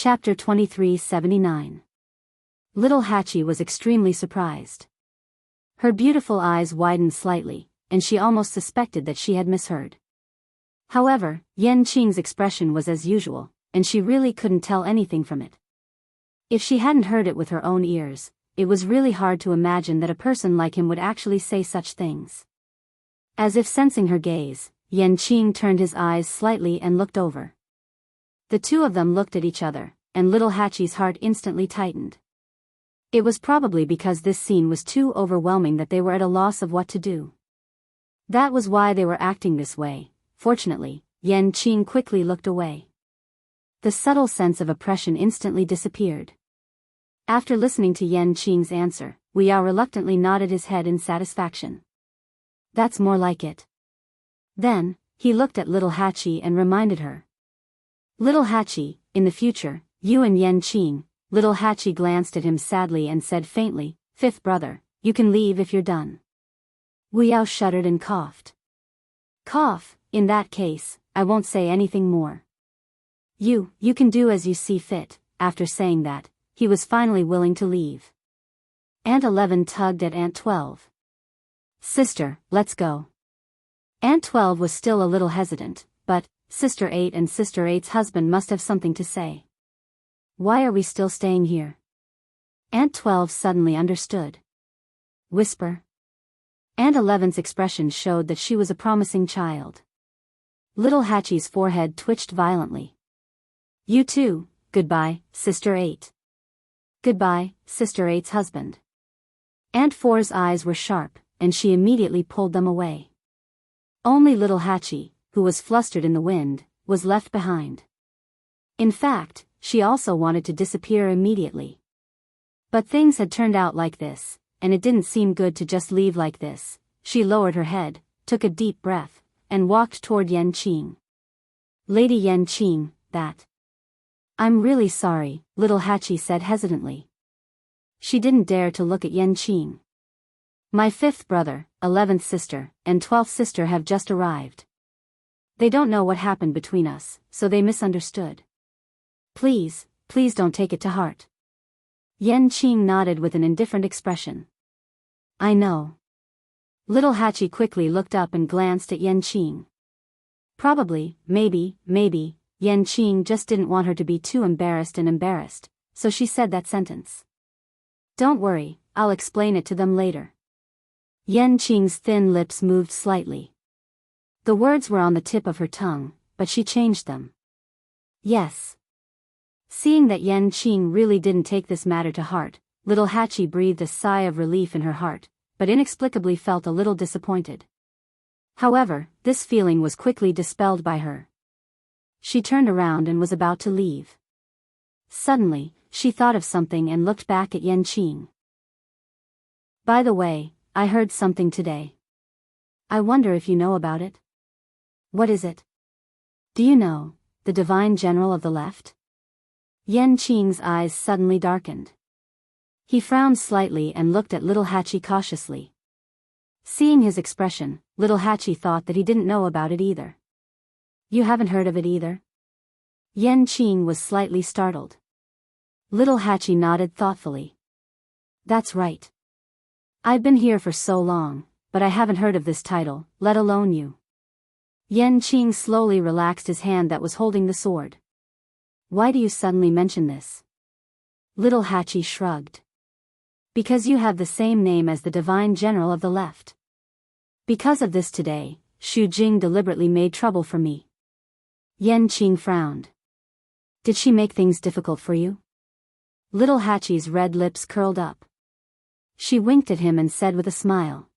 Chapter 2379. Little Hachi was extremely surprised. Her beautiful eyes widened slightly, and she almost suspected that she had misheard. However, Yan Qing's expression was as usual, and she really couldn't tell anything from it. If she hadn't heard it with her own ears, it was really hard to imagine that a person like him would actually say such things. As if sensing her gaze, Yan Qing turned his eyes slightly and looked over. The two of them looked at each other, and little Hachi's heart instantly tightened. It was probably because this scene was too overwhelming that they were at a loss of what to do. That was why they were acting this way. Fortunately, Yan Qing quickly looked away. The subtle sense of oppression instantly disappeared. After listening to Yan Qing's answer, Biyao reluctantly nodded his head in satisfaction. That's more like it. Then, he looked at little Hachi and reminded her. Little Hachi, in the future, you and Yan Qing. Little Hachi glanced at him sadly and said faintly, "Fifth brother, you can leave if you're done." Biyao shuddered and coughed. "Cough, in that case, I won't say anything more. You can do as you see fit." After saying that, he was finally willing to leave. Aunt 11 tugged at Aunt 12. "Sister, let's go." Aunt 12 was still a little hesitant, but Sister 8 and Sister 8's husband must have something to say. "Why are we still staying here?" Aunt 12 suddenly understood. "Whisper." Aunt 11's expression showed that she was a promising child. Little Hachi's forehead twitched violently. "You too, goodbye, Sister 8. Goodbye, Sister 8's husband." Aunt 4's eyes were sharp, and she immediately pulled them away. Only little Hachi, who was flustered in the wind, was left behind. In fact, she also wanted to disappear immediately. But things had turned out like this, and it didn't seem good to just leave like this. She lowered her head, took a deep breath, and walked toward Yan Qing. "Lady Yan Qing, that..." "I'm really sorry," little Hachi said hesitantly. She didn't dare to look at Yan Qing. "My fifth brother, 11th sister, and 12th sister have just arrived. They don't know what happened between us, so they misunderstood. Please don't take it to heart." Yan Qing nodded with an indifferent expression. "I know." Little Hachi quickly looked up and glanced at Yan Qing. Probably, maybe, Yan Qing just didn't want her to be too embarrassed, so she said that sentence. "Don't worry, I'll explain it to them later." Yan Qing's thin lips moved slightly. The words were on the tip of her tongue, but she changed them. "Yes." Seeing that Yan Qing really didn't take this matter to heart, little Hachi breathed a sigh of relief in her heart, but inexplicably felt a little disappointed. However, this feeling was quickly dispelled by her. She turned around and was about to leave. Suddenly, she thought of something and looked back at Yan Qing. "By the way, I heard something today. I wonder if you know about it?" "What is it?" "Do you know, the divine general of the left?" Yan Qing's eyes suddenly darkened. He frowned slightly and looked at little Hachi cautiously. Seeing his expression, little Hachi thought that he didn't know about it either. "You haven't heard of it either?" Yan Qing was slightly startled. Little Hachi nodded thoughtfully. "That's right. I've been here for so long, but I haven't heard of this title, let alone you." Yan Qing slowly relaxed his hand that was holding the sword. "Why do you suddenly mention this?" Little Hachi shrugged. "Because you have the same name as the divine general of the left. Because of this today, Xu Jing deliberately made trouble for me." Yan Qing frowned. "Did she make things difficult for you?" Little Hachi's red lips curled up. She winked at him and said with a smile.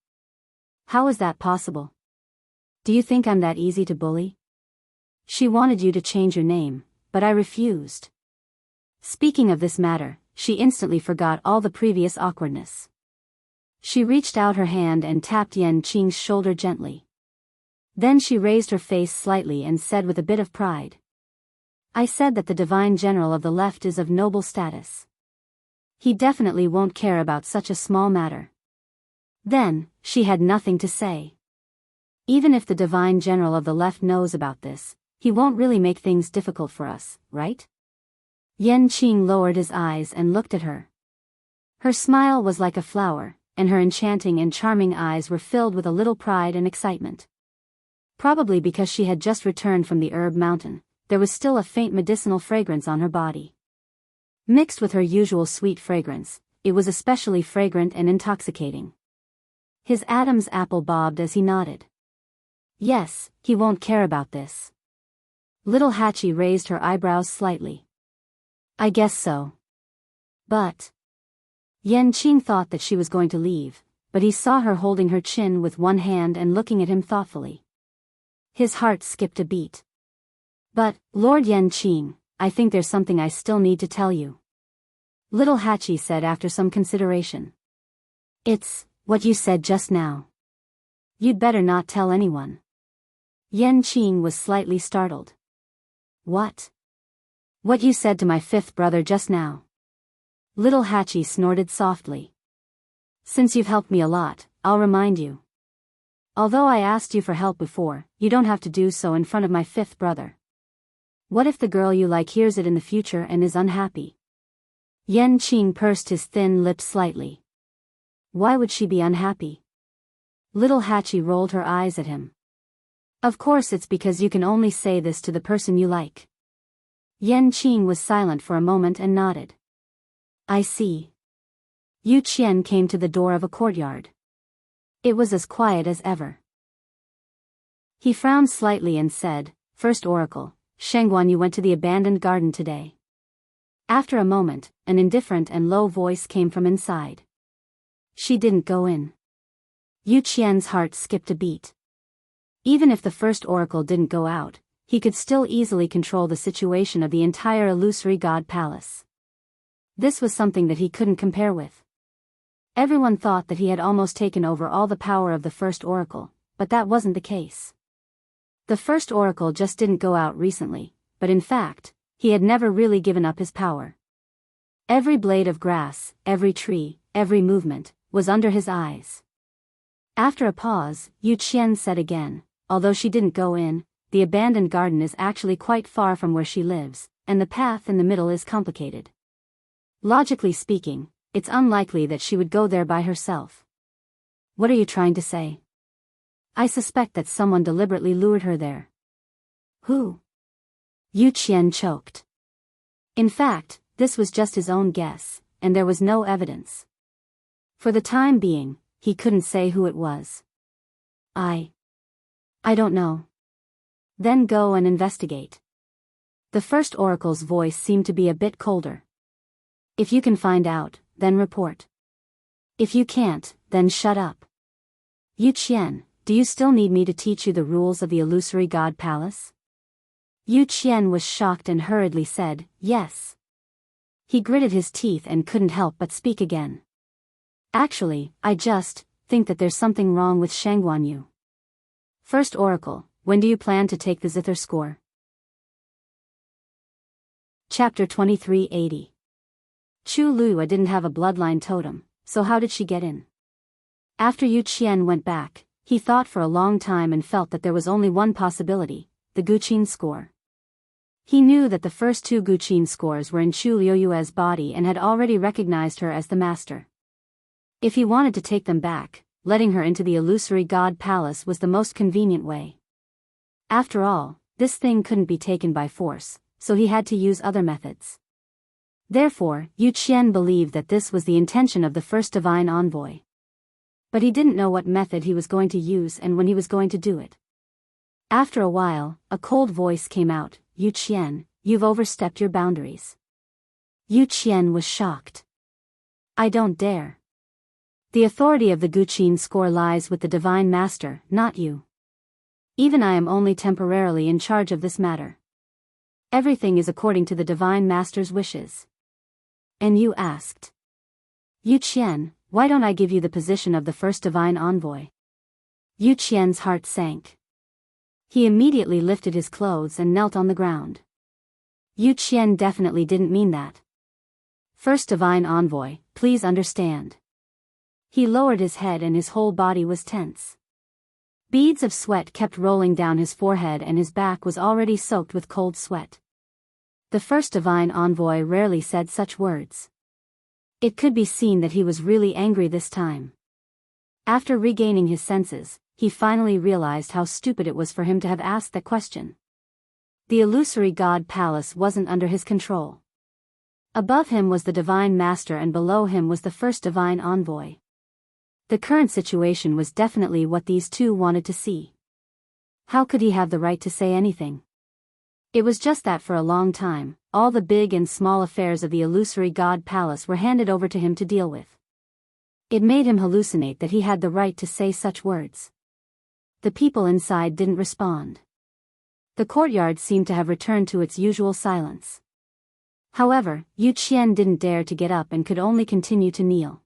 "How is that possible? Do you think I'm that easy to bully? She wanted you to change your name, but I refused." Speaking of this matter, she instantly forgot all the previous awkwardness. She reached out her hand and tapped Yan Qing's shoulder gently. Then she raised her face slightly and said with a bit of pride, "I said that the divine general of the left is of noble status. He definitely won't care about such a small matter." Then, she had nothing to say. Even if the divine general of the left knows about this, he won't really make things difficult for us, right? Yan Qing lowered his eyes and looked at her. Her smile was like a flower, and her enchanting and charming eyes were filled with a little pride and excitement. Probably because she had just returned from the herb mountain, there was still a faint medicinal fragrance on her body. Mixed with her usual sweet fragrance, it was especially fragrant and intoxicating. His Adam's apple bobbed as he nodded. Yes, he won't care about this. Little Hachi raised her eyebrows slightly. I guess so. But... Yan Qing thought that she was going to leave, but he saw her holding her chin with one hand and looking at him thoughtfully. His heart skipped a beat. But, Lord Yan Qing, I think there's something I still need to tell you. Little Hachi said after some consideration. It's what you said just now. You'd better not tell anyone. Yan Qing was slightly startled. What? What you said to my fifth brother just now. Little Hachi snorted softly. Since you've helped me a lot, I'll remind you. Although I asked you for help before, you don't have to do so in front of my fifth brother. What if the girl you like hears it in the future and is unhappy? Yan Qing pursed his thin lips slightly. Why would she be unhappy? Little Hachi rolled her eyes at him. Of course it's because you can only say this to the person you like. Yan Qing was silent for a moment and nodded. I see. Yu Qian came to the door of a courtyard. It was as quiet as ever. He frowned slightly and said, First Oracle, Shengguan, you went to the abandoned garden today. After a moment, an indifferent and low voice came from inside. She didn't go in. Yu Qian's heart skipped a beat. Even if the first oracle didn't go out, he could still easily control the situation of the entire illusory god palace. This was something that he couldn't compare with. Everyone thought that he had almost taken over all the power of the first oracle, but that wasn't the case. The first oracle just didn't go out recently, but in fact, he had never really given up his power. Every blade of grass, every tree, every movement, was under his eyes. After a pause, Yu Qian said again, although she didn't go in, the abandoned garden is actually quite far from where she lives, and the path in the middle is complicated. Logically speaking, it's unlikely that she would go there by herself. What are you trying to say? I suspect that someone deliberately lured her there. Who? Yu Qian choked. In fact, this was just his own guess, and there was no evidence. For the time being, he couldn't say who it was. I don't know. Then go and investigate. The first oracle's voice seemed to be a bit colder. If you can find out, then report. If you can't, then shut up. Yu Qian, do you still need me to teach you the rules of the illusory god palace? Yu Qian was shocked and hurriedly said, yes. He gritted his teeth and couldn't help but speak again. Actually, I just think that there's something wrong with Shengguan Yu. First oracle, when do you plan to take the zither score? Chapter 2380. Chu Lua didn't have a bloodline totem, so how did she get in? After Yu Qian went back, he thought for a long time and felt that there was only one possibility, the Guqin score. He knew that the first two Guqin scores were in Chu Liuyue's body and had already recognized her as the master. If he wanted to take them back, letting her into the illusory god palace was the most convenient way. After all, this thing couldn't be taken by force, so he had to use other methods. Therefore, Yu Qian believed that this was the intention of the first divine envoy. But he didn't know what method he was going to use and when he was going to do it. After a while, a cold voice came out, Yu Qian, you've overstepped your boundaries. Yu Qian was shocked. I don't dare. The authority of the Guqin score lies with the divine master, not you. Even I am only temporarily in charge of this matter. Everything is according to the divine master's wishes. And you asked. Yu Qian, why don't I give you the position of the first divine envoy? Yu Qian's heart sank. He immediately lifted his clothes and knelt on the ground. Yu Qian definitely didn't mean that. First divine envoy, please understand. He lowered his head and his whole body was tense. Beads of sweat kept rolling down his forehead and his back was already soaked with cold sweat. The first divine envoy rarely said such words. It could be seen that he was really angry this time. After regaining his senses, he finally realized how stupid it was for him to have asked that question. The illusory god palace wasn't under his control. Above him was the divine master and below him was the first divine envoy. The current situation was definitely what these two wanted to see. How could he have the right to say anything? It was just that for a long time, all the big and small affairs of the illusory god palace were handed over to him to deal with. It made him hallucinate that he had the right to say such words. The people inside didn't respond. The courtyard seemed to have returned to its usual silence. However, Yu Qian didn't dare to get up and could only continue to kneel.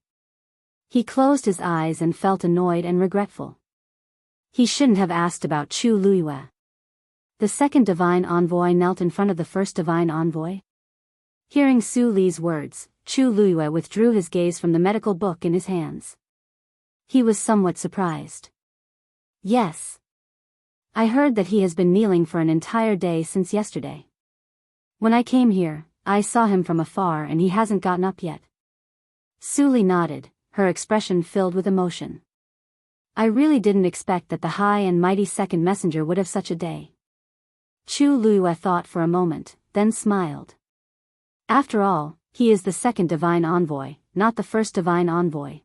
He closed his eyes and felt annoyed and regretful. He shouldn't have asked about Chu Luiyue. The second divine envoy knelt in front of the first divine envoy. Hearing Su Li's words, Chu Luiyue withdrew his gaze from the medical book in his hands. He was somewhat surprised. Yes. I heard that he has been kneeling for an entire day since yesterday. When I came here, I saw him from afar and he hasn't gotten up yet. Su Li nodded, her expression filled with emotion. I really didn't expect that the high and mighty second messenger would have such a day. Chu Luiyue thought for a moment, then smiled. After all, he is the second divine envoy, not the first divine envoy.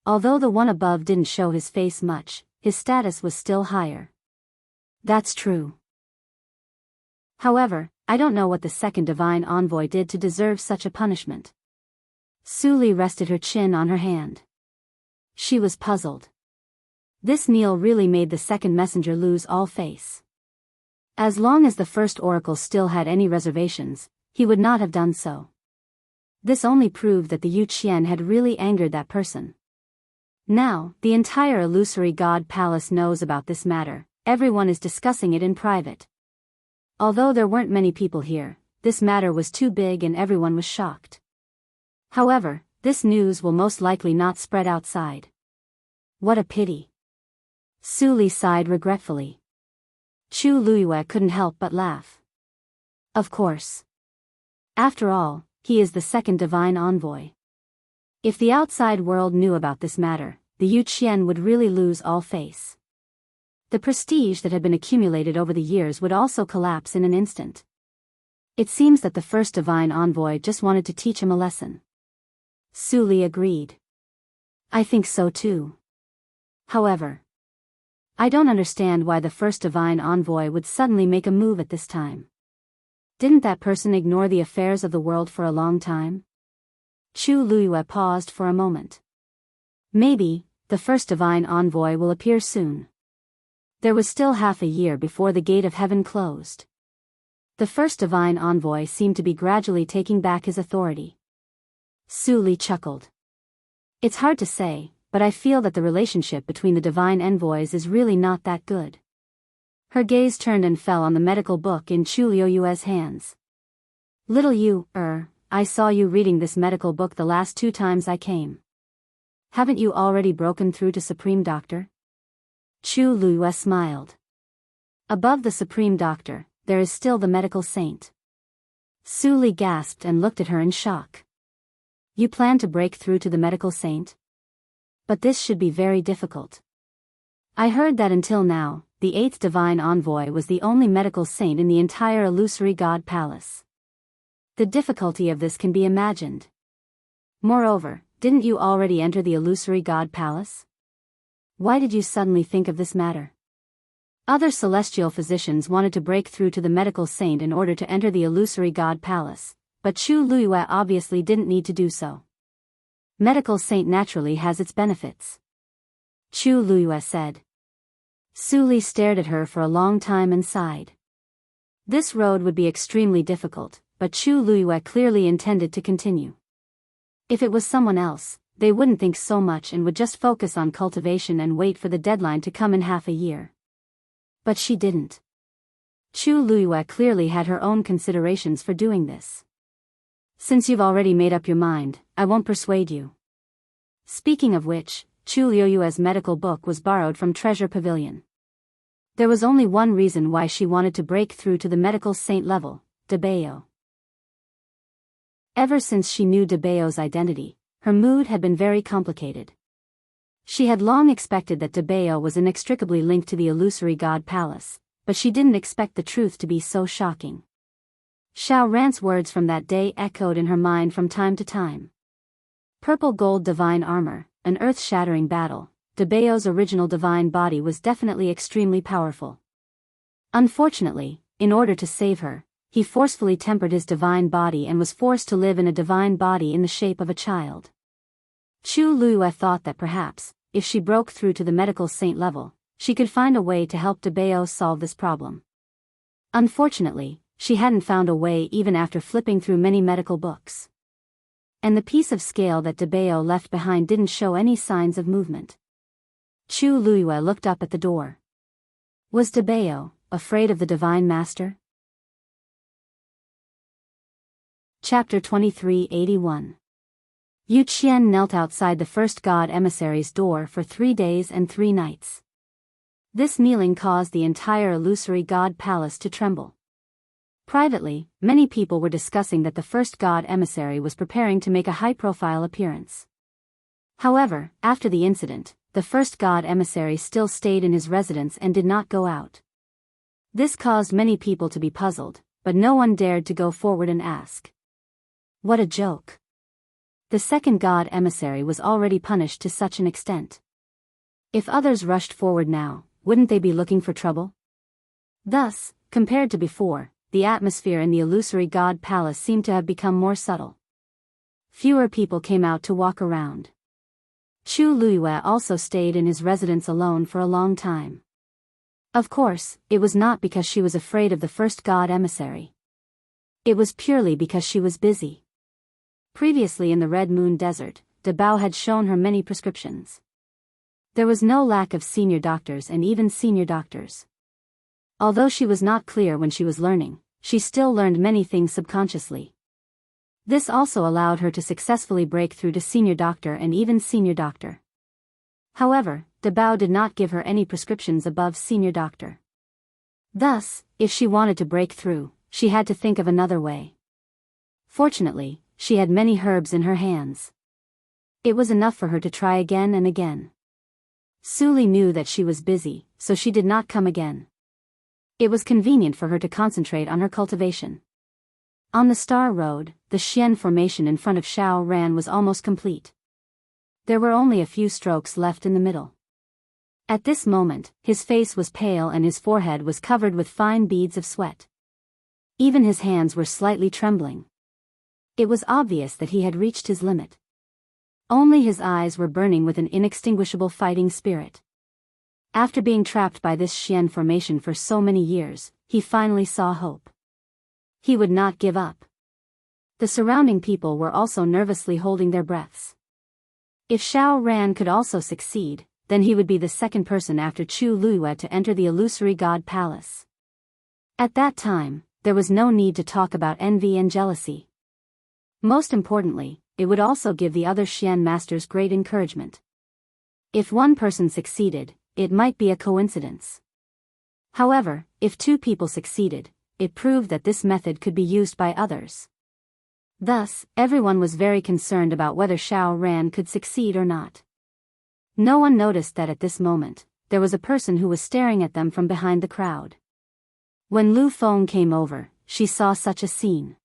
Although the one above didn't show his face much, his status was still higher. That's true. However, I don't know what the second divine envoy did to deserve such a punishment. Su Li rested her chin on her hand. She was puzzled. This kneel really made the second messenger lose all face. As long as the first oracle still had any reservations, he would not have done so. This only proved that the Yu Qian had really angered that person. Now, the entire illusory god palace knows about this matter, everyone is discussing it in private. Although there weren't many people here, this matter was too big and everyone was shocked. However, this news will most likely not spread outside. What a pity. Su Li sighed regretfully. Chu Luiyue couldn't help but laugh. Of course. After all, he is the second divine envoy. If the outside world knew about this matter, the Yu Qian would really lose all face. The prestige that had been accumulated over the years would also collapse in an instant. It seems that the first divine envoy just wanted to teach him a lesson. Su Li agreed. I think so too. However, I don't understand why the first divine envoy would suddenly make a move at this time. Didn't that person ignore the affairs of the world for a long time? Chu Luiyue paused for a moment. Maybe, the first divine envoy will appear soon. There was still half a year before the gate of heaven closed. The first divine envoy seemed to be gradually taking back his authority. Su Li chuckled. It's hard to say, but I feel that the relationship between the divine envoys is really not that good. Her gaze turned and fell on the medical book in Chu Luiyue's hands. Little Yu, I saw you reading this medical book the last 2 times I came. Haven't you already broken through to Supreme Doctor? Chu Luiyue smiled. Above the Supreme Doctor, there is still the medical saint. Su Li gasped and looked at her in shock. You plan to break through to the medical saint? But this should be very difficult. I heard that until now, the 8th divine envoy was the only medical saint in the entire illusory god palace. The difficulty of this can be imagined. Moreover, didn't you already enter the illusory god palace? Why did you suddenly think of this matter? Other celestial physicians wanted to break through to the medical saint in order to enter the illusory god palace, but Chu Luiyue obviously didn't need to do so. Medical saint naturally has its benefits. Chu Luiyue said. Su Li stared at her for a long time and sighed. This road would be extremely difficult, but Chu Luiyue clearly intended to continue. If it was someone else, they wouldn't think so much and would just focus on cultivation and wait for the deadline to come in half a year. But she didn't. Chu Luiyue clearly had her own considerations for doing this. Since you've already made up your mind, I won't persuade you. Speaking of which, Chu Luiyue's medical book was borrowed from Treasure Pavilion. There was only one reason why she wanted to break through to the medical saint level, Biyao. Ever since she knew Biyao's identity, her mood had been very complicated. She had long expected that Biyao was inextricably linked to the illusory god palace, but she didn't expect the truth to be so shocking. Xiao Ran's words from that day echoed in her mind from time to time. Purple gold divine armor, an earth-shattering battle. Biyao's original divine body was definitely extremely powerful. Unfortunately, in order to save her, he forcefully tempered his divine body and was forced to live in a divine body in the shape of a child. Chu Luiyue thought that perhaps, if she broke through to the medical saint level, she could find a way to help Biyao solve this problem. Unfortunately, she hadn't found a way even after flipping through many medical books. And the piece of scale that Biyao left behind didn't show any signs of movement. Chu Luiyue looked up at the door. Was Biyao afraid of the Divine Master? Chapter 2381. Yu Qian knelt outside the first god emissary's door for 3 days and 3 nights. This kneeling caused the entire illusory god palace to tremble. Privately, many people were discussing that the first god emissary was preparing to make a high-profile appearance. However, after the incident, the first god emissary still stayed in his residence and did not go out. This caused many people to be puzzled, but no one dared to go forward and ask. What a joke. The second god emissary was already punished to such an extent. If others rushed forward now, wouldn't they be looking for trouble? Thus, compared to before, the atmosphere in the illusory god palace seemed to have become more subtle. Fewer people came out to walk around. Chu Luiyue also stayed in his residence alone for a long time. Of course, it was not because she was afraid of the first god emissary. It was purely because she was busy. Previously in the Red Moon Desert, Biyao had shown her many prescriptions. There was no lack of senior doctors and even senior doctors. Although she was not clear when she was learning, she still learned many things subconsciously. This also allowed her to successfully break through to senior doctor and even senior doctor. However, Biyao did not give her any prescriptions above senior doctor. Thus, if she wanted to break through, she had to think of another way. Fortunately, she had many herbs in her hands. It was enough for her to try again and again. Suli knew that she was busy, so she did not come again. It was convenient for her to concentrate on her cultivation. On the Star Road, the Xian formation in front of Xiao Ran was almost complete. There were only a few strokes left in the middle. At this moment, his face was pale and his forehead was covered with fine beads of sweat. Even his hands were slightly trembling. It was obvious that he had reached his limit. Only his eyes were burning with an inextinguishable fighting spirit. After being trapped by this Xian formation for so many years, he finally saw hope. He would not give up. The surrounding people were also nervously holding their breaths. If Xiao Ran could also succeed, then he would be the second person after Chu Luiyue to enter the illusory god palace. At that time, there was no need to talk about envy and jealousy. Most importantly, it would also give the other Xian masters great encouragement. If one person succeeded, it might be a coincidence. However, if 2 people succeeded, it proved that this method could be used by others. Thus, everyone was very concerned about whether Xiao Ran could succeed or not. No one noticed that at this moment, there was a person who was staring at them from behind the crowd. When Lu Feng came over, she saw such a scene.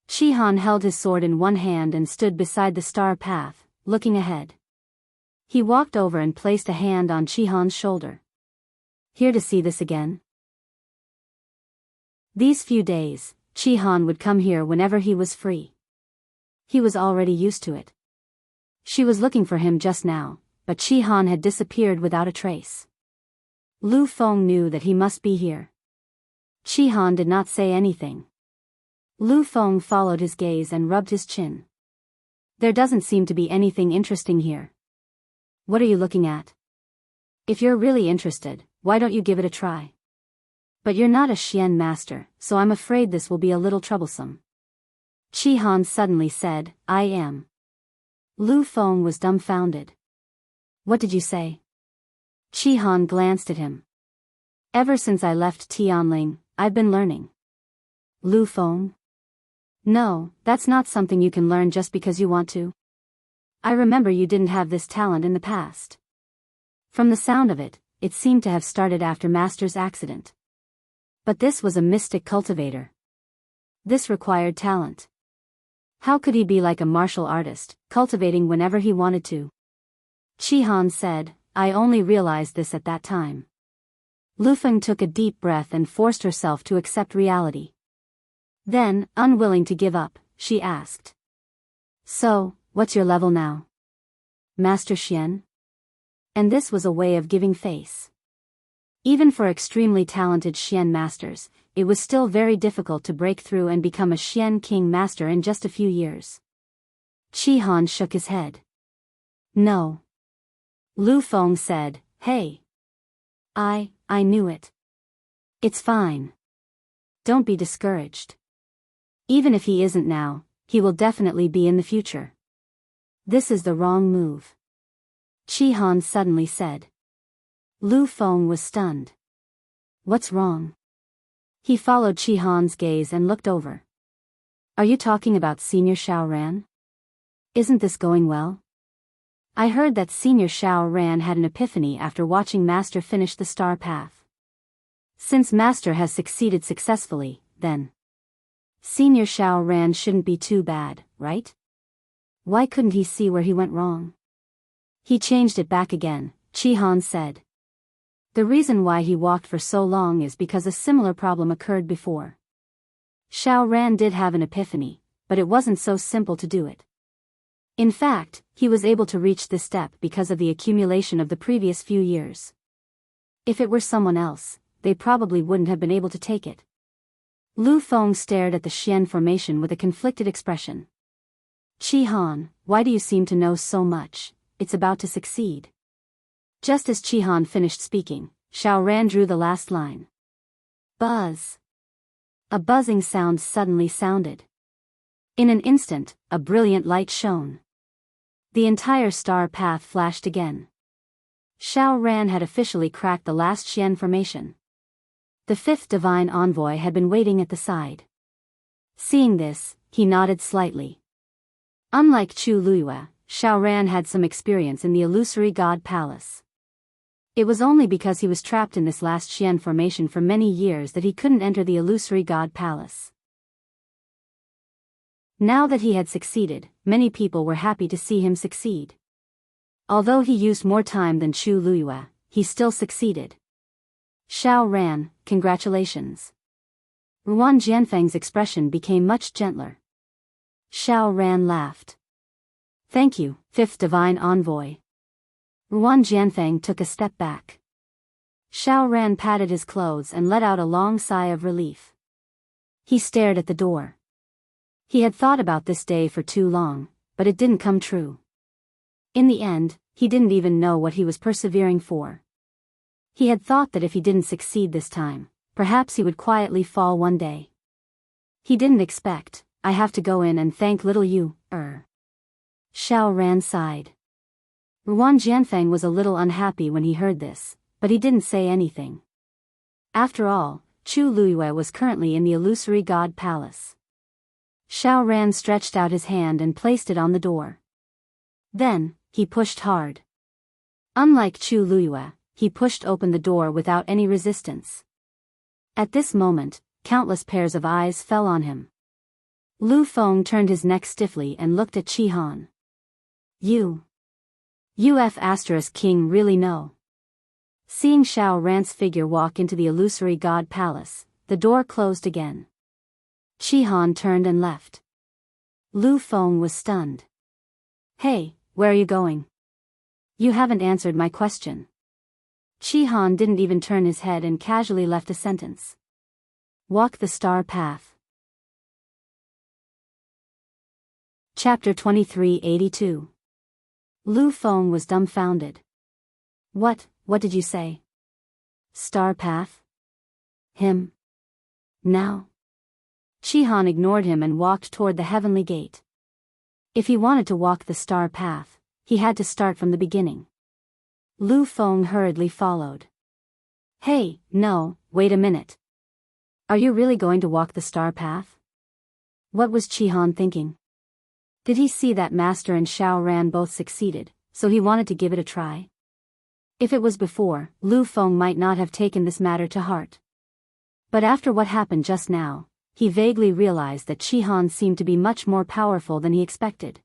Qihan held his sword in one hand and stood beside the star path, looking ahead. He walked over and placed a hand on Qihan's shoulder. Here to see this again? These few days, Qihan would come here whenever he was free. He was already used to it. She was looking for him just now, but Qihan had disappeared without a trace. Lu Feng knew that he must be here. Qihan did not say anything. Lu Feng followed his gaze and rubbed his chin. There doesn't seem to be anything interesting here. What are you looking at? If you're really interested, why don't you give it a try? But you're not a Xian master, so I'm afraid this will be a little troublesome. Qihan suddenly said, I am. Lu Feng was dumbfounded. What did you say? Qihan glanced at him. Ever since I left Tianling, I've been learning. Lu Feng? No, that's not something you can learn just because you want to. I remember you didn't have this talent in the past. From the sound of it, it seemed to have started after Master's accident. But this was a mystic cultivator. This required talent. How could he be like a martial artist, cultivating whenever he wanted to? Chi-Han said, I only realized this at that time. Lu Feng took a deep breath and forced herself to accept reality. Then, unwilling to give up, she asked. So, what's your level now? Master Xian? And this was a way of giving face. Even for extremely talented Xian masters, it was still very difficult to break through and become a Xian King master in just a few years. Chi-Han shook his head. No. Lu Feng said, Hey. I knew it. It's fine. Don't be discouraged. Even if he isn't now, he will definitely be in the future. This is the wrong move. Chi-Han suddenly said. Lu Feng was stunned. What's wrong? He followed Chi-Han's gaze and looked over. Are you talking about Senior Xiao Ran? Isn't this going well? I heard that Senior Xiao Ran had an epiphany after watching Master finish the star path. Since Master has succeeded successfully, then Senior Xiao Ran shouldn't be too bad, right? Why couldn't he see where he went wrong? He changed it back again, Chi-Han said. The reason why he walked for so long is because a similar problem occurred before. Xiao Ran did have an epiphany, but it wasn't so simple to do it. In fact, he was able to reach this step because of the accumulation of the previous few years. If it were someone else, they probably wouldn't have been able to take it. Lu Feng stared at the Xian formation with a conflicted expression. Chi-Han, why do you seem to know so much? It's about to succeed. Just as Chi-Han finished speaking, Xiao Ran drew the last line. Buzz. A buzzing sound suddenly sounded. In an instant, a brilliant light shone. The entire star path flashed again. Xiao Ran had officially cracked the last Xian formation. The fifth divine envoy had been waiting at the side. Seeing this, he nodded slightly. Unlike Chu Luiyue, Xiao Ran had some experience in the illusory god palace. It was only because he was trapped in this last Xian formation for many years that he couldn't enter the illusory god palace. Now that he had succeeded, many people were happy to see him succeed. Although he used more time than Chu Luiyue, he still succeeded. Xiao Ran, congratulations. Ruan Jianfeng's expression became much gentler. Xiao Ran laughed. Thank you, fifth divine envoy. Ruan Jianfeng took a step back. Xiao Ran patted his clothes and let out a long sigh of relief. He stared at the door. He had thought about this day for too long, but it didn't come true. In the end, he didn't even know what he was persevering for. He had thought that if he didn't succeed this time, perhaps he would quietly fall one day. He didn't expect, I have to go in and thank little you, Xiao Ran sighed. Ruan Jianfeng was a little unhappy when he heard this, but he didn't say anything. After all, Chu Luiyue was currently in the illusory god palace. Xiao Ran stretched out his hand and placed it on the door. Then, he pushed hard. Unlike Chu Luiyue, he pushed open the door without any resistance. At this moment, countless pairs of eyes fell on him. Lu Feng turned his neck stiffly and looked at Chi-Han. King really know. Seeing Xiao Ran's figure walk into the illusory god palace, the door closed again. Chi-Han turned and left. Lu Feng was stunned. Hey, where are you going? You haven't answered my question. Chi-Han didn't even turn his head and casually left a sentence. Walk the star path. Chapter 2382. Lu Feng was dumbfounded. What did you say? Star path? Him? Now? Chi-Han ignored him and walked toward the heavenly gate. If he wanted to walk the star path, he had to start from the beginning. Lu Feng hurriedly followed. Hey, no, wait a minute. Are you really going to walk the star path? What was Chi-Han thinking? Did he see that Master and Xiao Ran both succeeded, so he wanted to give it a try? If it was before, Lu Feng might not have taken this matter to heart. But after what happened just now, he vaguely realized that Chi-Han seemed to be much more powerful than he expected.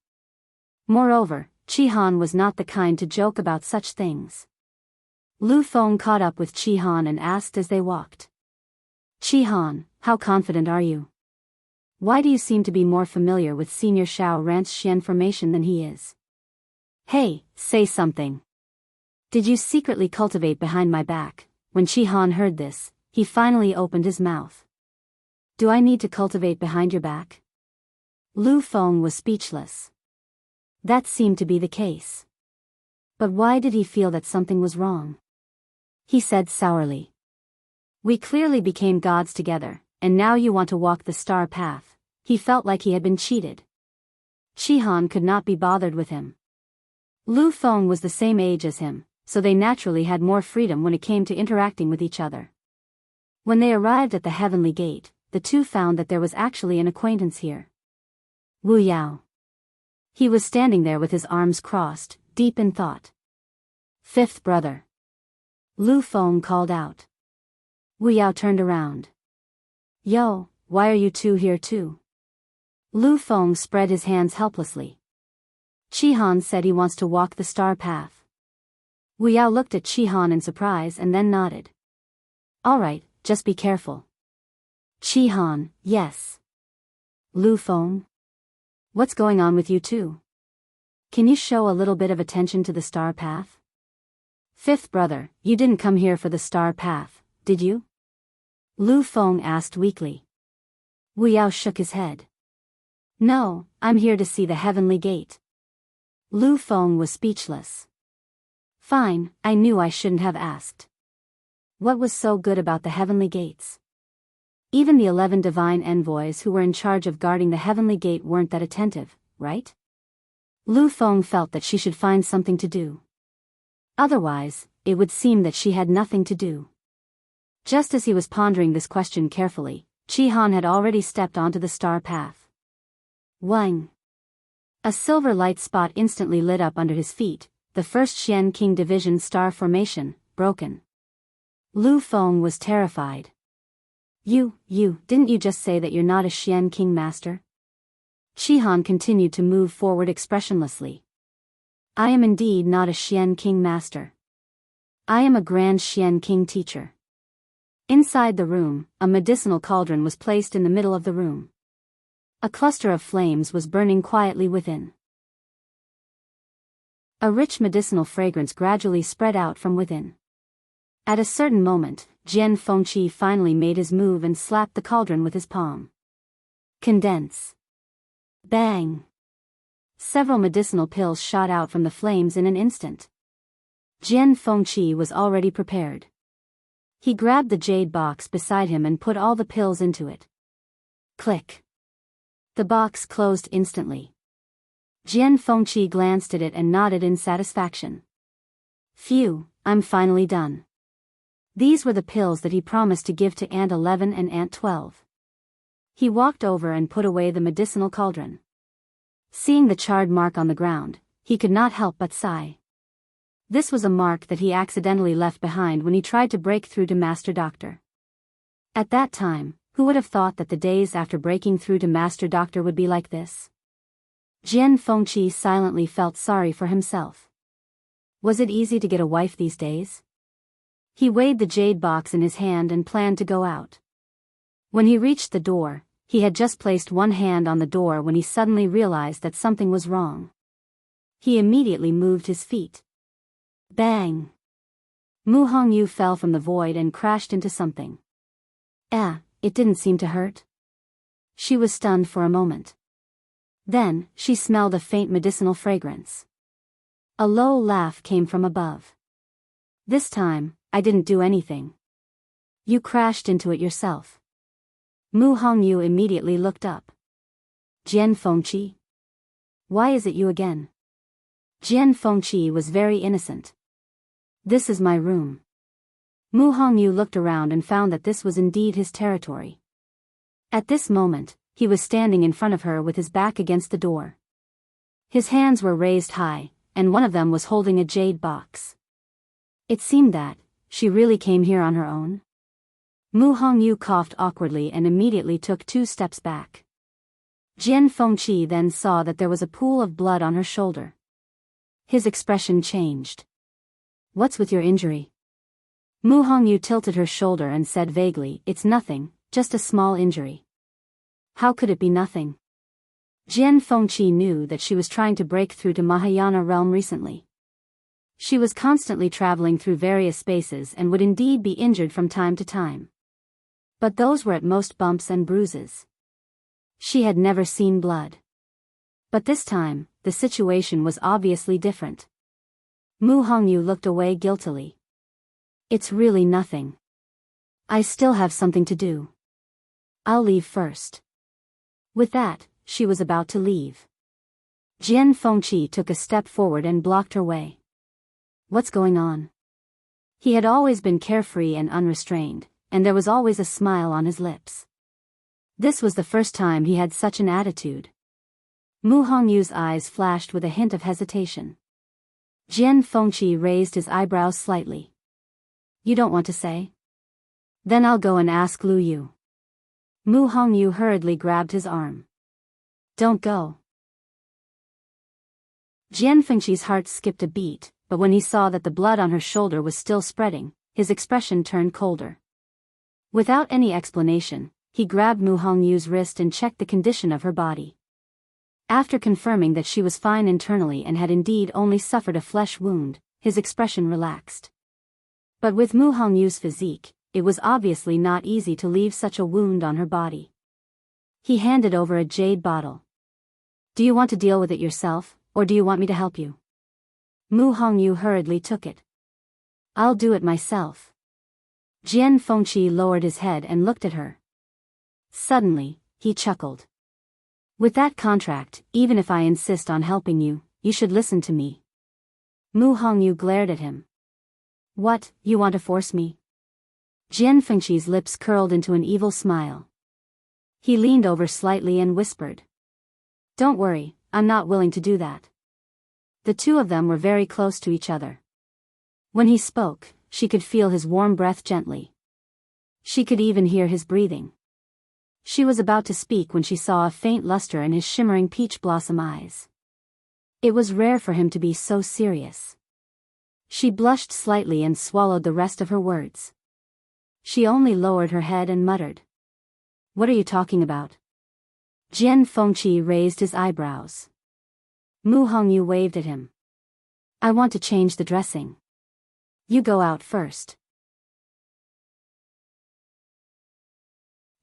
Moreover, Chi-Han was not the kind to joke about such things. Lu Feng caught up with Chi-Han and asked as they walked. Chi-Han, how confident are you? Why do you seem to be more familiar with Senior Xiao Ran's Xian formation than he is? Hey, say something. Did you secretly cultivate behind my back? When Chi-Han heard this, he finally opened his mouth. Do I need to cultivate behind your back? Lu Feng was speechless. That seemed to be the case. But why did he feel that something was wrong? He said sourly. We clearly became gods together, and now you want to walk the star path. He felt like he had been cheated. Chi-Han could not be bothered with him. Lu Feng was the same age as him, so they naturally had more freedom when it came to interacting with each other. When they arrived at the heavenly gate, the two found that there was actually an acquaintance here. Wu Yao. He was standing there with his arms crossed, deep in thought. Fifth brother. Lu Feng called out. Wu Yao turned around. Yo, why are you two here too? Lu Feng spread his hands helplessly. Chi-Han said he wants to walk the star path. Wu Yao looked at Chi-Han in surprise and then nodded. All right, just be careful. Chi-Han, yes. Lu Feng? What's going on with you two? Can you show a little bit of attention to the star path? Fifth brother, you didn't come here for the star path, did you? Lu Feng asked weakly. Wu Yao shook his head. No, I'm here to see the heavenly gate. Lu Feng was speechless. Fine, I knew I shouldn't have asked. What was so good about the heavenly gates? Even the 11 divine envoys who were in charge of guarding the heavenly gate weren't that attentive, right? Lu Feng felt that she should find something to do. Otherwise, it would seem that she had nothing to do. Just as he was pondering this question carefully, Chi-Han had already stepped onto the star path. Wang! A silver light spot instantly lit up under his feet, the first Xian King Division star formation, broken. Lu Feng was terrified. Didn't you just say that you're not a Xian King master? Chi-Han continued to move forward expressionlessly. I am indeed not a Xian King master. I am a Grand Xian King teacher. Inside the room, a medicinal cauldron was placed in the middle of the room. A cluster of flames was burning quietly within. A rich medicinal fragrance gradually spread out from within. At a certain moment, Jian Fengqi finally made his move and slapped the cauldron with his palm. Condense. Bang! Several medicinal pills shot out from the flames in an instant. Jian Fengqi was already prepared. He grabbed the jade box beside him and put all the pills into it. Click. The box closed instantly. Jian Fengqi glanced at it and nodded in satisfaction. Phew, I'm finally done. These were the pills that he promised to give to Ant 11 and Ant 12. He walked over and put away the medicinal cauldron. Seeing the charred mark on the ground, he could not help but sigh. This was a mark that he accidentally left behind when he tried to break through to Master Doctor. At that time, who would have thought that the days after breaking through to Master Doctor would be like this? Jian Fengqi silently felt sorry for himself. Was it easy to get a wife these days? He weighed the jade box in his hand and planned to go out. When he reached the door, he had just placed one hand on the door when he suddenly realized that something was wrong. He immediately moved his feet. Bang! Mu Hongyu fell from the void and crashed into something. It didn't seem to hurt. She was stunned for a moment. Then, she smelled a faint medicinal fragrance. A low laugh came from above. This time, I didn't do anything. You crashed into it yourself. Mu Hongyu immediately looked up. Jian Fengqi? Why is it you again? Jian Fengqi was very innocent. This is my room. Mu Hongyu looked around and found that this was indeed his territory. At this moment, he was standing in front of her with his back against the door. His hands were raised high, and one of them was holding a jade box. It seemed that she really came here on her own. Mu Hongyu coughed awkwardly and immediately took 2 steps back. Jian Fengqi then saw that there was a pool of blood on her shoulder. His expression changed. "What's with your injury?" Mu Hongyu tilted her shoulder and said vaguely, "It's nothing, just a small injury." How could it be nothing? Jian Fengqi knew that she was trying to break through to Mahayana realm recently. She was constantly traveling through various spaces and would indeed be injured from time to time. But those were at most bumps and bruises. She had never seen blood. But this time, the situation was obviously different. Mu Hongyu looked away guiltily. "It's really nothing. I still have something to do. I'll leave first." With that, she was about to leave. Jian Fengqi took a step forward and blocked her way. "What's going on?" He had always been carefree and unrestrained, and there was always a smile on his lips. This was the first time he had such an attitude. Mu Hongyu's eyes flashed with a hint of hesitation. Jian Fengqi raised his eyebrows slightly. "You don't want to say? Then I'll go and ask Lu Yu." Mu Hongyu hurriedly grabbed his arm. "Don't go." Jian Fengqi's heart skipped a beat, but when he saw that the blood on her shoulder was still spreading, his expression turned colder. Without any explanation, he grabbed Mu Hongyu's wrist and checked the condition of her body. After confirming that she was fine internally and had indeed only suffered a flesh wound, his expression relaxed. But with Mu Hongyu's physique, it was obviously not easy to leave such a wound on her body. He handed over a jade bottle. "Do you want to deal with it yourself, or do you want me to help you?" Mu Hongyu hurriedly took it. "I'll do it myself." Jian Fengqi lowered his head and looked at her. Suddenly, he chuckled. "With that contract, even if I insist on helping you, you should listen to me." Mu Hongyu glared at him. "What, you want to force me?" Jian Fengqi's lips curled into an evil smile. He leaned over slightly and whispered, "Don't worry, I'm not willing to do that." The two of them were very close to each other. When he spoke, she could feel his warm breath gently. She could even hear his breathing. She was about to speak when she saw a faint luster in his shimmering peach blossom eyes. It was rare for him to be so serious. She blushed slightly and swallowed the rest of her words. She only lowered her head and muttered, "What are you talking about?" Jian Fengqi raised his eyebrows. Mu Hongyu waved at him. "I want to change the dressing. You go out first."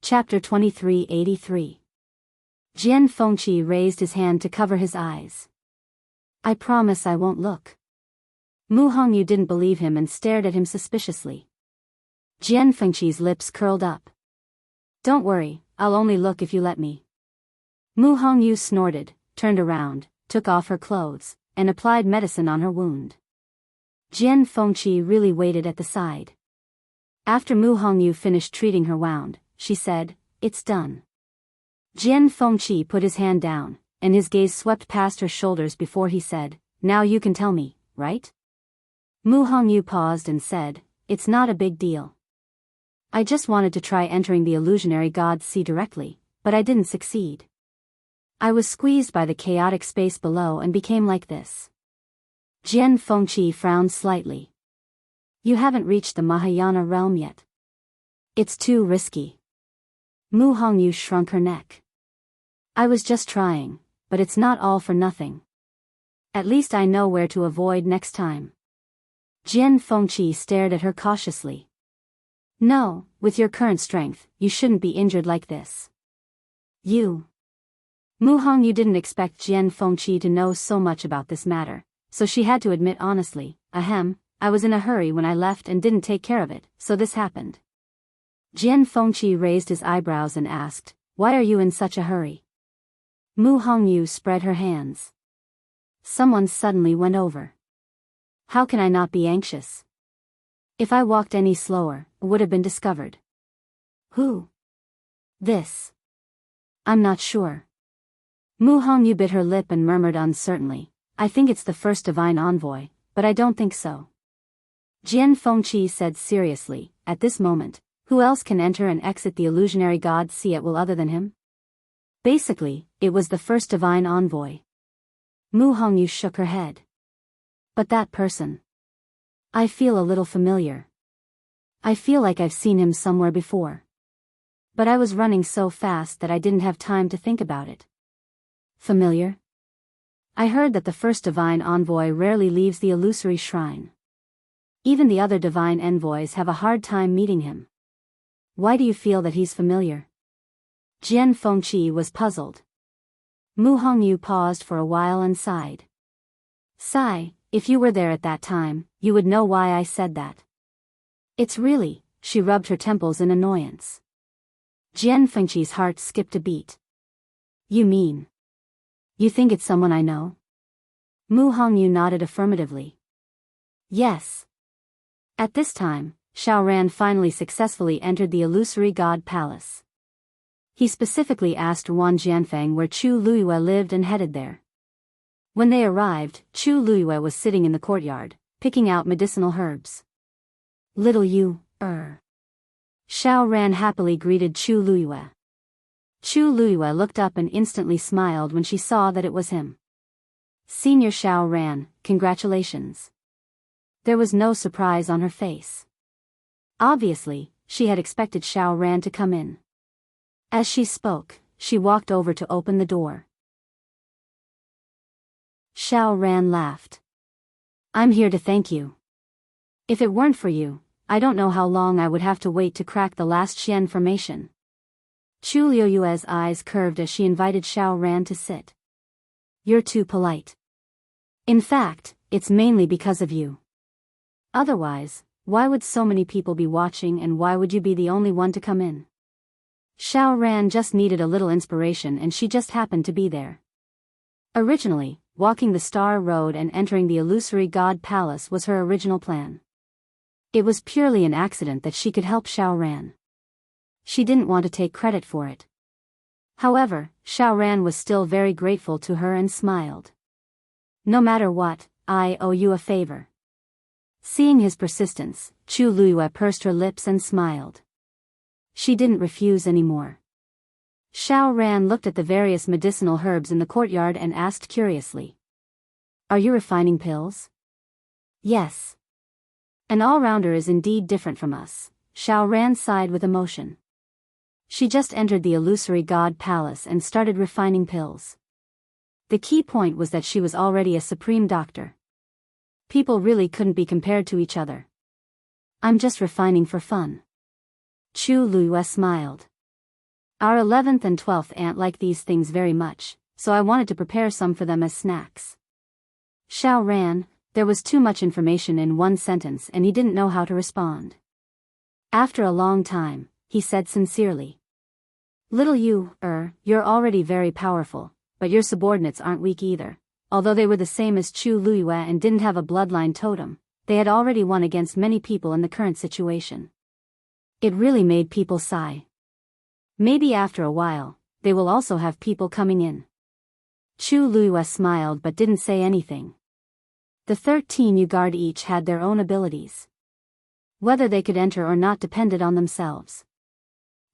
Chapter 2383. Jian Fengqi raised his hand to cover his eyes. "I promise I won't look." Mu Hongyu didn't believe him and stared at him suspiciously. Jian Fengqi's lips curled up. "Don't worry, I'll only look if you let me." Mu Hongyu snorted, turned around, took off her clothes, and applied medicine on her wound. Jian Fengqi really waited at the side. After Mu Hongyu finished treating her wound, she said, "It's done." Jian Fengqi put his hand down, and his gaze swept past her shoulders before he said, "Now you can tell me, right?" Mu Hongyu paused and said, "It's not a big deal. I just wanted to try entering the illusionary God's sea directly, but I didn't succeed. I was squeezed by the chaotic space below and became like this." Jian Fengqi frowned slightly. "You haven't reached the Mahayana realm yet. It's too risky." Mu Hongyu shrunk her neck. "I was just trying, but it's not all for nothing. At least I know where to avoid next time." Jian Fengqi stared at her cautiously. "No, with your current strength, you shouldn't be injured like this." "You." Mu Hongyu didn't expect Jian Fengqi to know so much about this matter, so she had to admit honestly, "Ahem, I was in a hurry when I left and didn't take care of it, so this happened." Jian Fengqi raised his eyebrows and asked, "Why are you in such a hurry?" Mu Hongyu spread her hands. "Someone suddenly went over. How can I not be anxious? If I walked any slower, it would have been discovered." "Who?" "This." I'm not sure. Mu Hongyu bit her lip and murmured uncertainly, I think it's the first divine envoy, but I don't think so. Jian Fengqi said seriously, at this moment, who else can enter and exit the illusionary god sea at will other than him? Basically, it was the first divine envoy. Mu Hongyu shook her head. But that person. I feel a little familiar. I feel like I've seen him somewhere before. But I was running so fast that I didn't have time to think about it. Familiar? I heard that the first divine envoy rarely leaves the illusory shrine. Even the other divine envoys have a hard time meeting him. Why do you feel that he's familiar? Jian Fengqi was puzzled. Mu Hongyu paused for a while and sighed. Sigh, if you were there at that time, you would know why I said that. It's really, she rubbed her temples in annoyance. Jian Fengqi's heart skipped a beat. You mean? You think it's someone I know? Mu Hongyu nodded affirmatively. Yes. At this time, Xiaoran finally successfully entered the illusory god palace. He specifically asked Wan Jianfeng where Chu Luiyue lived and headed there. When they arrived, Chu Luiyue was sitting in the courtyard, picking out medicinal herbs. Little you, Xiaoran happily greeted Chu Luiyue. Chu Luiyue looked up and instantly smiled when she saw that it was him. Senior Xiaoran, congratulations. There was no surprise on her face. Obviously, she had expected Xiaoran to come in. As she spoke, she walked over to open the door. Xiaoran laughed. I'm here to thank you. If it weren't for you, I don't know how long I would have to wait to crack the last Xian formation. Chu Liuyue's eyes curved as she invited Xiaoran to sit. You're too polite. In fact, it's mainly because of you. Otherwise, why would so many people be watching and why would you be the only one to come in? Xiaoran just needed a little inspiration and she just happened to be there. Originally, walking the Star Road and entering the illusory god palace was her original plan. It was purely an accident that she could help Xiaoran. She didn't want to take credit for it. However, Xiaoran was still very grateful to her and smiled. No matter what, I owe you a favor. Seeing his persistence, Chu Luiyue pursed her lips and smiled. She didn't refuse anymore. Xiaoran looked at the various medicinal herbs in the courtyard and asked curiously. Are you refining pills? Yes. An all-rounder is indeed different from us, Xiaoran sighed with emotion. She just entered the illusory god palace and started refining pills. The key point was that she was already a supreme doctor. People really couldn't be compared to each other. I'm just refining for fun. Chu Luiyue smiled. Our 11th and 12th aunt like these things very much, so I wanted to prepare some for them as snacks. Xiaoran, there was too much information in one sentence and he didn't know how to respond. After a long time, he said sincerely. Little you, you're already very powerful, but your subordinates aren't weak either. Although they were the same as Chu Luiyue and didn't have a bloodline totem, they had already won against many people in the current situation. It really made people sigh. Maybe after a while, they will also have people coming in. Chu Luiyue smiled but didn't say anything. The 13 you guard each had their own abilities. Whether they could enter or not depended on themselves.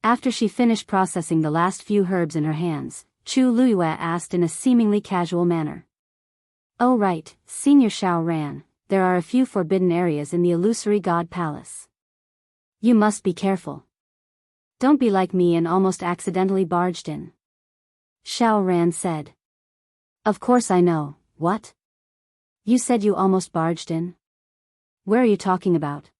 After she finished processing the last few herbs in her hands, Chu Luiyue asked in a seemingly casual manner. Oh right, Senior Xiaoran, there are a few forbidden areas in the illusory god palace. You must be careful. Don't be like me and almost accidentally barged in. Xiaoran said. Of course I know, what? You said you almost barged in? Where are you talking about?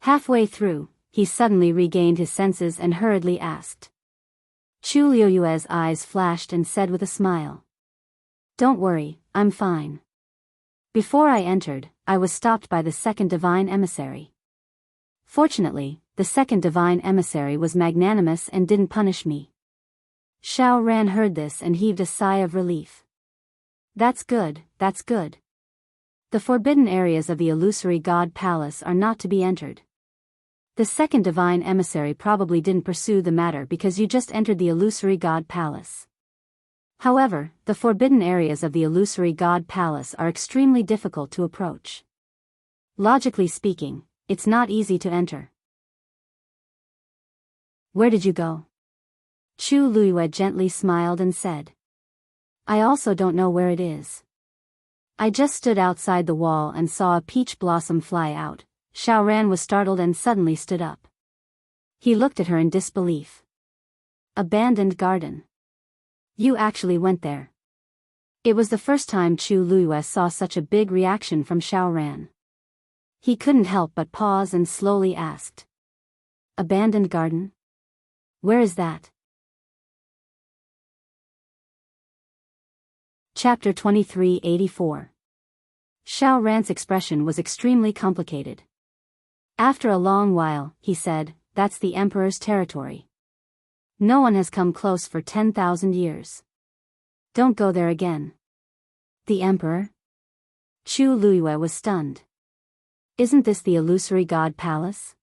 Halfway through, he suddenly regained his senses and hurriedly asked. Chu Liuyue's eyes flashed and said with a smile. Don't worry, I'm fine. Before I entered, I was stopped by the second divine emissary. Fortunately, the second divine emissary was magnanimous and didn't punish me. Xiaoran heard this and heaved a sigh of relief. That's good, that's good. The forbidden areas of the illusory god palace are not to be entered. The second divine emissary probably didn't pursue the matter because you just entered the illusory god palace. However, the forbidden areas of the illusory god palace are extremely difficult to approach. Logically speaking, it's not easy to enter. Where did you go? Chu Luiyue gently smiled and said. I also don't know where it is. I just stood outside the wall and saw a peach blossom fly out. Xiaoran was startled and suddenly stood up. He looked at her in disbelief. Abandoned garden. You actually went there. It was the first time Chu Luiyue saw such a big reaction from Xiaoran. He couldn't help but pause and slowly asked. Abandoned garden? Where is that? Chapter 2384. Xiaoran's expression was extremely complicated. After a long while, he said, That's the Emperor's territory. No one has come close for 10,000 years. Don't go there again. The Emperor? Chu Luiyue was stunned. Isn't this the illusory god palace?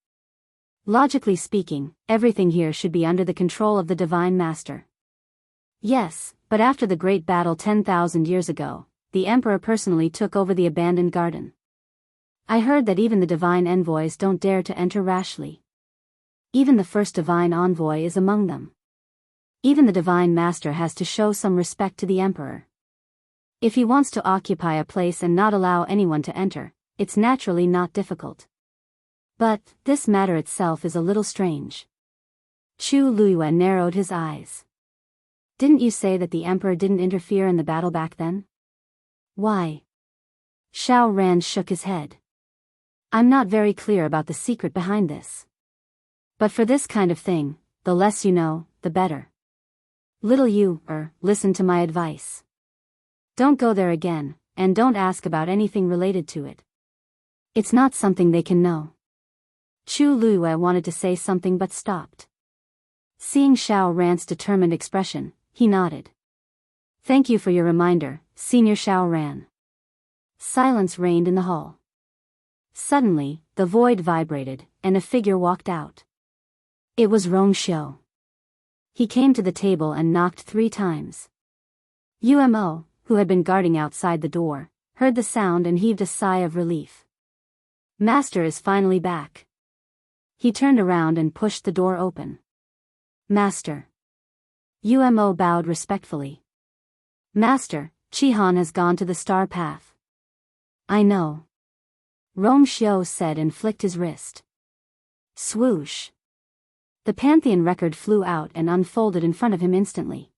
Logically speaking, everything here should be under the control of the Divine Master. Yes, but after the great battle 10,000 years ago, the Emperor personally took over the abandoned garden. I heard that even the divine envoys don't dare to enter rashly. Even the first divine envoy is among them. Even the Divine Master has to show some respect to the Emperor. If he wants to occupy a place and not allow anyone to enter, it's naturally not difficult. But, this matter itself is a little strange. Chu Luiyue narrowed his eyes. Didn't you say that the Emperor didn't interfere in the battle back then? Why? Xiaoran shook his head. I'm not very clear about the secret behind this. But for this kind of thing, the less you know, the better. Little you, listen to my advice. Don't go there again, and don't ask about anything related to it. It's not something they can know. Chu Luiyue wanted to say something but stopped. Seeing Xiaoran's determined expression, he nodded. Thank you for your reminder, Senior Xiaoran. Silence reigned in the hall. Suddenly, the void vibrated, and a figure walked out. It was Rongxiu. He came to the table and knocked 3 times. Umo, who had been guarding outside the door, heard the sound and heaved a sigh of relief. Master is finally back. He turned around and pushed the door open. Master. Umo bowed respectfully. Master, Qihan has gone to the star path. I know. Rongxiu said and flicked his wrist. Swoosh. The Pantheon record flew out and unfolded in front of him instantly.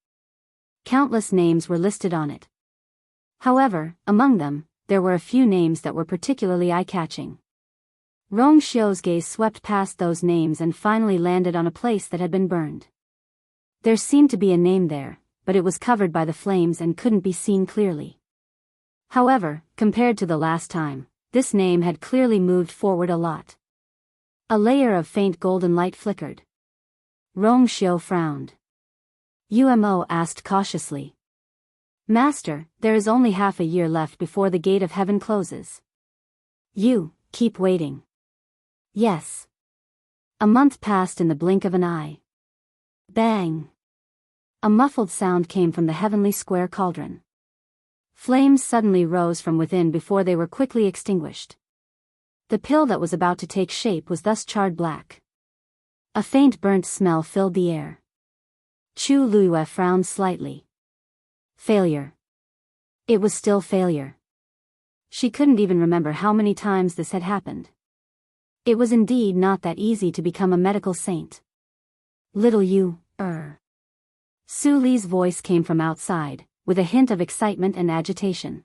Countless names were listed on it. However, among them, there were a few names that were particularly eye-catching. Rongxiu's gaze swept past those names and finally landed on a place that had been burned. There seemed to be a name there, but it was covered by the flames and couldn't be seen clearly. However, compared to the last time, this name had clearly moved forward a lot. A layer of faint golden light flickered. Rongxiu frowned. Umo asked cautiously. Master, there is only half a year left before the gate of heaven closes. You, keep waiting. Yes. A month passed in the blink of an eye. Bang! A muffled sound came from the heavenly square cauldron. Flames suddenly rose from within before they were quickly extinguished. The pill that was about to take shape was thus charred black. A faint burnt smell filled the air. Chu Luiyue frowned slightly. Failure. It was still failure. She couldn't even remember how many times this had happened. It was indeed not that easy to become a medical saint. Little you, Su Li's voice came from outside, with a hint of excitement and agitation.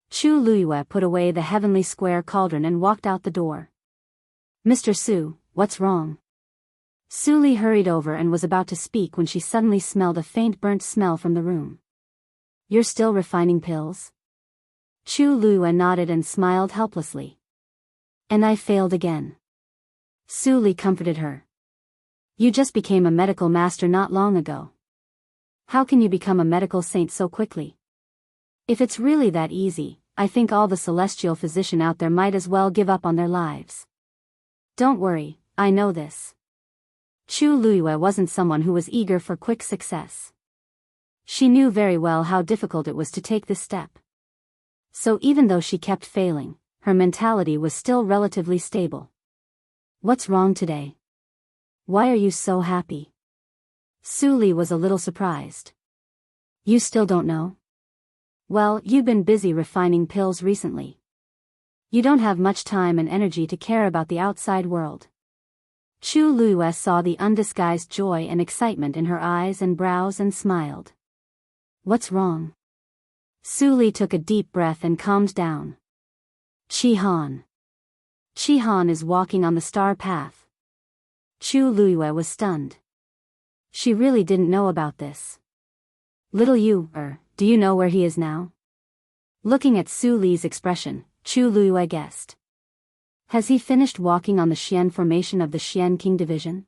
Chu Luiyue put away the heavenly square cauldron and walked out the door. Mr. Su, what's wrong? Su Li hurried over and was about to speak when she suddenly smelled a faint burnt smell from the room. You're still refining pills? Chu Luiyue nodded and smiled helplessly. And I failed again. Su Li comforted her. You just became a medical master not long ago. How can you become a medical saint so quickly? If it's really that easy, I think all the celestial physicians out there might as well give up on their lives. Don't worry, I know this. Chu Luiyue wasn't someone who was eager for quick success. She knew very well how difficult it was to take this step. So even though she kept failing, her mentality was still relatively stable. What's wrong today? Why are you so happy? Su Li was a little surprised. You still don't know? Well, you've been busy refining pills recently. You don't have much time and energy to care about the outside world. Chu Luiyue saw the undisguised joy and excitement in her eyes and brows and smiled. What's wrong? Su Li took a deep breath and calmed down. Qi Han. Qi Han is walking on the star path. Chu Luiyue was stunned. She really didn't know about this. Little you, do you know where he is now? Looking at Su Li's expression, Chu Luiyue guessed. Has he finished walking on the Xian formation of the Xian King division?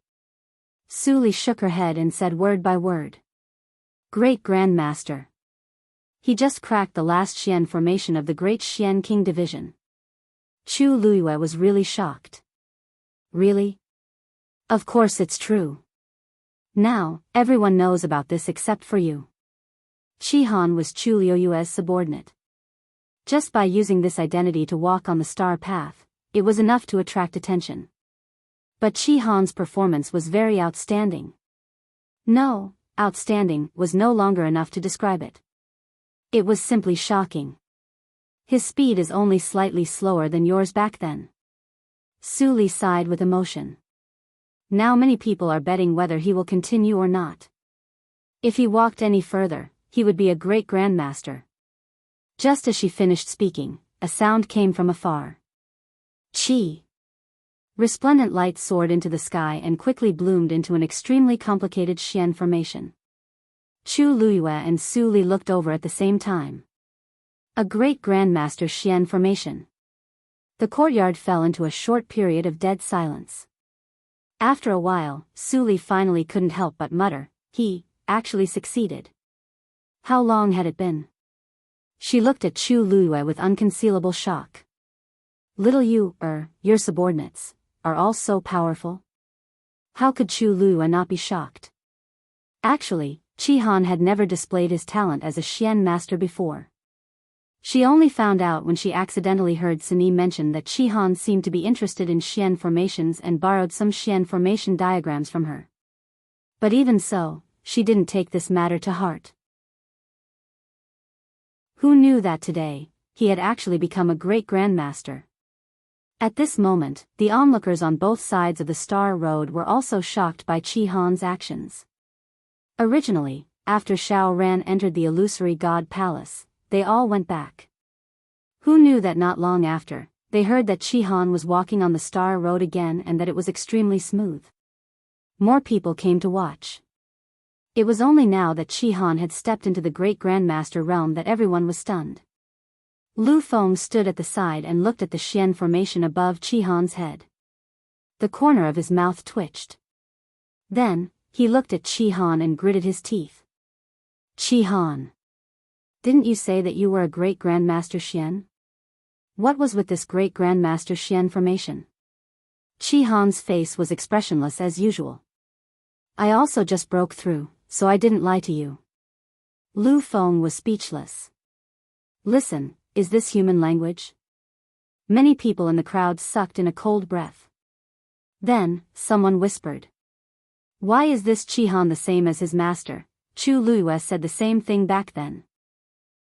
Su Li shook her head and said word by word. Great Grandmaster. He just cracked the last Xian formation of the Great Xian King division. Chu Luiyue was really shocked. Really? Of course it's true. Now, everyone knows about this except for you. Qi Han was Chu Luiyue's subordinate. Just by using this identity to walk on the star path, it was enough to attract attention. But Qi Han's performance was very outstanding. No, outstanding was no longer enough to describe it. It was simply shocking. His speed is only slightly slower than yours back then. Su Li sighed with emotion. Now many people are betting whether he will continue or not. If he walked any further, he would be a great grandmaster. Just as she finished speaking, a sound came from afar. Qi. Resplendent light soared into the sky and quickly bloomed into an extremely complicated Xian formation. Chu Luiyue and Su Li looked over at the same time. A great grandmaster Xian formation. The courtyard fell into a short period of dead silence. After a while, Su Li finally couldn't help but mutter, he actually succeeded. How long had it been? She looked at Chu Luiyue with unconcealable shock. Little you, your subordinates, are all so powerful? How could Chu Luiyue not be shocked? Actually, Qi Han had never displayed his talent as a Xian master before. She only found out when she accidentally heard Sini mention that Qi Han seemed to be interested in Xian formations and borrowed some Xian formation diagrams from her. But even so, she didn't take this matter to heart. Who knew that today, he had actually become a great grandmaster? At this moment, the onlookers on both sides of the Star Road were also shocked by Qi Han's actions. Originally, after Xiao Ran entered the illusory god palace, they all went back. Who knew that not long after, they heard that Qi Han was walking on the Star Road again and that it was extremely smooth. More people came to watch. It was only now that Qi Han had stepped into the great grandmaster realm that everyone was stunned. Lu Feng stood at the side and looked at the Xian formation above Qi Han's head. The corner of his mouth twitched. Then, he looked at Qi Han and gritted his teeth. Qi Han. Didn't you say that you were a great grandmaster Xian? What was with this great grandmaster Xian formation? Qi Han's face was expressionless as usual. I also just broke through, so I didn't lie to you. Lu Feng was speechless. Listen, is this human language? Many people in the crowd sucked in a cold breath. Then, someone whispered. Why is this Qi Han the same as his master? Chu Luiyue said the same thing back then.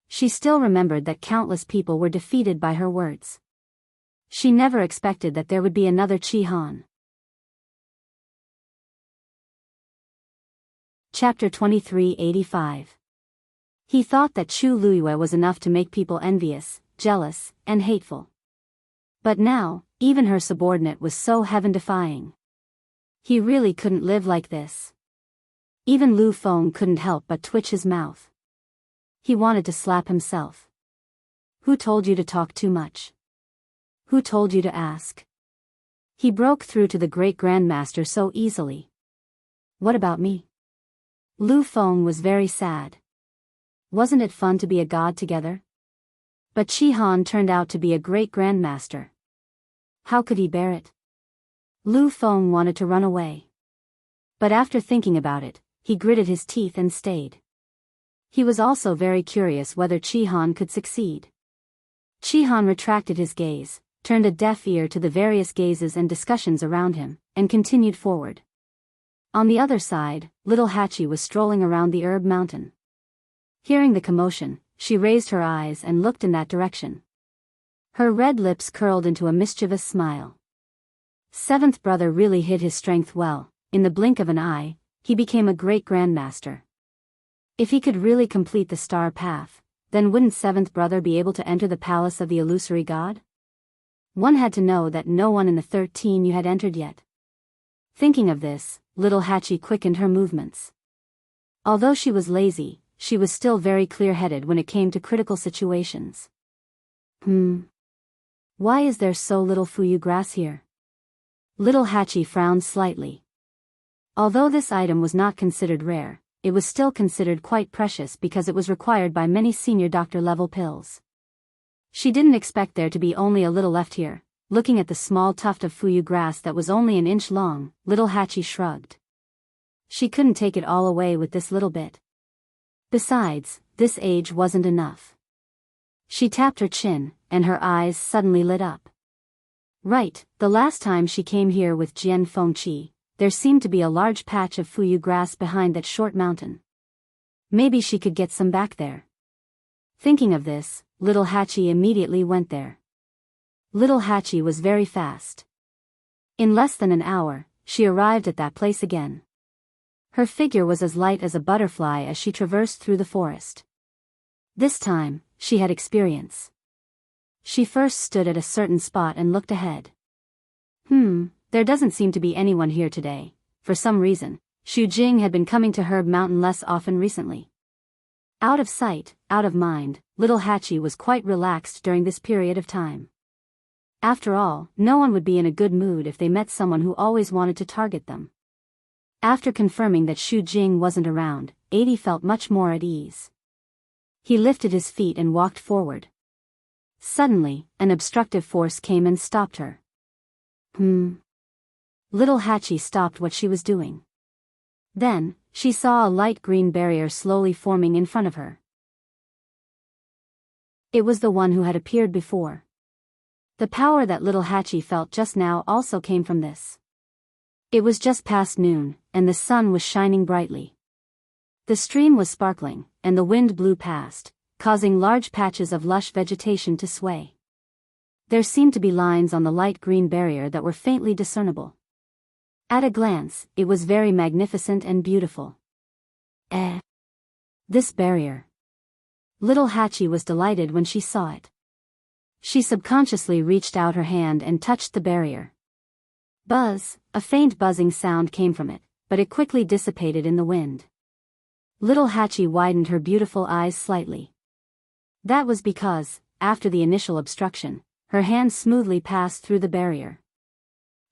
She still remembered that countless people were defeated by her words. She never expected that there would be another Qi Han. Chapter 2385. He thought that Chu Luiyue was enough to make people envious, jealous, and hateful. But now, even her subordinate was so heaven-defying. He really couldn't live like this. Even Lu Feng couldn't help but twitch his mouth. He wanted to slap himself. Who told you to talk too much? Who told you to ask? He broke through to the great grandmaster so easily. What about me? Lu Feng was very sad. Wasn't it fun to be a god together? But Qi Han turned out to be a great grandmaster. How could he bear it? Lu Feng wanted to run away. But after thinking about it, he gritted his teeth and stayed. He was also very curious whether Chi-Han could succeed. Chi-Han retracted his gaze, turned a deaf ear to the various gazes and discussions around him, and continued forward. On the other side, little Hachi was strolling around the herb mountain. Hearing the commotion, she raised her eyes and looked in that direction. Her red lips curled into a mischievous smile. Seventh brother really hid his strength well. In the blink of an eye, he became a great grandmaster. If he could really complete the star path, then wouldn't seventh brother be able to enter the palace of the illusory god? One had to know that no one in the 13 you had entered yet. Thinking of this, little Hachi quickened her movements. Although she was lazy, she was still very clear-headed when it came to critical situations. Why is there so little fuyu grass here? Little Hachi frowned slightly. Although this item was not considered rare, it was still considered quite precious because it was required by many senior doctor-level pills. She didn't expect there to be only a little left here. Looking at the small tuft of fuyu grass that was only an inch long, little Hachi shrugged. She couldn't take it all away with this little bit. Besides, this age wasn't enough. She tapped her chin, and her eyes suddenly lit up. Right, the last time she came here with Jian Fengqi, there seemed to be a large patch of fuyu grass behind that short mountain. Maybe she could get some back there. Thinking of this, little Hachi immediately went there. Little Hachi was very fast. In less than an hour, she arrived at that place again. Her figure was as light as a butterfly as she traversed through the forest. This time, she had experience. She first stood at a certain spot and looked ahead. There doesn't seem to be anyone here today. For some reason, Xu Jing had been coming to Herb Mountain less often recently. Out of sight, out of mind, little Hachi was quite relaxed during this period of time. After all, no one would be in a good mood if they met someone who always wanted to target them. After confirming that Xu Jing wasn't around, 80 felt much more at ease. He lifted his feet and walked forward. Suddenly, an obstructive force came and stopped her. Little Hachi stopped what she was doing. Then, she saw a light green barrier slowly forming in front of her. It was the one who had appeared before. The power that little Hachi felt just now also came from this. It was just past noon, and the sun was shining brightly. The stream was sparkling, and the wind blew past, causing large patches of lush vegetation to sway. There seemed to be lines on the light green barrier that were faintly discernible. At a glance, it was very magnificent and beautiful. This barrier. Little Hachi was delighted when she saw it. She subconsciously reached out her hand and touched the barrier. Buzz, a faint buzzing sound came from it, but it quickly dissipated in the wind. Little Hachi widened her beautiful eyes slightly. That was because, after the initial obstruction, her hand smoothly passed through the barrier.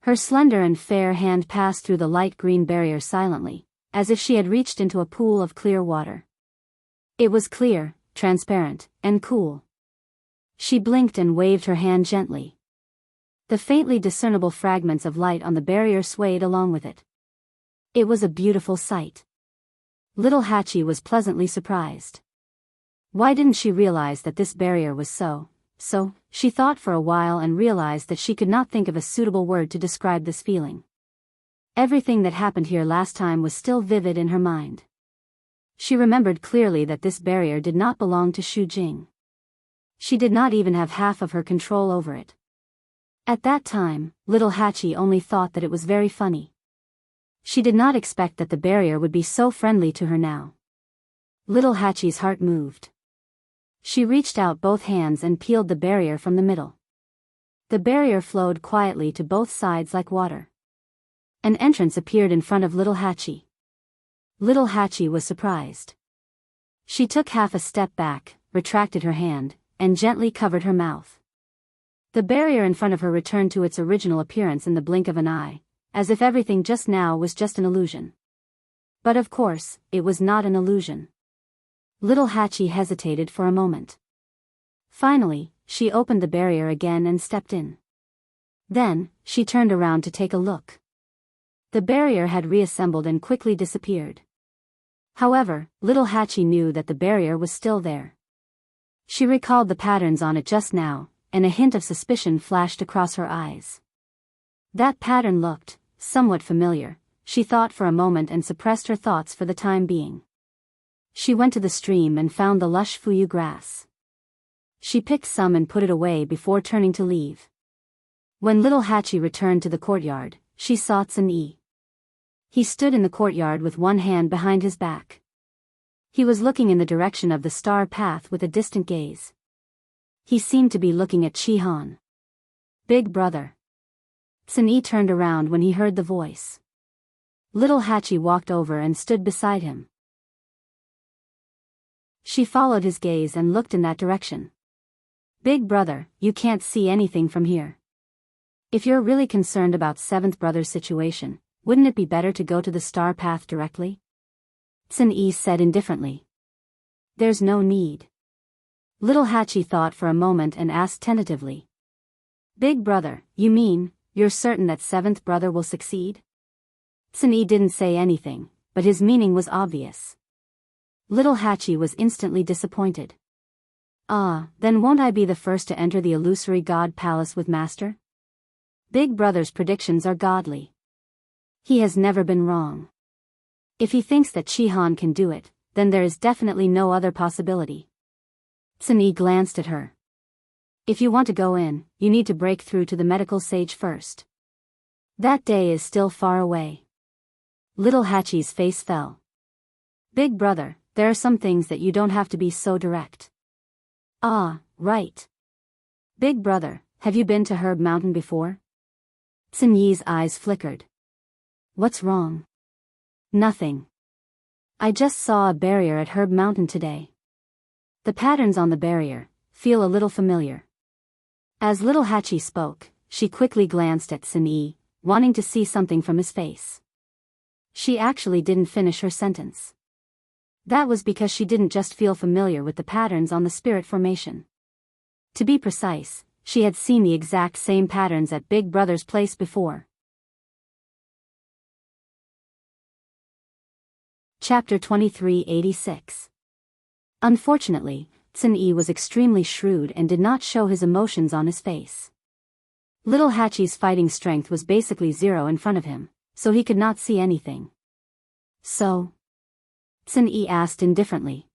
Her slender and fair hand passed through the light green barrier silently, as if she had reached into a pool of clear water. It was clear, transparent, and cool. She blinked and waved her hand gently. The faintly discernible fragments of light on the barrier swayed along with it. It was a beautiful sight. Little Hachi was pleasantly surprised. Why didn't she realize that this barrier was so, she thought for a while and realized that she could not think of a suitable word to describe this feeling. Everything that happened here last time was still vivid in her mind. She remembered clearly that this barrier did not belong to Xu Jing. She did not even have half of her control over it. At that time, little Hachi only thought that it was very funny. She did not expect that the barrier would be so friendly to her now. Little Hachi's heart moved. She reached out both hands and peeled the barrier from the middle. The barrier flowed quietly to both sides like water. An entrance appeared in front of little Hachi. Little Hachi was surprised. She took half a step back, retracted her hand, and gently covered her mouth. The barrier in front of her returned to its original appearance in the blink of an eye, as if everything just now was just an illusion. But of course, it was not an illusion. Little Hachi hesitated for a moment. Finally, she opened the barrier again and stepped in. Then, she turned around to take a look. The barrier had reassembled and quickly disappeared. However, little Hachi knew that the barrier was still there. She recalled the patterns on it just now, and a hint of suspicion flashed across her eyes. That pattern looked somewhat familiar, she thought for a moment and suppressed her thoughts for the time being. She went to the stream and found the lush fuyu grass. She picked some and put it away before turning to leave. When little Hachi returned to the courtyard, she saw Tsun-yi. He stood in the courtyard with one hand behind his back. He was looking in the direction of the star path with a distant gaze. He seemed to be looking at Chi-han. Big brother. Tsun-yi turned around when he heard the voice. Little Hachi walked over and stood beside him. She followed his gaze and looked in that direction. Big brother, you can't see anything from here. If you're really concerned about seventh brother's situation, wouldn't it be better to go to the star path directly? Tsun-yi said indifferently. There's no need. Little Hachi thought for a moment and asked tentatively. Big brother, you mean, you're certain that seventh brother will succeed? Tsun-yi didn't say anything, but his meaning was obvious. Little Hachi was instantly disappointed. Then won't I be the first to enter the illusory god palace with master? Big brother's predictions are godly. He has never been wrong. If he thinks that Chi-han can do it, then there is definitely no other possibility. Tsun-yi glanced at her. If you want to go in, you need to break through to the medical sage first. That day is still far away. Little Hachi's face fell. Big brother, there are some things that you don't have to be so direct. Right. Big brother, have you been to Herb Mountain before? Tsun-yi's eyes flickered. What's wrong? Nothing. I just saw a barrier at Herb Mountain today. The patterns on the barrier feel a little familiar. As little Hachi spoke, she quickly glanced at Tsun-yi, wanting to see something from his face. She actually didn't finish her sentence. That was because she didn't just feel familiar with the patterns on the spirit formation. To be precise, she had seen the exact same patterns at Big Brother's place before. Chapter 2386. Unfortunately, Tsun-yi was extremely shrewd and did not show his emotions on his face. Little Hachi's fighting strength was basically zero in front of him, so he could not see anything. So? Tsun-yi asked indifferently.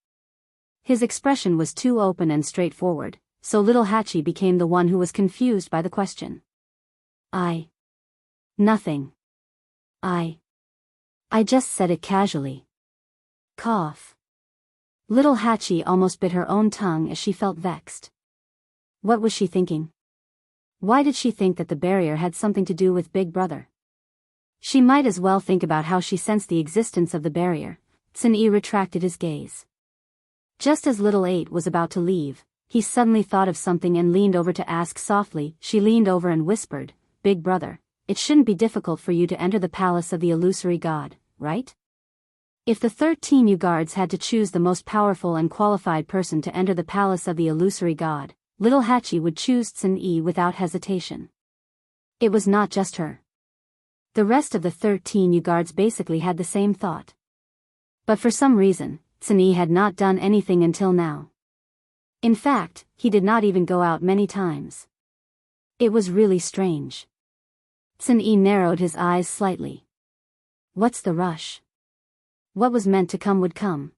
His expression was too open and straightforward, so little Hachi became the one who was confused by the question. Nothing. I just said it casually. Cough. Little Hachi almost bit her own tongue as she felt vexed. What was she thinking? Why did she think that the barrier had something to do with Big Brother? She might as well think about how she sensed the existence of the barrier. Tsun-yi retracted his gaze. Just as little 8 was about to leave, he suddenly thought of something and leaned over to ask softly. She leaned over and whispered, Big brother, it shouldn't be difficult for you to enter the palace of the illusory god, right? If the 13 you guards had to choose the most powerful and qualified person to enter the palace of the illusory god, little Hachi would choose Tsun-yi without hesitation. It was not just her. The rest of the 13 you guards basically had the same thought. But for some reason, Tsun-yi had not done anything until now. In fact, he did not even go out many times. It was really strange. Tsun-yi narrowed his eyes slightly. What's the rush? What was meant to come would come.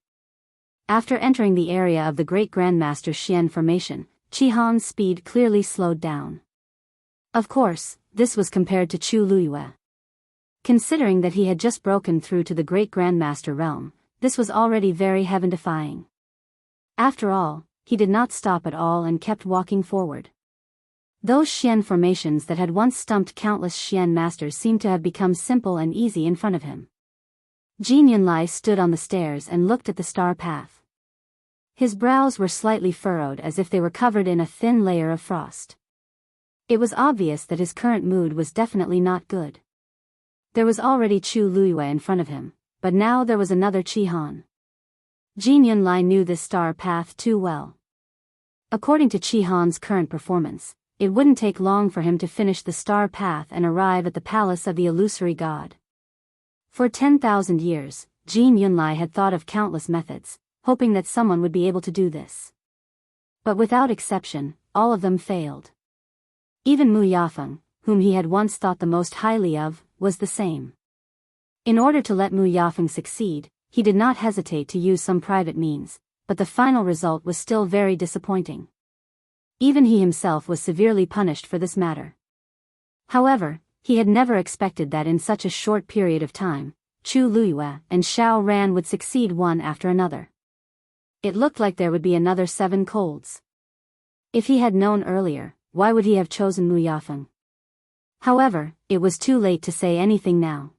After entering the area of the Great Grandmaster Xian formation, Chi-han's speed clearly slowed down. Of course, this was compared to Chu Luyue. Considering that he had just broken through to the Great Grandmaster realm, this was already very heaven-defying. After all, he did not stop at all and kept walking forward. Those Xian formations that had once stumped countless Xian masters seemed to have become simple and easy in front of him. Jin Yunlai stood on the stairs and looked at the star path. His brows were slightly furrowed as if they were covered in a thin layer of frost. It was obvious that his current mood was definitely not good. There was already Chu Luyue in front of him, but now there was another Chi-han. Jin Yunlai knew this star path too well. According to Chi-han's current performance, it wouldn't take long for him to finish the star path and arrive at the palace of the illusory god. For 10,000 years, Jin Yunlai had thought of countless methods, hoping that someone would be able to do this. But without exception, all of them failed. Even Mu Yafeng, whom he had once thought the most highly of, was the same. In order to let Mu Yafeng succeed, he did not hesitate to use some private means, but the final result was still very disappointing. Even he himself was severely punished for this matter. However, he had never expected that in such a short period of time, Chu Luyue and Xiao Ran would succeed one after another. It looked like there would be another 7 colds. If he had known earlier, why would he have chosen Mu Yafeng? However, it was too late to say anything now.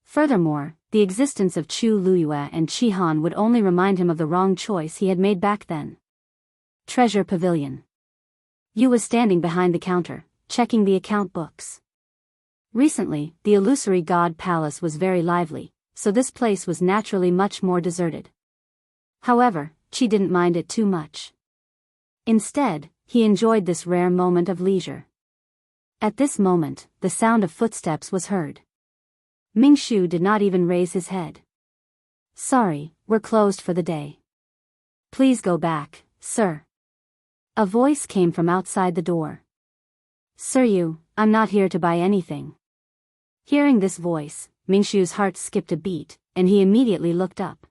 Furthermore, the existence of Chu Luyue and Qi Han would only remind him of the wrong choice he had made back then. Treasure Pavilion. Yu was standing behind the counter, checking the account books. Recently, the illusory god palace was very lively, so this place was naturally much more deserted. However, Qi didn't mind it too much. Instead, he enjoyed this rare moment of leisure. At this moment, the sound of footsteps was heard. Ming Shu did not even raise his head. "Sorry, we're closed for the day. Please go back, sir." A voice came from outside the door. "Sir Yu, I'm not here to buy anything." Hearing this voice, Ming Shu's heart skipped a beat, and he immediately looked up.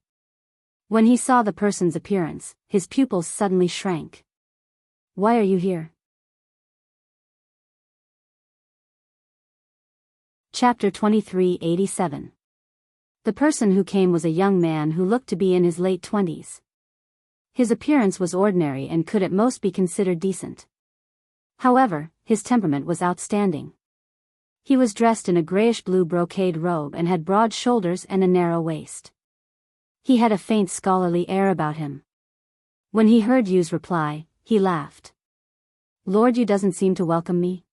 When he saw the person's appearance, his pupils suddenly shrank. "Why are you here?" Chapter 2387. The person who came was a young man who looked to be in his late 20s. His appearance was ordinary and could at most be considered decent. However, his temperament was outstanding. He was dressed in a grayish-blue brocade robe and had broad shoulders and a narrow waist. He had a faint scholarly air about him. When he heard Yu's reply, he laughed. "Lord Yu doesn't seem to welcome me?"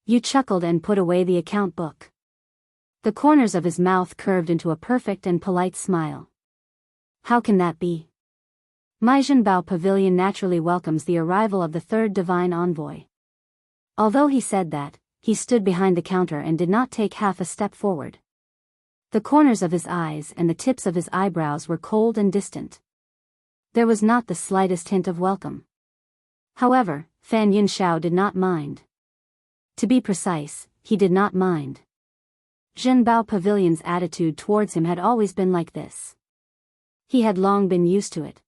Yu chuckled and put away the account book. The corners of his mouth curved into a perfect and polite smile. "How can that be? My Zhenbao Pavilion naturally welcomes the arrival of the third divine envoy." Although he said that, he stood behind the counter and did not take half a step forward. The corners of his eyes and the tips of his eyebrows were cold and distant. There was not the slightest hint of welcome. However, Fan Yunxiao did not mind. To be precise, he did not mind. Zhenbao Pavilion's attitude towards him had always been like this. He had long been used to it.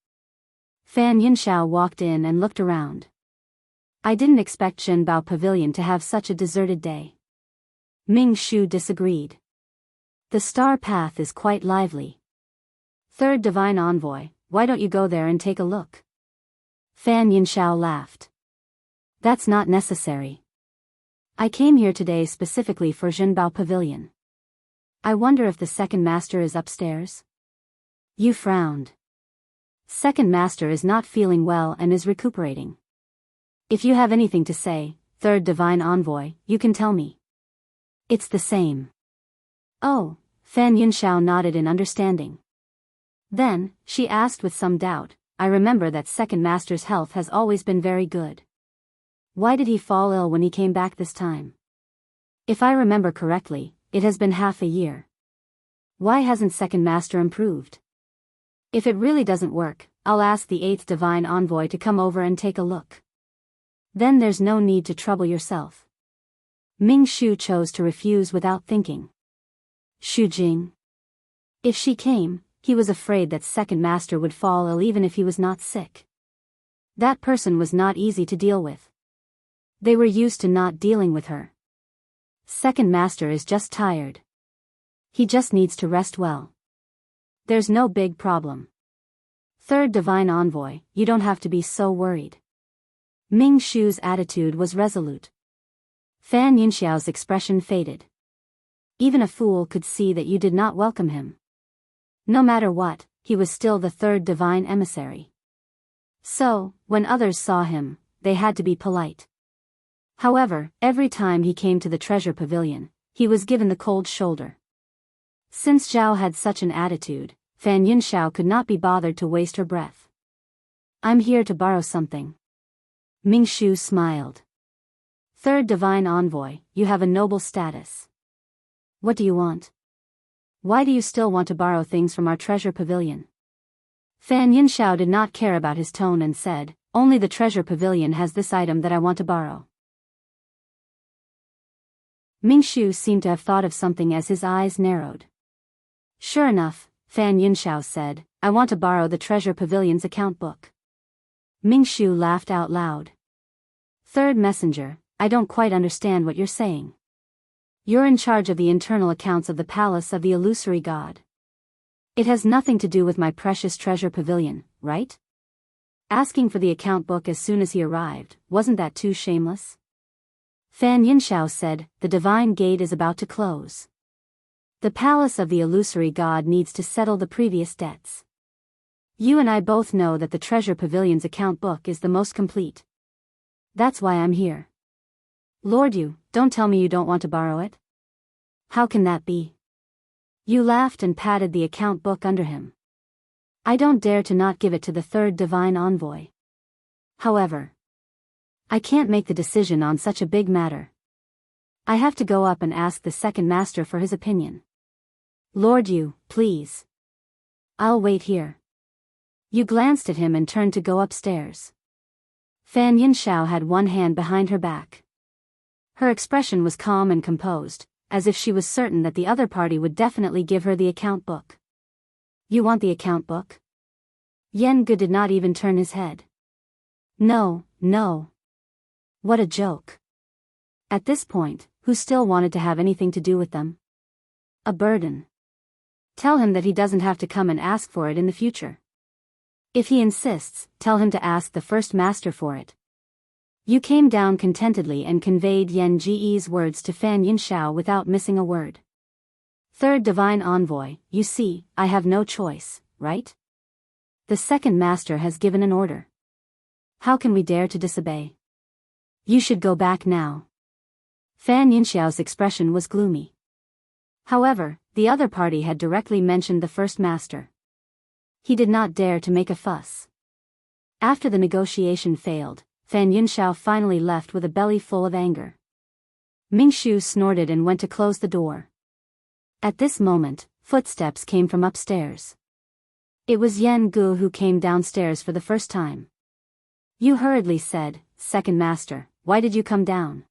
Fan Yunxiao walked in and looked around. "I didn't expect Zhenbao Pavilion to have such a deserted day." Ming Shu disagreed. "The star path is quite lively. Third divine envoy, why don't you go there and take a look?" Fan Yunxiao laughed. "That's not necessary. I came here today specifically for Zhenbao Pavilion. I wonder if the second master is upstairs?" Yu frowned. "Second master is not feeling well and is recuperating. If you have anything to say, third divine envoy, you can tell me." "It's the same." "Oh," Fan Yunxiao nodded in understanding. Then, she asked with some doubt, "I remember that second master's health has always been very good. Why did he fall ill when he came back this time? If I remember correctly, it has been half a year. Why hasn't second master improved? If it really doesn't work, I'll ask the eighth divine envoy to come over and take a look. Then there's no need to trouble yourself." Ming Shu chose to refuse without thinking. Xu Jing. If she came, he was afraid that second master would fall ill even if he was not sick. That person was not easy to deal with. They were used to not dealing with her. Second master is just tired. He just needs to rest well. There's no big problem. Third divine envoy, you don't have to be so worried. Ming Shu's attitude was resolute. Fan Yunxiao's expression faded. Even a fool could see that you did not welcome him. No matter what, he was still the third divine emissary. So, when others saw him, they had to be polite. However, every time he came to the treasure pavilion, he was given the cold shoulder. Since Zhao had such an attitude, Fan Yunxiao could not be bothered to waste her breath. "I'm here to borrow something." Ming Shu smiled. Third Divine Envoy, you have a noble status. What do you want? Why do you still want to borrow things from our treasure pavilion? Fan Yinxiao did not care about his tone and said, only the treasure pavilion has this item that I want to borrow. Ming Shu seemed to have thought of something as his eyes narrowed. Sure enough, Fan Yinxiao said, I want to borrow the treasure pavilion's account book. Ming Shu laughed out loud. Third messenger, I don't quite understand what you're saying. You're in charge of the internal accounts of the palace of the illusory god. It has nothing to do with my precious treasure pavilion, right? Asking for the account book as soon as he arrived, wasn't that too shameless? Fan Yinxiao said, the divine gate is about to close. The palace of the illusory god needs to settle the previous debts. You and I both know that the treasure pavilion's account book is the most complete. That's why I'm here. Lord Yu, don't tell me you don't want to borrow it. How can that be? Yu laughed and patted the account book under him. I don't dare to not give it to the third divine envoy. However, I can't make the decision on such a big matter. I have to go up and ask the second master for his opinion. Lord Yu, please. I'll wait here. Yu glanced at him and turned to go upstairs. Fan Yinxiao had one hand behind her back. Her expression was calm and composed, as if she was certain that the other party would definitely give her the account book. You want the account book? Yen Gu did not even turn his head. No, no. What a joke. At this point, who still wanted to have anything to do with them? A burden. Tell him that he doesn't have to come and ask for it in the future. If he insists, tell him to ask the first master for it. Yu came down contentedly and conveyed Yan Ji's words to Fan Yinxiao without missing a word. Third divine envoy, you see, I have no choice, right? The second master has given an order. How can we dare to disobey? You should go back now. Fan Yinxiao's expression was gloomy. However, the other party had directly mentioned the first master. He did not dare to make a fuss. After the negotiation failed, Fan Yinxiao finally left with a belly full of anger. Ming Shu snorted and went to close the door. At this moment, footsteps came from upstairs. It was Yen Gu who came downstairs for the first time. Yu hurriedly said, Second Master, why did you come down?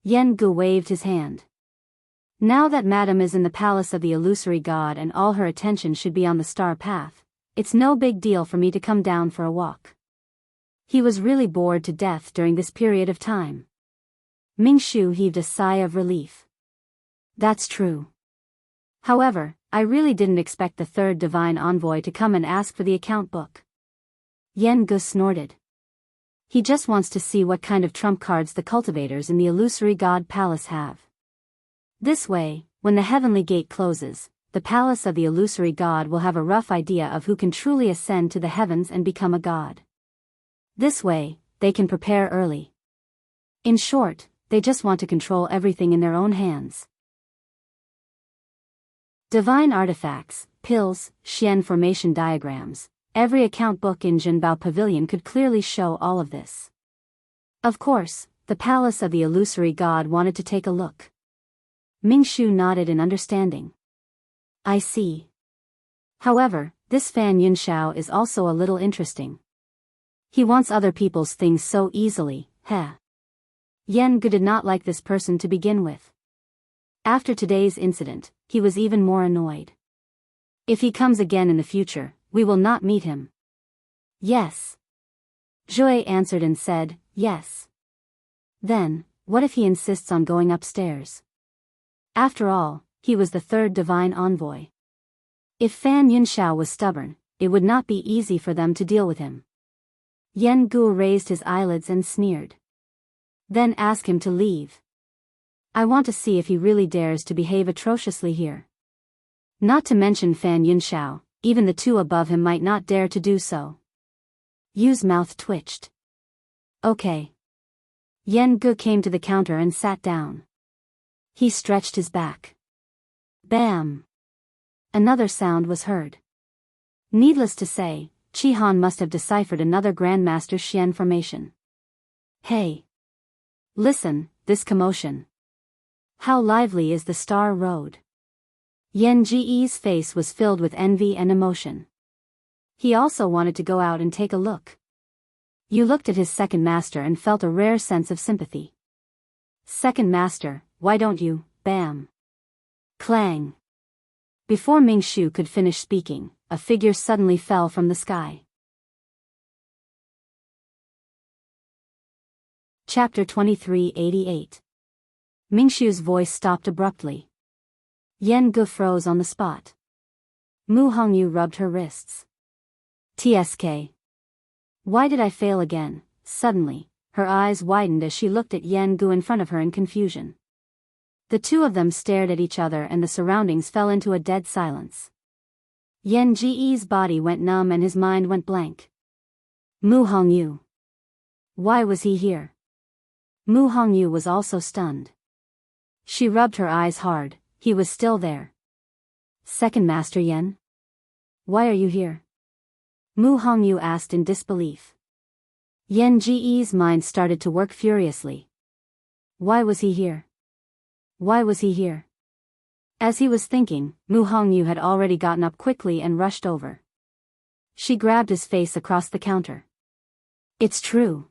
Yen Gu waved his hand. Now that Madame is in the palace of the illusory god and all her attention should be on the star path, it's no big deal for me to come down for a walk. He was really bored to death during this period of time. Ming Shu heaved a sigh of relief. That's true. However, I really didn't expect the third divine envoy to come and ask for the account book. Yen Gu snorted. He just wants to see what kind of trump cards the cultivators in the illusory god palace have. This way, when the heavenly gate closes, the palace of the illusory god will have a rough idea of who can truly ascend to the heavens and become a god. This way, they can prepare early. In short, they just want to control everything in their own hands. Divine artifacts, pills, Xian formation diagrams, every account book in Jinbao Pavilion could clearly show all of this. Of course, the palace of the illusory god wanted to take a look. Ming Shu nodded in understanding. I see. However, this Fan Yinxiao is also a little interesting. He wants other people's things so easily, heh. Yen Gu did not like this person to begin with. After today's incident, he was even more annoyed. If he comes again in the future, we will not meet him. Yes. Zhui answered and said, yes. Then, what if he insists on going upstairs? After all, he was the third divine envoy. If Fan Yinxiao was stubborn, it would not be easy for them to deal with him. Yen Gu raised his eyelids and sneered. Then ask him to leave. I want to see if he really dares to behave atrociously here. Not to mention Fan Yinxiao, even the two above him might not dare to do so. Yu's mouth twitched. Okay. Yen Gu came to the counter and sat down. He stretched his back. Bam! Another sound was heard. Needless to say, Chi Han must have deciphered another Grandmaster Xian formation. Hey! Listen, this commotion. How lively is the Star Road? Yan Ji's face was filled with envy and emotion. He also wanted to go out and take a look. You looked at his second master and felt a rare sense of sympathy. Second master, why don't you, bam. Clang. Before Ming Shu could finish speaking, a figure suddenly fell from the sky. Chapter 2388. Ming Shu's voice stopped abruptly. Yan Gu froze on the spot. Mu Hongyu rubbed her wrists. TSK. Why did I fail again? Suddenly, her eyes widened as she looked at Yan Gu in front of her in confusion. The two of them stared at each other and the surroundings fell into a dead silence. Yan Ji's body went numb and his mind went blank. Mu Hongyu. Why was he here? Mu Hongyu was also stunned. She rubbed her eyes hard, he was still there. Second Master Yan? Why are you here? Mu Hongyu asked in disbelief. Yan Ji's mind started to work furiously. Why was he here? Why was he here? As he was thinking, Mu Hongyu had already gotten up quickly and rushed over. She grabbed his face across the counter. It's true.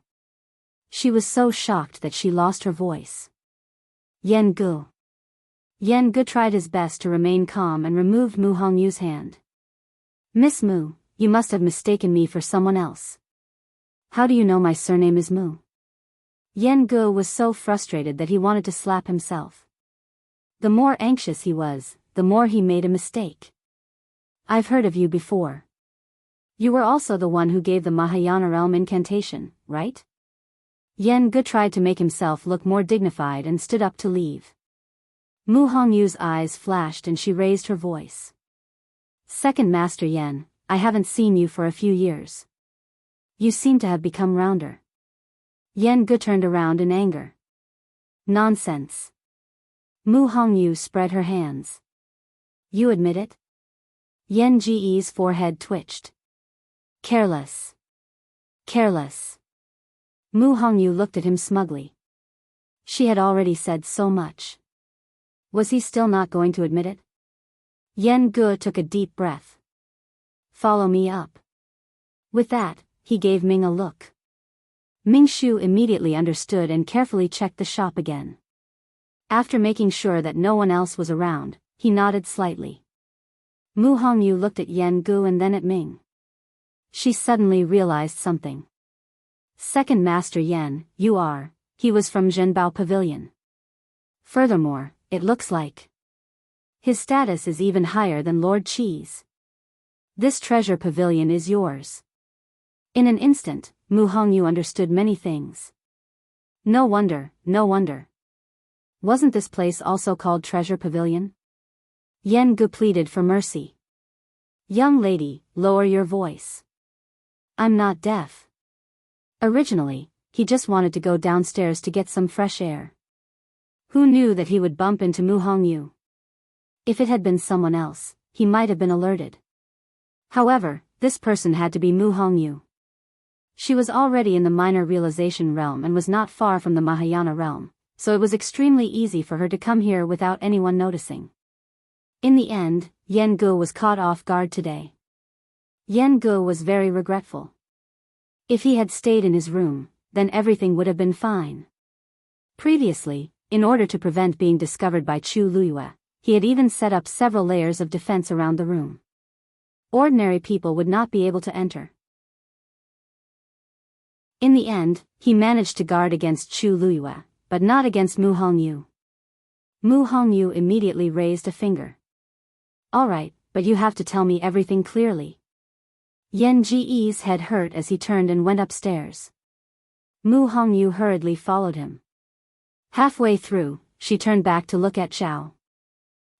She was so shocked that she lost her voice. Yan Gu. Yan Gu tried his best to remain calm and removed Mu Hongyu's hand. Miss Mu, you must have mistaken me for someone else. How do you know my surname is Mu? Yan Gu was so frustrated that he wanted to slap himself. The more anxious he was, the more he made a mistake. I've heard of you before. You were also the one who gave the Mahayana realm incantation, right? Yan Gu tried to make himself look more dignified and stood up to leave. Mu Hongyu's eyes flashed and she raised her voice. Second Master Yan, I haven't seen you for a few years. You seem to have become rounder. Yan Gu turned around in anger. Nonsense. Mu Hongyu spread her hands. You admit it? Yan Ji's forehead twitched. Careless. Careless. Mu Hongyu looked at him smugly. She had already said so much. Was he still not going to admit it? Yan Gu took a deep breath. Follow me up. With that, he gave Ming a look. Ming Shu immediately understood and carefully checked the shop again. After making sure that no one else was around, he nodded slightly. Mu Hongyu looked at Yan Gu and then at Ming. She suddenly realized something. Second Master Yan, you are. He was from Zhenbao Pavilion. Furthermore, it looks like his status is even higher than Lord Qi's. This treasure pavilion is yours. In an instant, Mu Hongyu understood many things. No wonder, no wonder. Wasn't this place also called Treasure Pavilion? Yan Gu pleaded for mercy. Young lady, lower your voice. I'm not deaf. Originally, he just wanted to go downstairs to get some fresh air. Who knew that he would bump into Mu Hongyu? If it had been someone else, he might have been alerted. However, this person had to be Mu Hongyu. She was already in the minor realization realm and was not far from the Mahayana realm, so it was extremely easy for her to come here without anyone noticing. In the end, Yan Gu was caught off guard today. Yan Gu was very regretful. If he had stayed in his room, then everything would have been fine. Previously, in order to prevent being discovered by Chu Luyue, he had even set up several layers of defense around the room. Ordinary people would not be able to enter. In the end, he managed to guard against Chu Luyue, but not against Mu Hongyu. Mu Hongyu immediately raised a finger. Alright, but you have to tell me everything clearly. Yan Ji's head hurt as he turned and went upstairs. Mu Hongyu hurriedly followed him. Halfway through, she turned back to look at Zhao.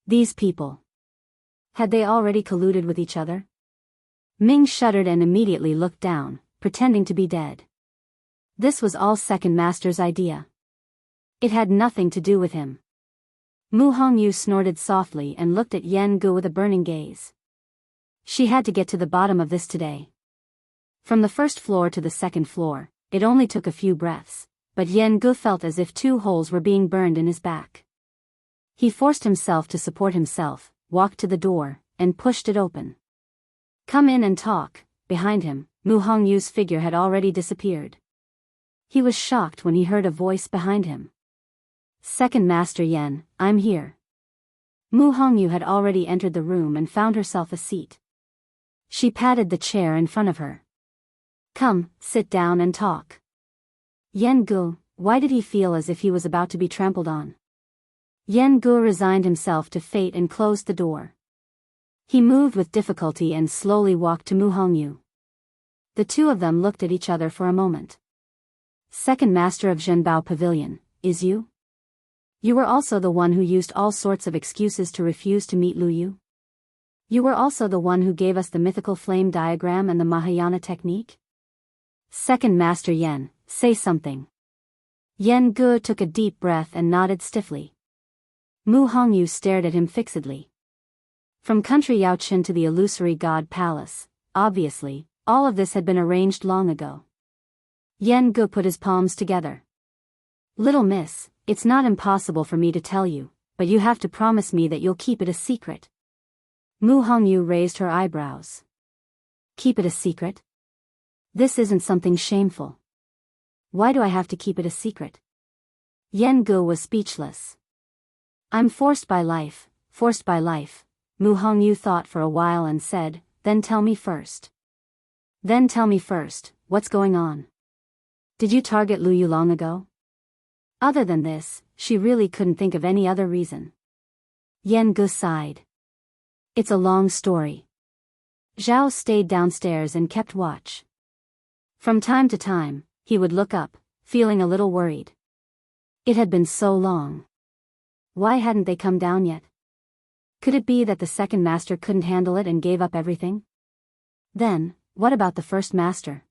These people. Had they already colluded with each other? Ming shuddered and immediately looked down, pretending to be dead. This was all Second Master's idea. It had nothing to do with him. Mu Hongyu snorted softly and looked at Yan Gu with a burning gaze. She had to get to the bottom of this today. From the first floor to the second floor, it only took a few breaths, but Yen Gu felt as if 2 holes were being burned in his back. He forced himself to support himself, walked to the door, and pushed it open. "Come in and talk." Behind him, Mu Hongyu's figure had already disappeared. He was shocked when he heard a voice behind him. "Second Master Yen, I'm here." Mu Hongyu had already entered the room and found herself a seat. She patted the chair in front of her. "Come, sit down and talk." Yen Gu, why did he feel as if he was about to be trampled on? Yen Gu resigned himself to fate and closed the door. He moved with difficulty and slowly walked to Mu Hongyu. The 2 of them looked at each other for a moment. "Second Master of Zhenbao Pavilion, is you? You were also the one who used all sorts of excuses to refuse to meet Lu Yu? You were also the one who gave us the mythical flame diagram and the Mahayana technique? Second Master Yen, say something." Yen Gu took a deep breath and nodded stiffly. Mu Hongyu stared at him fixedly. From country Yaochen to the illusory god palace, obviously, all of this had been arranged long ago. Yen Gu put his palms together. "Little miss, it's not impossible for me to tell you, but you have to promise me that you'll keep it a secret." Mu Hongyu raised her eyebrows. "Keep it a secret? This isn't something shameful. Why do I have to keep it a secret?" Yen Gu was speechless. "I'm forced by life, Mu Hongyu thought for a while and said, Then tell me first, what's going on? Did you target Lu Yu long ago?" Other than this, she really couldn't think of any other reason. Yen Gu sighed. "It's a long story." Zhao stayed downstairs and kept watch. From time to time, he would look up, feeling a little worried. It had been so long. Why hadn't they come down yet? Could it be that the second master couldn't handle it and gave up everything? Then, what about the first master?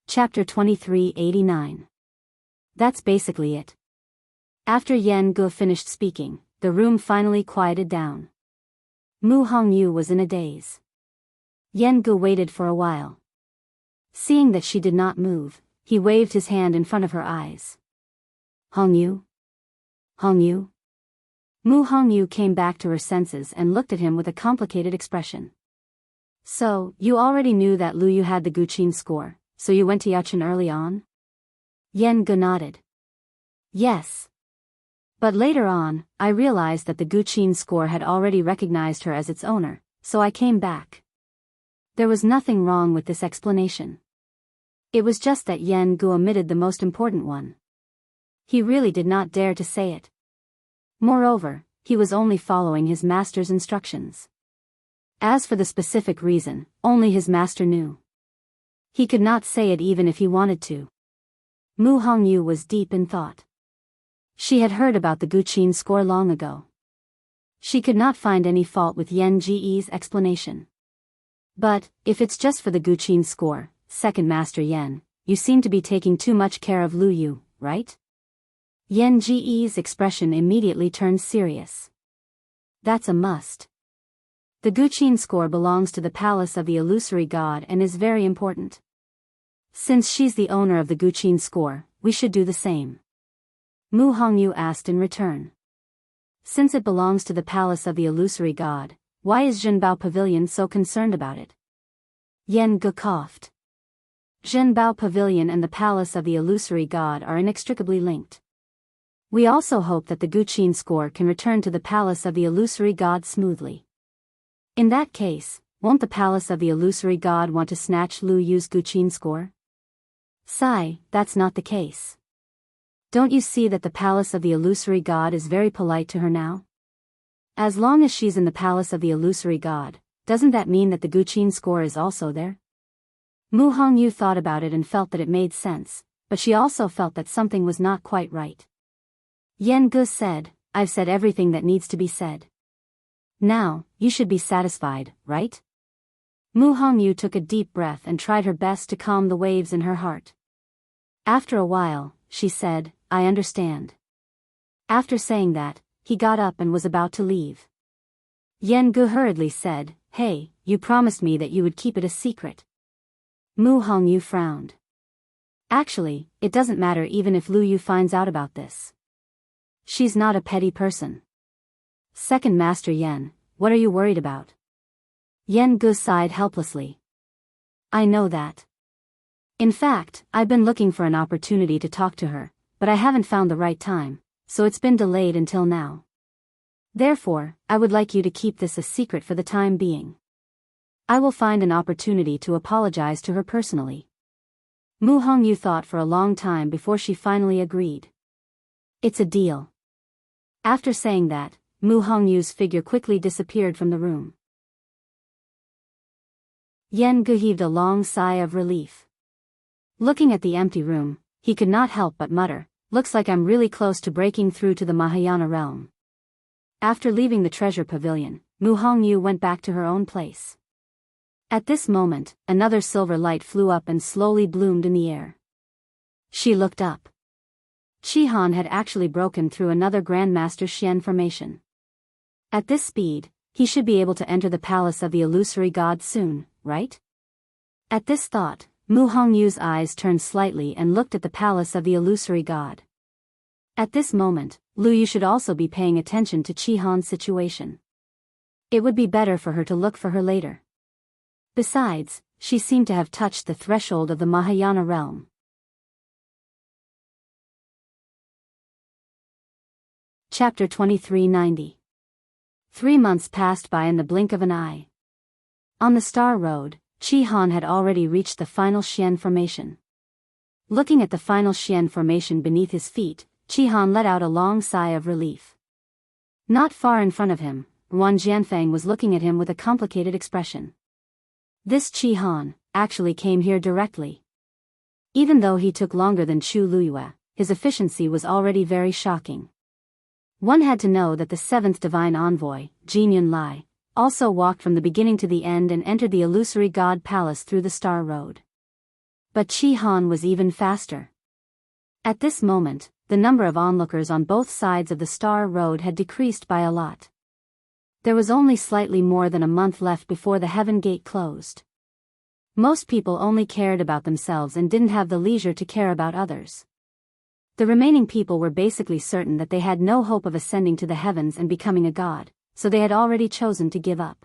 Chapter 2389. That's basically it. After Yen Gu finished speaking, the room finally quieted down. Mu Hongyu was in a daze. Yen Gu waited for a while. Seeing that she did not move, he waved his hand in front of her eyes. "Hongyu? Hongyu?" Mu Hongyu came back to her senses and looked at him with a complicated expression. "So, you already knew that Lu Yu had the Guqin score, so you went to Yaochen early on?" Yen Gu nodded. "Yes. But later on, I realized that the Guqin score had already recognized her as its owner, so I came back." There was nothing wrong with this explanation. It was just that Yen Gu omitted the most important one. He really did not dare to say it. Moreover, he was only following his master's instructions. As for the specific reason, only his master knew. He could not say it even if he wanted to. Mu Hongyu was deep in thought. She had heard about the Guqin score long ago. She could not find any fault with Yen Ge's explanation. But, if it's just for the Guqin score, second Master Yen, you seem to be taking too much care of Lu Yu, right? Yen Ge's expression immediately turned serious. That's a must. The Guqin score belongs to the palace of the illusory god and is very important. Since she's the owner of the Guqin score, we should do the same. Mu Hongyu asked in return. Since it belongs to the palace of the illusory god, why is Zhenbao Pavilion so concerned about it? Yen Gu coughed. Zhenbao Pavilion and the palace of the illusory god are inextricably linked. We also hope that the Guqin score can return to the palace of the illusory god smoothly. In that case, won't the palace of the illusory god want to snatch Lu Yu's Guqin score? Sigh, that's not the case. Don't you see that the palace of the illusory god is very polite to her now? As long as she's in the palace of the illusory god, doesn't that mean that the Guqin score is also there? Mu Hongyu thought about it and felt that it made sense, but she also felt that something was not quite right. Yen Gu said, I've said everything that needs to be said. Now, you should be satisfied, right? Mu Hongyu took a deep breath and tried her best to calm the waves in her heart. After a while, she said, I understand. After saying that, he got up and was about to leave. Yen Gu hurriedly said, Hey, you promised me that you would keep it a secret. Mu Hongyu frowned. Actually, it doesn't matter even if Lu Yu finds out about this. She's not a petty person. Second Master Yan, what are you worried about? Yan Gu sighed helplessly. I know that. In fact, I've been looking for an opportunity to talk to her, but I haven't found the right time, so it's been delayed until now. Therefore, I would like you to keep this a secret for the time being. I will find an opportunity to apologize to her personally. Mu Hongyu thought for a long time before she finally agreed. It's a deal. After saying that, Mu Hongyu's figure quickly disappeared from the room. Yan Gu heaved a long sigh of relief. Looking at the empty room, he could not help but mutter, looks like I'm really close to breaking through to the Mahayana realm. After leaving the treasure pavilion, Mu Hongyu went back to her own place. At this moment, another silver light flew up and slowly bloomed in the air. She looked up. Qi Han had actually broken through another Grandmaster Xian formation. At this speed, he should be able to enter the palace of the illusory god soon, right? At this thought, Mu Hongyu's eyes turned slightly and looked at the palace of the illusory god. At this moment, Lu Yu should also be paying attention to Qi Han's situation. It would be better for her to look for her later. Besides, she seemed to have touched the threshold of the Mahayana realm. Chapter 2390. 3 months passed by in the blink of an eye. On the Star Road, Qi Han had already reached the final Xian formation. Looking at the final Xian formation beneath his feet, Qi Han let out a long sigh of relief. Not far in front of him, Yuan Jianfeng was looking at him with a complicated expression. This Qi Han actually came here directly. Even though he took longer than Chu Luyue, his efficiency was already very shocking. One had to know that the seventh divine envoy, Jin Yunlai, also walked from the beginning to the end and entered the illusory god palace through the Star Road. But Qi Han was even faster. At this moment, the number of onlookers on both sides of the Star Road had decreased by a lot. There was only slightly more than a month left before the Heaven Gate closed. Most people only cared about themselves and didn't have the leisure to care about others. The remaining people were basically certain that they had no hope of ascending to the heavens and becoming a god, so they had already chosen to give up.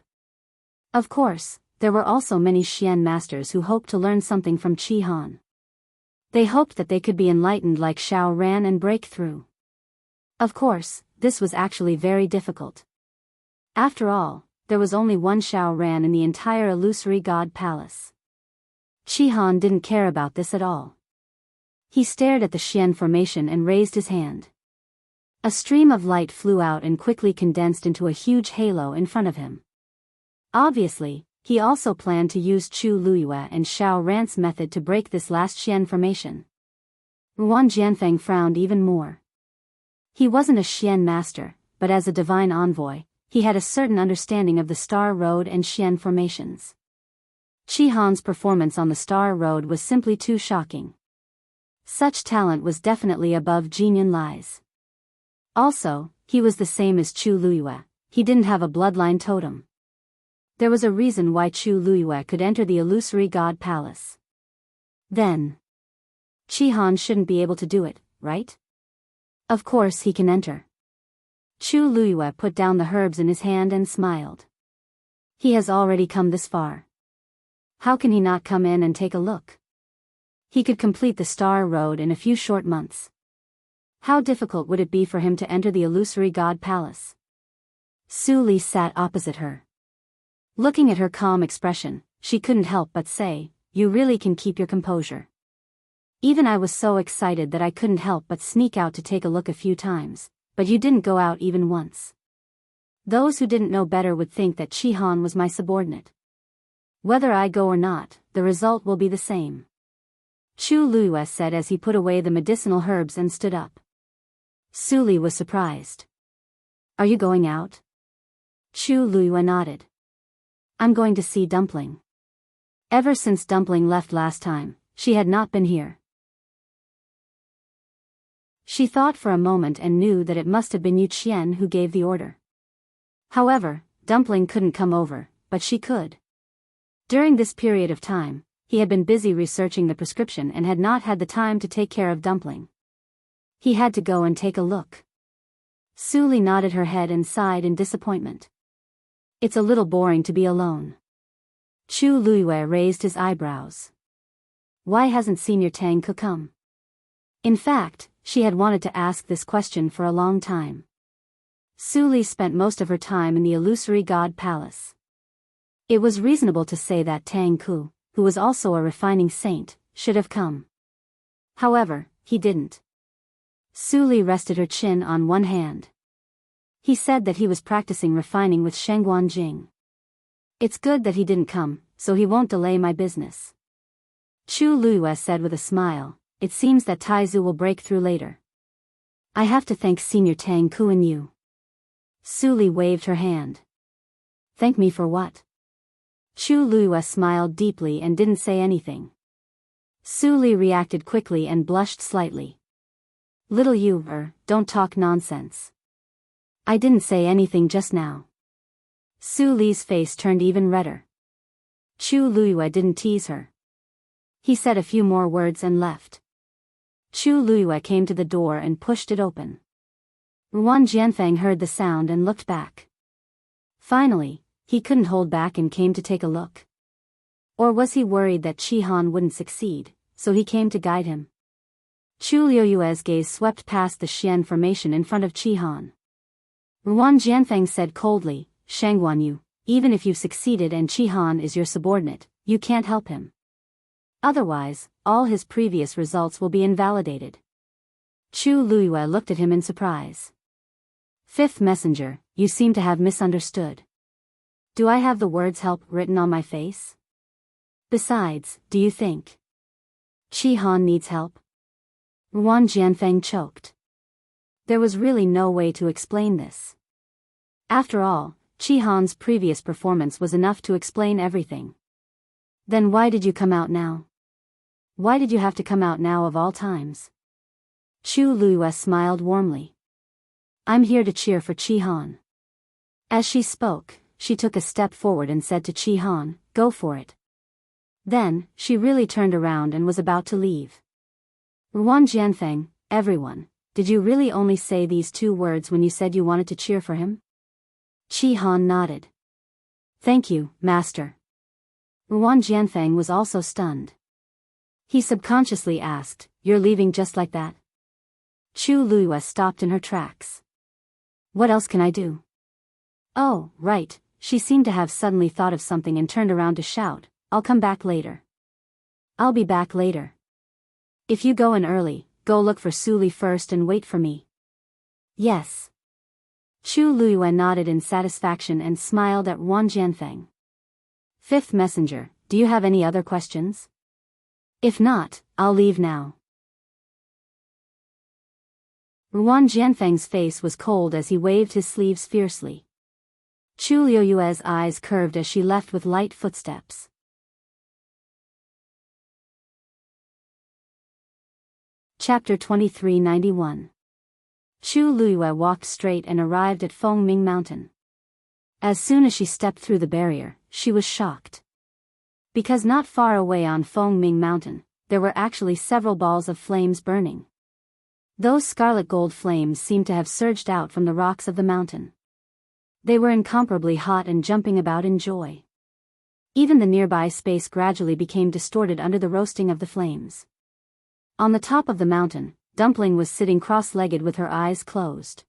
Of course, there were also many Xian masters who hoped to learn something from Qi Han. They hoped that they could be enlightened like Xiao Ran and break through. Of course, this was actually very difficult. After all, there was only one Xiao Ran in the entire illusory god palace. Qi Han didn't care about this at all. He stared at the Xian formation and raised his hand. A stream of light flew out and quickly condensed into a huge halo in front of him. Obviously, he also planned to use Chu Luyue and Xiao Ran's method to break this last Xian formation. Yuan Jianfeng frowned even more. He wasn't a Xian master, but as a divine envoy, he had a certain understanding of the Star Road and Xian formations. Qi Han's performance on the Star Road was simply too shocking. Such talent was definitely above Jin Yunlai's. Also, he was the same as Chu Luyue, he didn't have a bloodline totem. There was a reason why Chu Luyue could enter the illusory god palace. Then, Qi Han shouldn't be able to do it, right? Of course he can enter. Chu Luyue put down the herbs in his hand and smiled. He has already come this far. How can he not come in and take a look? He could complete the Star Road in a few short months. How difficult would it be for him to enter the illusory god palace? Su Li sat opposite her. Looking at her calm expression, she couldn't help but say, "You really can keep your composure." Even I was so excited that I couldn't help but sneak out to take a look a few times, but you didn't go out even once. Those who didn't know better would think that Qi Han was my subordinate. Whether I go or not, the result will be the same. Chu Luyue said as he put away the medicinal herbs and stood up. Su Li was surprised. Are you going out? Chu Luyue nodded. I'm going to see Dumpling. Ever since Dumpling left last time, she had not been here. She thought for a moment and knew that it must have been Yu Qian who gave the order. However, Dumpling couldn't come over, but she could. During this period of time, he had been busy researching the prescription and had not had the time to take care of Dumpling. He had to go and take a look. Suli nodded her head and sighed in disappointment. It's a little boring to be alone. Chu Luiyue raised his eyebrows. Why hasn't Senior Tang Ku come? In fact, she had wanted to ask this question for a long time. Suli spent most of her time in the illusory god palace. It was reasonable to say that Tang Ku, who was also a refining saint, should have come. However, he didn't. Suli rested her chin on one hand. He said that he was practicing refining with Shengguan Jing. It's good that he didn't come, so he won't delay my business. Chu Luiyue said with a smile, it seems that Taizu will break through later. I have to thank Senior Tang Ku and you. Suli waved her hand. Thank me for what? Chu Luiyue smiled deeply and didn't say anything. Suli reacted quickly and blushed slightly. Little you, don't talk nonsense. I didn't say anything just now. Suli's face turned even redder. Chu Luiyue didn't tease her. He said a few more words and left. Chu Luiyue came to the door and pushed it open. Ruan Jianfeng heard the sound and looked back. Finally, he couldn't hold back and came to take a look. Or was he worried that Qi Han wouldn't succeed, so he came to guide him? Chu Liuyue's gaze swept past the Xian formation in front of Qi Han. Ruan Jianfeng said coldly, Shangguan Yu, even if you've succeeded and Qi Han is your subordinate, you can't help him. Otherwise, all his previous results will be invalidated. Chu Luiyue looked at him in surprise. Fifth messenger, you seem to have misunderstood. Do I have the words help written on my face? Besides, do you think Qi Han needs help? Ruan Jianfeng choked. There was really no way to explain this. After all, Qi Han's previous performance was enough to explain everything. Then why did you come out now? Why did you have to come out now of all times? Chu Luiyue smiled warmly. I'm here to cheer for Qi Han. As she spoke, she took a step forward and said to Qi Han, go for it. Then, she really turned around and was about to leave. Ruan Jianfeng, everyone, did you really only say these 2 words when you said you wanted to cheer for him? Qi Han nodded. Thank you, Master. Ruan Jianfeng was also stunned. He subconsciously asked, you're leaving just like that? Chu Luiyue stopped in her tracks. What else can I do? Oh, right, she seemed to have suddenly thought of something and turned around to shout, I'll come back later. I'll be back later. If you go in early, go look for Suli first and wait for me. Yes. Chu Luiyue nodded in satisfaction and smiled at Ruan Jianfeng. Fifth messenger, do you have any other questions? If not, I'll leave now. Ruan Jianfeng's face was cold as he waved his sleeves fiercely. Chu Liuyue's eyes curved as she left with light footsteps. Chapter 2391. Chu Luiyue walked straight and arrived at Fengming Mountain. As soon as she stepped through the barrier, she was shocked. Because not far away on Fengming Mountain, there were actually several balls of flames burning. Those scarlet gold flames seemed to have surged out from the rocks of the mountain. They were incomparably hot and jumping about in joy. Even the nearby space gradually became distorted under the roasting of the flames. On the top of the mountain, Dumpling was sitting cross-legged with her eyes closed.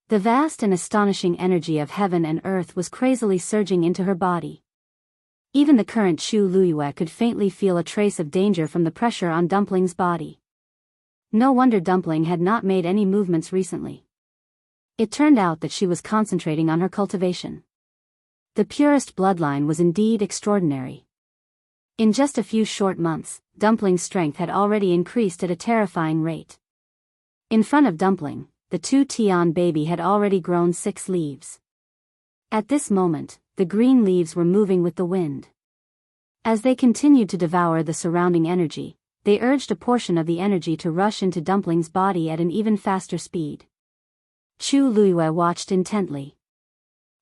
The vast and astonishing energy of heaven and earth was crazily surging into her body. Even the current Chu Luiyue could faintly feel a trace of danger from the pressure on Dumpling's body. No wonder Dumpling had not made any movements recently. It turned out that she was concentrating on her cultivation. The purest bloodline was indeed extraordinary. In just a few short months, Dumpling's strength had already increased at a terrifying rate. In front of Dumpling, the 2 Tian baby had already grown 6 leaves. At this moment, the green leaves were moving with the wind. As they continued to devour the surrounding energy, they urged a portion of the energy to rush into Dumpling's body at an even faster speed. Chu Luiyue watched intently.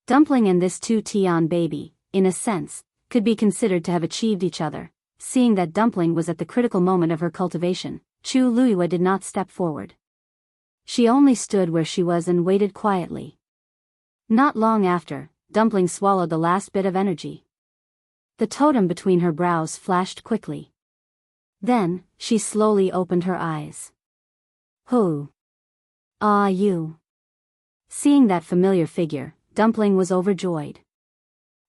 Dumpling and this 2 Tian baby, in a sense, could be considered to have achieved each other, seeing that Dumpling was at the critical moment of her cultivation, Chu Luiyue did not step forward. She only stood where she was and waited quietly. Not long after, Dumpling swallowed the last bit of energy. The totem between her brows flashed quickly. Then, she slowly opened her eyes. Who? Ah, you. Seeing that familiar figure, Dumpling was overjoyed.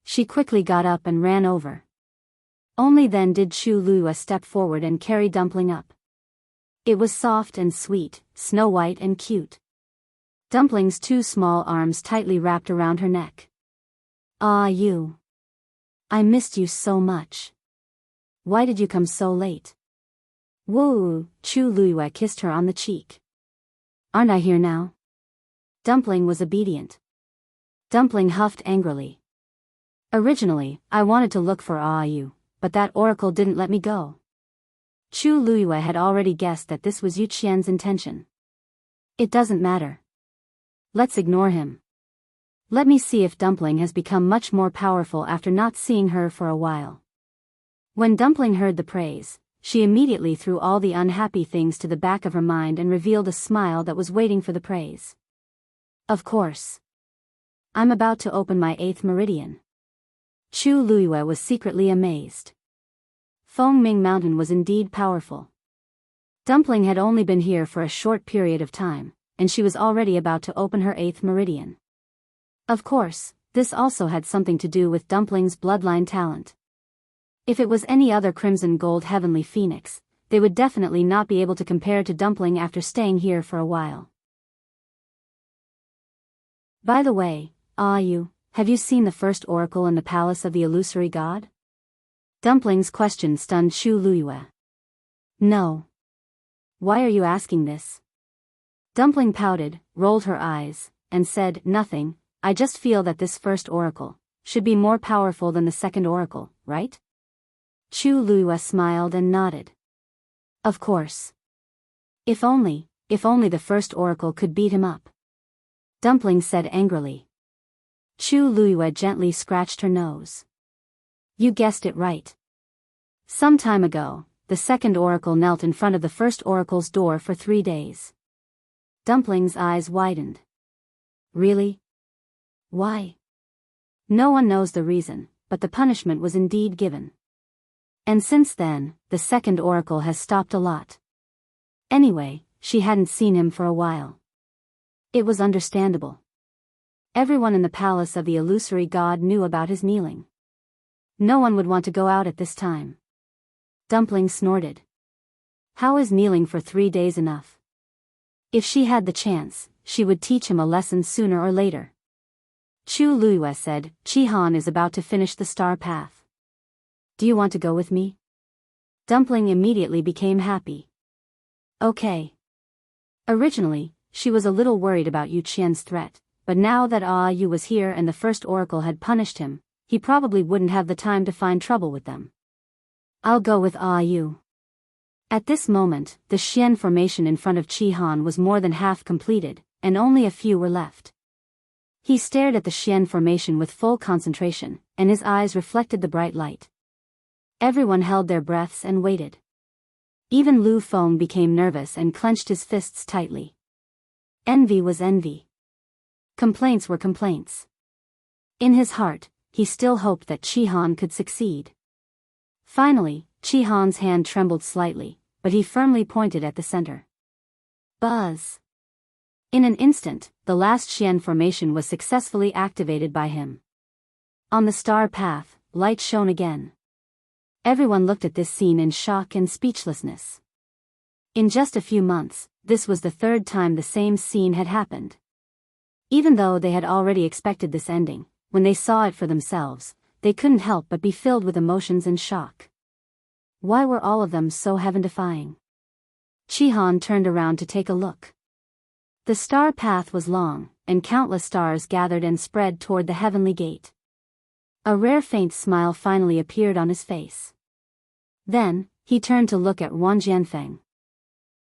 She quickly got up and ran over. Only then did Chu Luiyue step forward and carry Dumpling up. It was soft and sweet, snow-white and cute. Dumpling's two small arms tightly wrapped around her neck. Ah, you. I missed you so much. Why did you come so late? Woo, Chu Luiyue kissed her on the cheek. Aren't I here now? Dumpling was obedient. Dumpling huffed angrily. Originally, I wanted to look for you, but that oracle didn't let me go. Chu Luiyue had already guessed that this was Yu Qian's intention. It doesn't matter. Let's ignore him. Let me see if Dumpling has become much more powerful after not seeing her for a while. When Dumpling heard the praise, she immediately threw all the unhappy things to the back of her mind and revealed a smile that was waiting for the praise. Of course. I'm about to open my 8th meridian. Chu Luiyue was secretly amazed. Fengming Mountain was indeed powerful. Dumpling had only been here for a short period of time, and she was already about to open her 8th meridian. Of course, this also had something to do with Dumpling's bloodline talent. If it was any other crimson gold heavenly phoenix, they would definitely not be able to compare to Dumpling after staying here for a while. By the way, have you seen the first oracle in the palace of the illusory god? Dumpling's question stunned Chu Luiyue. No. Why are you asking this? Dumpling pouted, rolled her eyes, and said, nothing, I just feel that this first oracle should be more powerful than the second oracle, right? Chu Luiyue smiled and nodded. Of course. If only the first oracle could beat him up. Dumpling said angrily. Chu Luiyue gently scratched her nose. You guessed it right. Some time ago, the second oracle knelt in front of the first oracle's door for 3 days. Dumpling's eyes widened. Really? Why? No one knows the reason, but the punishment was indeed given. And since then, the second oracle has stopped a lot. Anyway, she hadn't seen him for a while. It was understandable. Everyone in the palace of the illusory god knew about his kneeling. No one would want to go out at this time. Dumpling snorted. How is kneeling for 3 days enough? If she had the chance, she would teach him a lesson sooner or later. Chu Luiyue said, Chihan is about to finish the star path. Do you want to go with me? Dumpling immediately became happy. Okay. Originally, she was a little worried about Yu Qian's threat, but now that Yu was here and the first oracle had punished him, he probably wouldn't have the time to find trouble with them. I'll go with Yu. At this moment, the Xian formation in front of Chihan was more than half completed, and only a few were left. He stared at the Xian formation with full concentration, and his eyes reflected the bright light. Everyone held their breaths and waited. Even Lu Feng became nervous and clenched his fists tightly. Envy was envy. Complaints were complaints. In his heart, he still hoped that Chihan could succeed. Finally, Chihan's hand trembled slightly, but he firmly pointed at the center. Buzz! In an instant, the last Xian formation was successfully activated by him. On the star path, light shone again. Everyone looked at this scene in shock and speechlessness. In just a few months, this was the 3rd time the same scene had happened. Even though they had already expected this ending, when they saw it for themselves, they couldn't help but be filled with emotions and shock. Why were all of them so heaven-defying? Chihan turned around to take a look. The star path was long, and countless stars gathered and spread toward the heavenly gate. A rare faint smile finally appeared on his face. Then, he turned to look at Wang Jianfeng.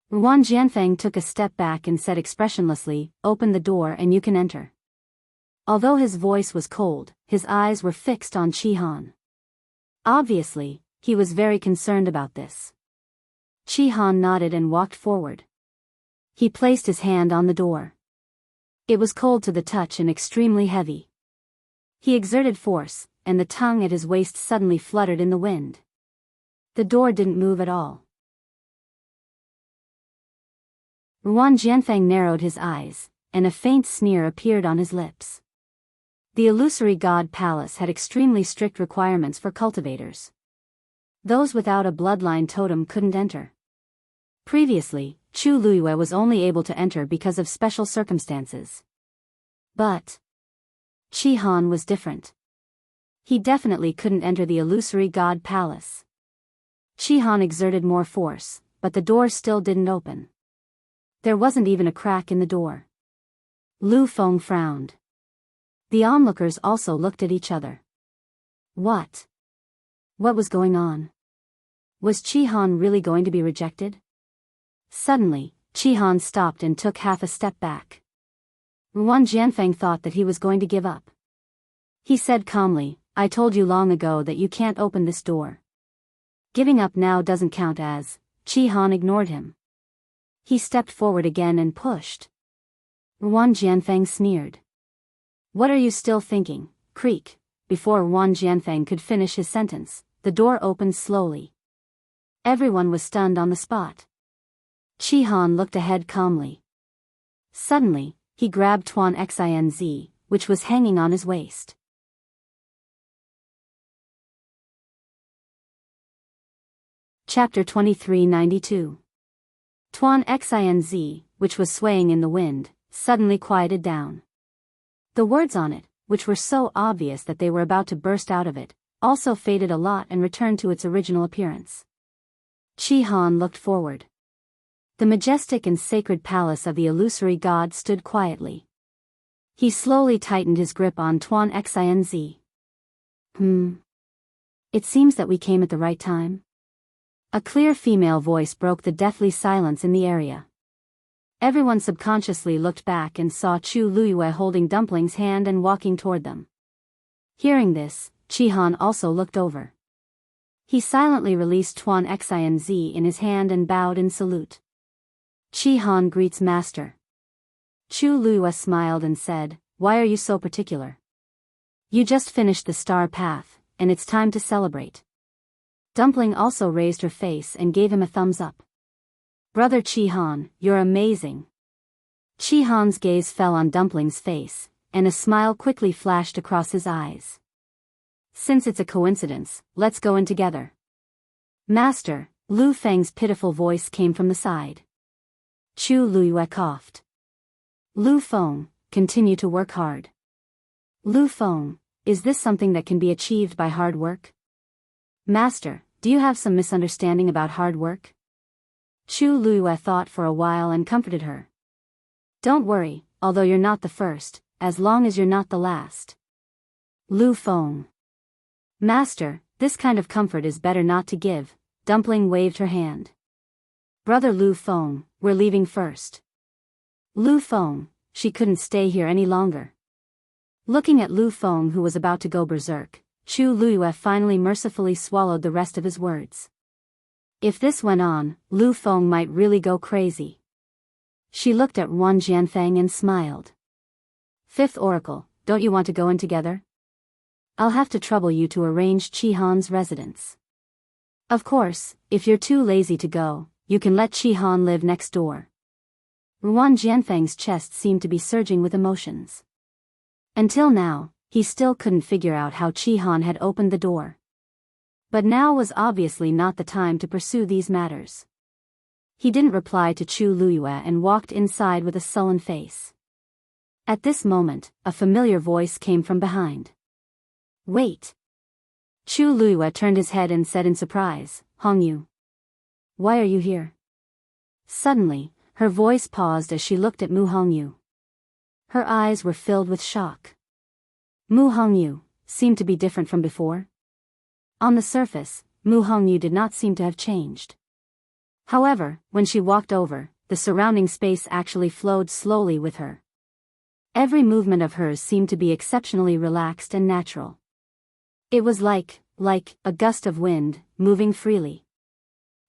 Wang Jianfeng took a step back and said expressionlessly, "Open the door and you can enter." Although his voice was cold, his eyes were fixed on Chihan. Obviously, he was very concerned about this. Chi-Han nodded and walked forward. He placed his hand on the door. It was cold to the touch and extremely heavy. He exerted force, and the tongue at his waist suddenly fluttered in the wind. The door didn't move at all. Ruan Jianfeng narrowed his eyes, and a faint sneer appeared on his lips. The illusory god palace had extremely strict requirements for cultivators. Those without a bloodline totem couldn't enter. Previously, Chu Luiyue was only able to enter because of special circumstances. But Chi-Han was different. He definitely couldn't enter the illusory god palace. Chi-Han exerted more force, but the door still didn't open. There wasn't even a crack in the door. Lu Feng frowned. The onlookers also looked at each other. What? What was going on? Was Chi-Han really going to be rejected? Suddenly, Chi-Han stopped and took half a step back. Ruan Jianfeng thought that he was going to give up. He said calmly, "I told you long ago that you can't open this door. Giving up now doesn't count as." Chi-Han ignored him. He stepped forward again and pushed. Ruan Jianfeng sneered. "What are you still thinking?" Creak. Before Ruan Jianfeng could finish his sentence, the door opened slowly. Everyone was stunned on the spot. Chi-Han looked ahead calmly. Suddenly, he grabbed Tuan Xinz, which was hanging on his waist. Chapter 2392. Tuan Xinz, which was swaying in the wind, suddenly quieted down. The words on it, which were so obvious that they were about to burst out of it, also faded a lot and returned to its original appearance. Chi-Han looked forward. The majestic and sacred palace of the illusory god stood quietly. He slowly tightened his grip on Tuan Xinz. It seems that we came at the right time. A clear female voice broke the deathly silence in the area. Everyone subconsciously looked back and saw Chu Luiyue holding Dumpling's hand and walking toward them. Hearing this, Chi-Han also looked over. He silently released Tuan Xinz in his hand and bowed in salute. Chi-Han greets master. Chu Luiyue smiled and said, "Why are you so particular? You just finished the star path, and it's time to celebrate." Dumpling also raised her face and gave him a thumbs up. "Brother Chi-Han, you're amazing." Chi-Han's gaze fell on Dumpling's face, and a smile quickly flashed across his eyes. "Since it's a coincidence, let's go in together." "Master," Lu Feng's pitiful voice came from the side. Chu Luiyue coughed. "Lu Feng, continue to work hard." "Lu Feng, is this something that can be achieved by hard work?" "Master, do you have some misunderstanding about hard work?" Chu Luiyue thought for a while and comforted her. "Don't worry, although you're not the first, as long as you're not the last." Lu Feng. "Master, this kind of comfort is better not to give." Dumpling waved her hand. "Brother Lu Feng, we're leaving first." Lu Feng, she couldn't stay here any longer. Looking at Lu Feng, who was about to go berserk, Chu Luiyue finally mercifully swallowed the rest of his words. If this went on, Lu Feng might really go crazy. She looked at Ruan Jianfeng and smiled. "Fifth Oracle, don't you want to go in together? I'll have to trouble you to arrange Chi-Han's residence. Of course, if you're too lazy to go, you can let Chi-Han live next door." Ruan Jianfeng's chest seemed to be surging with emotions. Until now, he still couldn't figure out how Chi-Han had opened the door. But now was obviously not the time to pursue these matters. He didn't reply to Chu Luiyue and walked inside with a sullen face. At this moment, a familiar voice came from behind. "Wait." Chu Luiyue turned his head and said in surprise, "Hongyu. Why are you here?" Suddenly, her voice paused as she looked at Mu Hongyu. Her eyes were filled with shock. Mu Hongyu seemed to be different from before. On the surface, Mu Hongyu did not seem to have changed. However, when she walked over, the surrounding space actually flowed slowly with her. Every movement of hers seemed to be exceptionally relaxed and natural. It was like a gust of wind, moving freely.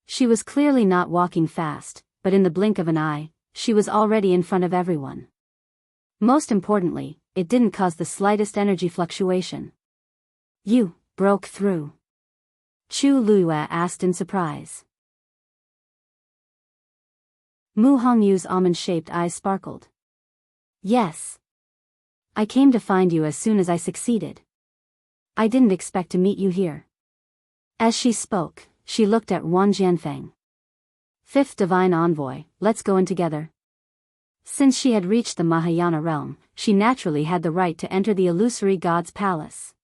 She was clearly not walking fast, but in the blink of an eye, she was already in front of everyone. Most importantly, it didn't cause the slightest energy fluctuation. You broke through? Chu Luiyue asked in surprise. Mu Hongyu's almond-shaped eyes sparkled. Yes. I came to find you as soon as I succeeded. I didn't expect to meet you here. As she spoke, she looked at Wan Jianfeng. Fifth Divine Envoy, let's go in together. Since she had reached the Mahayana realm, she naturally had the right to enter the illusory god's palace.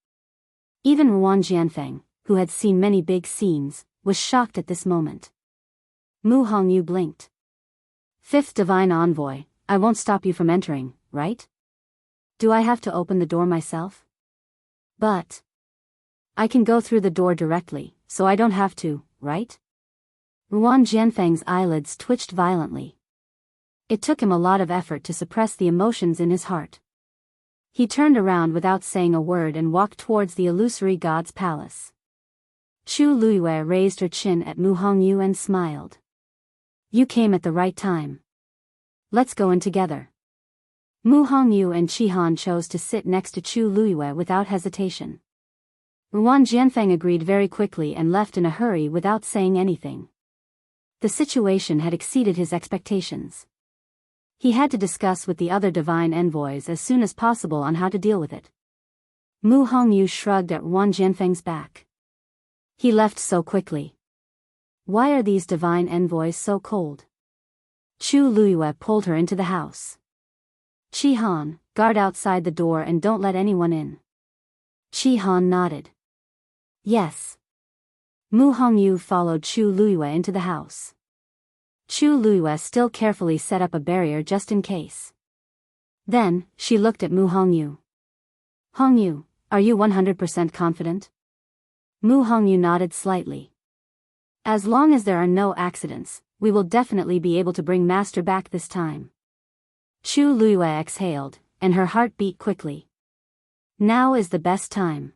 Even Wan Jianfeng, who had seen many big scenes, was shocked at this moment. Mu Hongyu blinked. Fifth Divine Envoy, I won't stop you from entering, right? Do I have to open the door myself? But I can go through the door directly, so I don't have to, right? Wan Jianfeng's eyelids twitched violently. It took him a lot of effort to suppress the emotions in his heart. He turned around without saying a word and walked towards the illusory god's palace. Chu Luiyue raised her chin at Mu Hongyu and smiled. You came at the right time. Let's go in together. Mu Hongyu and Qi Han chose to sit next to Chu Luiyue without hesitation. Wan Jianfeng agreed very quickly and left in a hurry without saying anything. The situation had exceeded his expectations. He had to discuss with the other divine envoys as soon as possible on how to deal with it. Mu Hongyu shrugged at Wan Jianfeng's back. He left so quickly. Why are these divine envoys so cold? Chu Luiyue pulled her into the house. Qi Han, guard outside the door and don't let anyone in. Qi Han nodded. Yes. Mu Hongyu followed Chu Luiyue into the house. Chu Luiyue still carefully set up a barrier just in case. Then, she looked at Mu Hongyu. Hongyu, are you 100% confident? Mu Hongyu nodded slightly. As long as there are no accidents, we will definitely be able to bring Master back this time. Chu Luiyue exhaled, and her heart beat quickly. Now is the best time.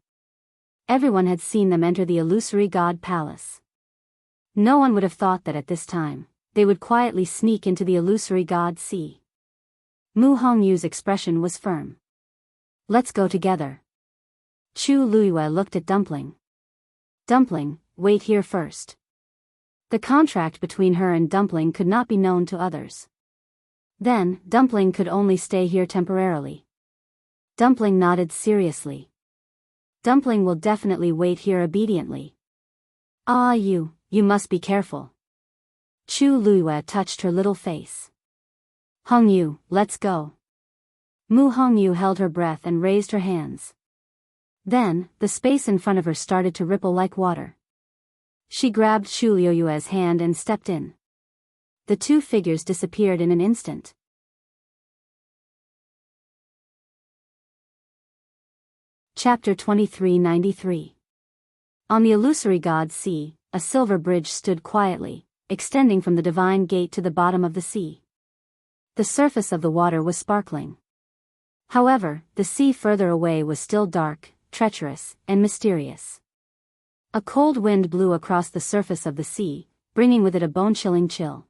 Everyone had seen them enter the illusory god palace. No one would have thought that at this time, they would quietly sneak into the illusory god sea. Mu Hongyu's expression was firm. Let's go together. Chu Luiyue looked at Dumpling. Dumpling, wait here first. The contract between her and Dumpling could not be known to others. Then, Dumpling could only stay here temporarily. Dumpling nodded seriously. Dumpling will definitely wait here obediently. Ah, you must be careful. Chu Luiyue touched her little face. Hongyu, let's go. Mu Hongyu held her breath and raised her hands. Then, the space in front of her started to ripple like water. She grabbed Chu Luiyue's hand and stepped in. The two figures disappeared in an instant. Chapter 2393. On the illusory god's sea, a silver bridge stood quietly, extending from the divine gate to the bottom of the sea. The surface of the water was sparkling. However, the sea further away was still dark, treacherous, and mysterious. A cold wind blew across the surface of the sea, bringing with it a bone-chilling chill.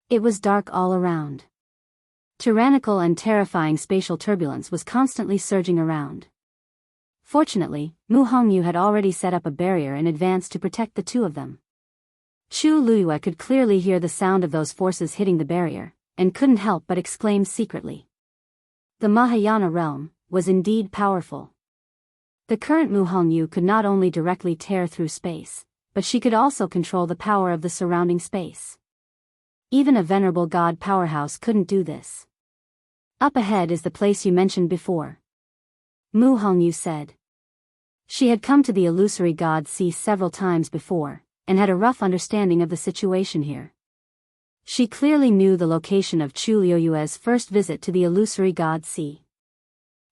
It was dark all around. Tyrannical and terrifying spatial turbulence was constantly surging around. Fortunately, Mu Hongyu had already set up a barrier in advance to protect the two of them. Chu Luiyue could clearly hear the sound of those forces hitting the barrier, and couldn't help but exclaim secretly. The Mahayana realm was indeed powerful. The current Mu Hongyu could not only directly tear through space, but she could also control the power of the surrounding space. Even a venerable god powerhouse couldn't do this. Up ahead is the place you mentioned before. Mu Hongyu said. She had come to the illusory god sea several times before, and had a rough understanding of the situation here. She clearly knew the location of Chu Luiyue's first visit to the illusory god sea.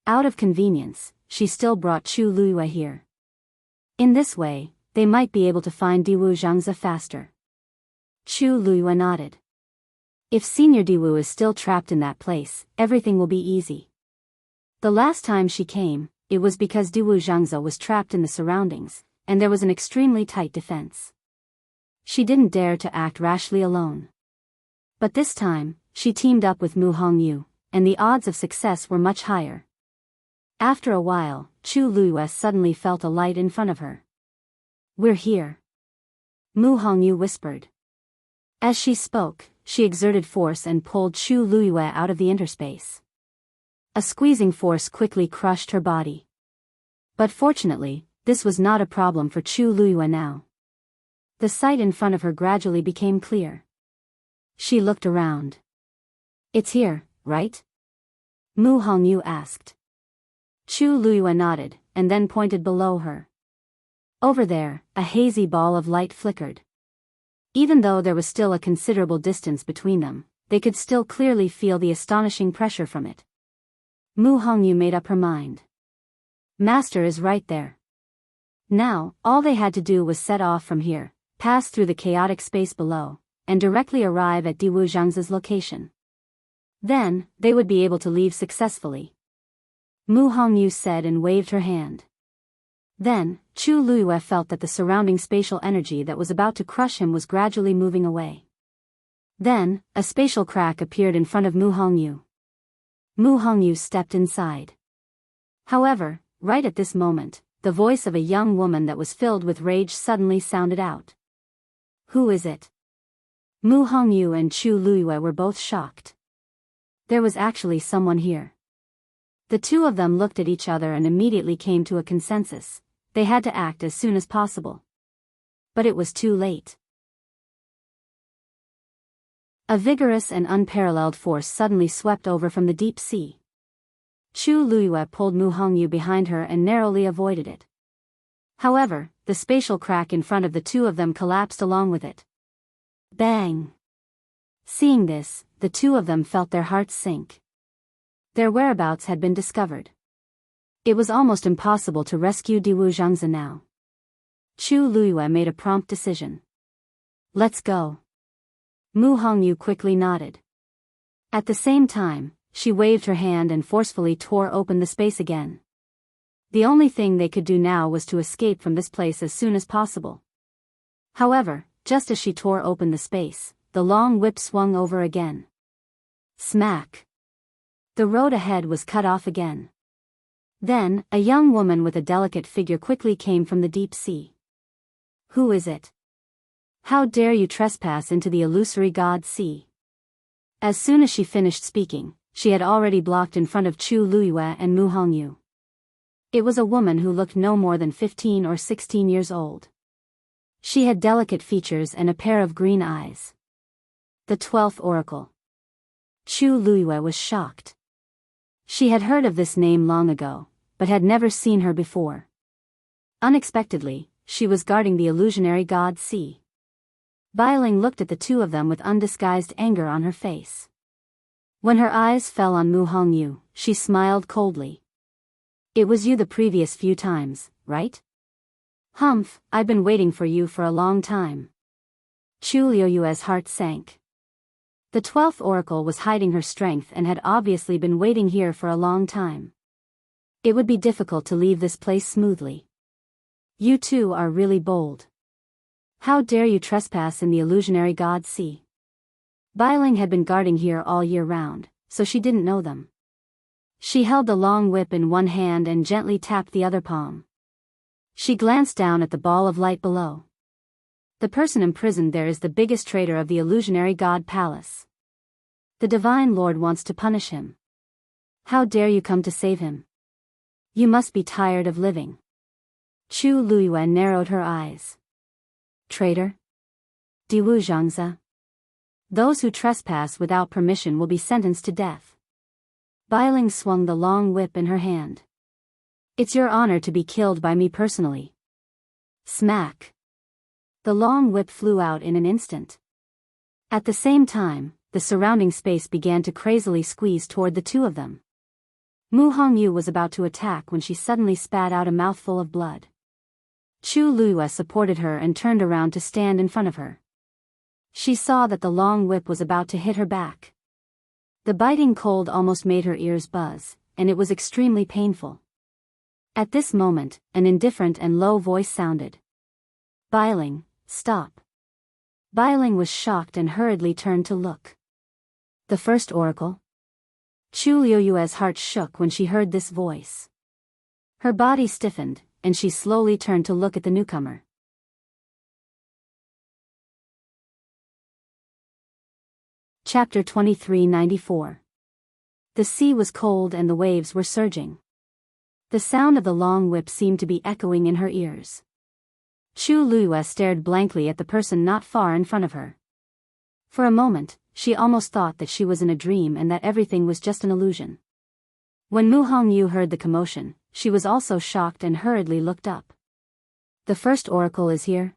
Out of convenience, she still brought Chu Luiyue here. In this way, they might be able to find Diwu Zhangzi faster. Chu Luiyue nodded. If Senior Diwu is still trapped in that place, everything will be easy. The last time she came, it was because Diwu Zhangzi was trapped in the surroundings, and there was an extremely tight defense. She didn't dare to act rashly alone. But this time, she teamed up with Mu Hongyu, and the odds of success were much higher. After a while, Chu Luiyue suddenly felt a light in front of her. "We're here," Mu Hongyu whispered. As she spoke, she exerted force and pulled Chu Luiyue out of the interspace. A squeezing force quickly crushed her body. But fortunately, this was not a problem for Chu Luiyue now. The sight in front of her gradually became clear. She looked around. "It's here, right?" Mu Hongyu asked. Chu Luiyue nodded, and then pointed below her. Over there, a hazy ball of light flickered. Even though there was still a considerable distance between them, they could still clearly feel the astonishing pressure from it. Mu Hongyu made up her mind. Master is right there. Now, all they had to do was set off from here, pass through the chaotic space below, and directly arrive at Diwu Zhang's location. Then, they would be able to leave successfully. Mu Hongyu said and waved her hand. Then, Chu Luiyue felt that the surrounding spatial energy that was about to crush him was gradually moving away. Then, a spatial crack appeared in front of Mu Hongyu. Mu Hongyu stepped inside. However, right at this moment, the voice of a young woman that was filled with rage suddenly sounded out. "Who is it?" Mu Hongyu and Chu Luiyue were both shocked. There was actually someone here. The two of them looked at each other and immediately came to a consensus. They had to act as soon as possible. But it was too late. A vigorous and unparalleled force suddenly swept over from the deep sea. Chu Luiyue pulled Mu Hongyu behind her and narrowly avoided it. However, the spatial crack in front of the two of them collapsed along with it. Bang! Seeing this, the two of them felt their hearts sink. Their whereabouts had been discovered. It was almost impossible to rescue Diwu Zhangzi now. Chu Luiyue made a prompt decision. "Let's go." Mu Hongyu quickly nodded. At the same time, she waved her hand and forcefully tore open the space again. The only thing they could do now was to escape from this place as soon as possible. However, just as she tore open the space, the long whip swung over again. Smack! The road ahead was cut off again. Then, a young woman with a delicate figure quickly came from the deep sea. "Who is it? How dare you trespass into the illusory god sea?" As soon as she finished speaking, she had already blocked in front of Chu Luiyue and Mu Hongyu. It was a woman who looked no more than 15 or 16 years old. She had delicate features and a pair of green eyes. The 12th Oracle. Chu Luiyue was shocked. She had heard of this name long ago, but had never seen her before. Unexpectedly, she was guarding the illusionary god Sea. Biyao looked at the two of them with undisguised anger on her face. When her eyes fell on Mu Hongyu, she smiled coldly. "It was you the previous few times, right?" "Humph, I've been waiting for you for a long time." Chu Luiyue's heart sank. The 12th Oracle was hiding her strength and had obviously been waiting here for a long time. It would be difficult to leave this place smoothly. "You two are really bold. How dare you trespass in the illusionary god Sea?" Biyao had been guarding here all year round, so she didn't know them. She held the long whip in one hand and gently tapped the other palm. She glanced down at the ball of light below. The person imprisoned there is the biggest traitor of the illusionary god palace. The Divine Lord wants to punish him. How dare you come to save him? You must be tired of living. Chu Luiyue narrowed her eyes. Traitor? Diwu Zhangzi? Those who trespass without permission will be sentenced to death. Biyao swung the long whip in her hand. It's your honor to be killed by me personally. Smack! The long whip flew out in an instant. At the same time, the surrounding space began to crazily squeeze toward the two of them. Mu Hongyu was about to attack when she suddenly spat out a mouthful of blood. Chu Luiyue supported her and turned around to stand in front of her. She saw that the long whip was about to hit her back. The biting cold almost made her ears buzz, and it was extremely painful. At this moment, an indifferent and low voice sounded. Biyao, stop. Biyao was shocked and hurriedly turned to look. The first oracle? Chu Liuyue's heart shook when she heard this voice. Her body stiffened, and she slowly turned to look at the newcomer. Chapter 2394. The sea was cold and the waves were surging. The sound of the long whip seemed to be echoing in her ears. Chu Liyue stared blankly at the person not far in front of her. For a moment, she almost thought that she was in a dream and that everything was just an illusion. When Mu Hongyu heard the commotion, she was also shocked and hurriedly looked up. The first oracle is here?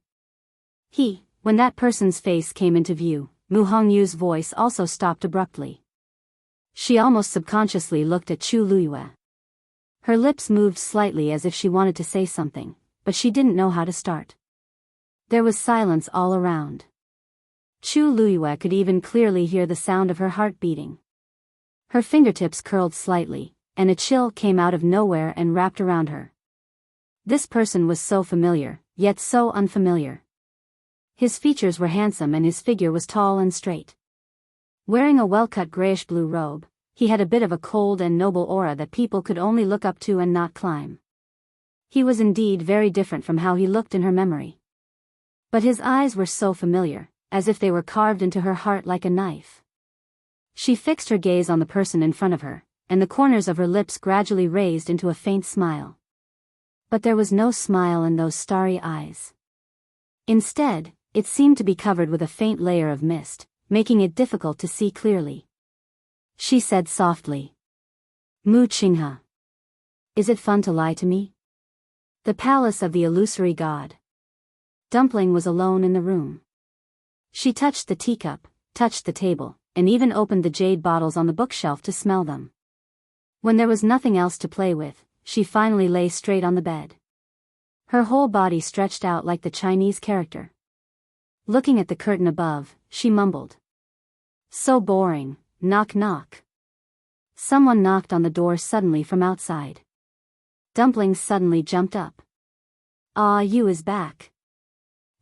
When that person's face came into view, Mu Hongyu's voice also stopped abruptly. She almost subconsciously looked at Chu Liyue. Her lips moved slightly as if she wanted to say something, but she didn't know how to start. There was silence all around. Chu Liyue could even clearly hear the sound of her heart beating. Her fingertips curled slightly, and a chill came out of nowhere and wrapped around her. This person was so familiar, yet so unfamiliar. His features were handsome and his figure was tall and straight. Wearing a well-cut grayish-blue robe, he had a bit of a cold and noble aura that people could only look up to and not climb. He was indeed very different from how he looked in her memory. But his eyes were so familiar, as if they were carved into her heart like a knife. She fixed her gaze on the person in front of her, and the corners of her lips gradually raised into a faint smile. But there was no smile in those starry eyes. Instead, it seemed to be covered with a faint layer of mist, making it difficult to see clearly. She said softly, "Mu Qinghe. Is it fun to lie to me?" The palace of the illusory god. Dumpling was alone in the room. She touched the teacup, touched the table, and even opened the jade bottles on the bookshelf to smell them. When there was nothing else to play with, she finally lay straight on the bed. Her whole body stretched out like the Chinese character. Looking at the curtain above, she mumbled, "So boring, knock knock." Someone knocked on the door suddenly from outside. Dumpling suddenly jumped up. "Ah, you is back."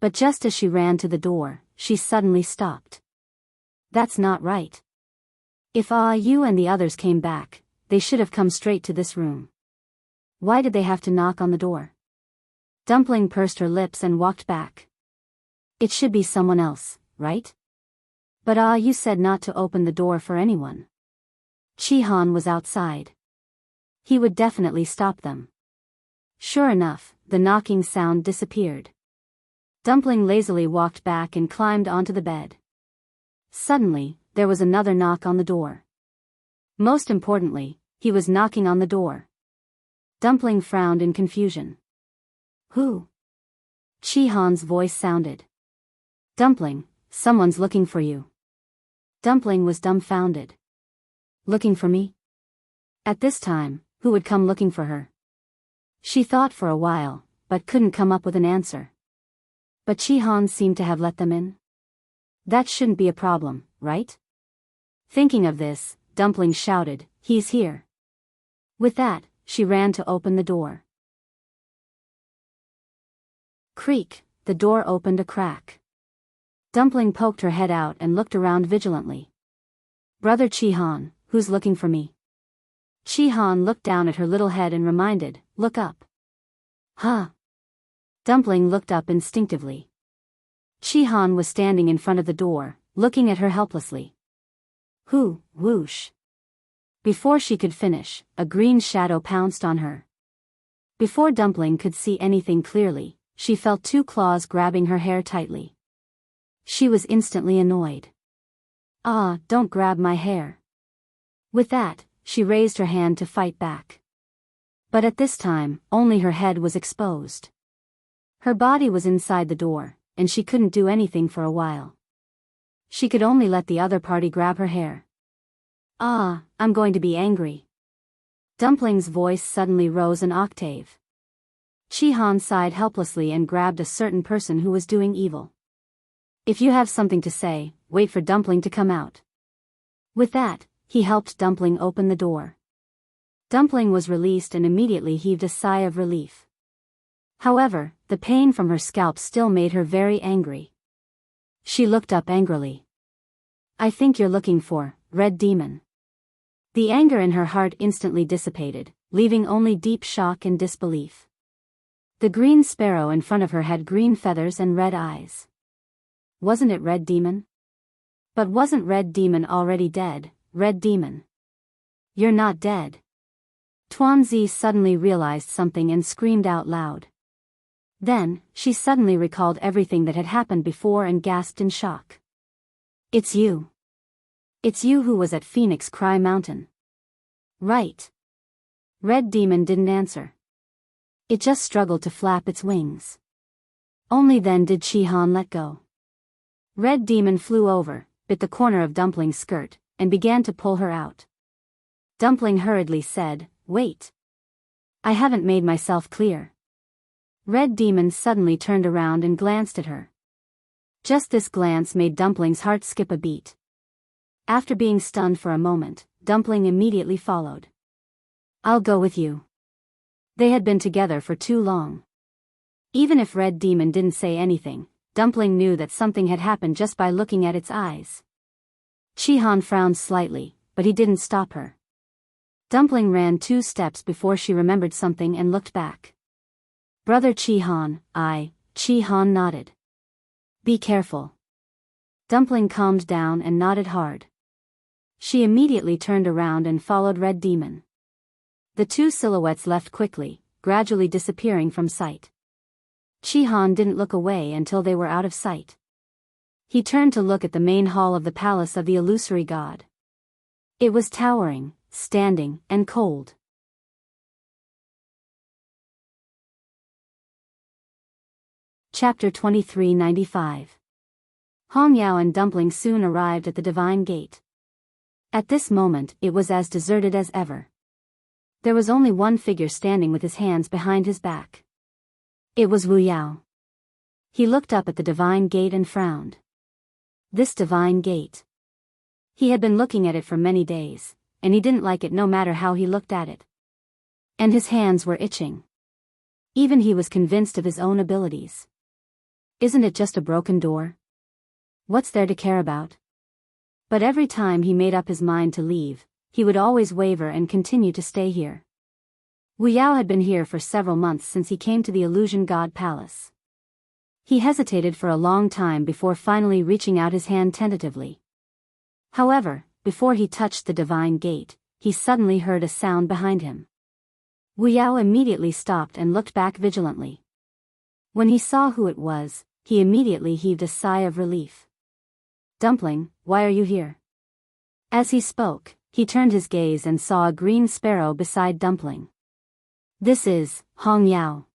But just as she ran to the door, she suddenly stopped. That's not right. If you and the others came back, they should have come straight to this room. Why did they have to knock on the door? Dumpling pursed her lips and walked back. It should be someone else, right? But you said not to open the door for anyone. Chihan was outside. He would definitely stop them. Sure enough, the knocking sound disappeared. Dumpling lazily walked back and climbed onto the bed. Suddenly, there was another knock on the door. Most importantly, he was knocking on the door. Dumpling frowned in confusion. "Who?" Chihan's voice sounded. "Dumpling, someone's looking for you." Dumpling was dumbfounded. Looking for me? At this time, who would come looking for her? She thought for a while, but couldn't come up with an answer. But Chihan seemed to have let them in. That shouldn't be a problem, right? Thinking of this, Dumpling shouted, "He's here." With that, she ran to open the door. Creak, the door opened a crack. Dumpling poked her head out and looked around vigilantly. "Brother Chihan, who's looking for me?" Chihan looked down at her little head and reminded, "Look up." "Huh?" Dumpling looked up instinctively. Chihan was standing in front of the door, looking at her helplessly. Whoosh. Before she could finish, a green shadow pounced on her. Before Dumpling could see anything clearly, she felt two claws grabbing her hair tightly. She was instantly annoyed. Don't grab my hair." With that, she raised her hand to fight back. But at this time, only her head was exposed. Her body was inside the door, and she couldn't do anything for a while. She could only let the other party grab her hair. I'm going to be angry." Dumpling's voice suddenly rose an octave. Chihan sighed helplessly and grabbed a certain person who was doing evil. "If you have something to say, wait for Dumpling to come out." With that, he helped Dumpling open the door. Dumpling was released and immediately heaved a sigh of relief. However, the pain from her scalp still made her very angry. She looked up angrily. I think you're looking for, Red Demon. The anger in her heart instantly dissipated, leaving only deep shock and disbelief. The green sparrow in front of her had green feathers and red eyes. Wasn't it Red Demon? But wasn't Red Demon already dead, Red Demon? You're not dead. Tuanzi suddenly realized something and screamed out loud. Then, she suddenly recalled everything that had happened before and gasped in shock. It's you. It's you who was at Phoenix Cry Mountain. Right. Red Demon didn't answer. It just struggled to flap its wings. Only then did Chi-Han let go. Red Demon flew over, bit the corner of Dumpling's skirt, and began to pull her out. Dumpling hurriedly said, Wait. I haven't made myself clear. Red Demon suddenly turned around and glanced at her. Just this glance made Dumpling's heart skip a beat. After being stunned for a moment, Dumpling immediately followed. I'll go with you. They had been together for too long. Even if Red Demon didn't say anything, Dumpling knew that something had happened just by looking at its eyes. Chi-Han frowned slightly, but he didn't stop her. Dumpling ran 2 steps before she remembered something and looked back. Brother Chi-Han, Chi-Han nodded. Be careful. Dumpling calmed down and nodded hard. She immediately turned around and followed Red Demon. The 2 silhouettes left quickly, gradually disappearing from sight. Chi-Han didn't look away until they were out of sight. He turned to look at the main hall of the palace of the illusory god. It was towering, standing, and cold. Chapter 2395. Hong Yao and Dumpling soon arrived at the Divine Gate. At this moment, it was as deserted as ever. There was only one figure standing with his hands behind his back. It was Wu Yao. He looked up at the Divine Gate and frowned. This Divine Gate. He had been looking at it for many days, and he didn't like it no matter how he looked at it. And his hands were itching. Even he was convinced of his own abilities. Isn't it just a broken door? What's there to care about? But every time he made up his mind to leave, he would always waver and continue to stay here. Wu Yao had been here for several months since he came to the Illusion God Palace. He hesitated for a long time before finally reaching out his hand tentatively. However, before he touched the Divine Gate, he suddenly heard a sound behind him. Wu Yao immediately stopped and looked back vigilantly. When he saw who it was, he immediately heaved a sigh of relief. Dumpling, why are you here? As he spoke, he turned his gaze and saw a green sparrow beside Dumpling. This is Hong Yao.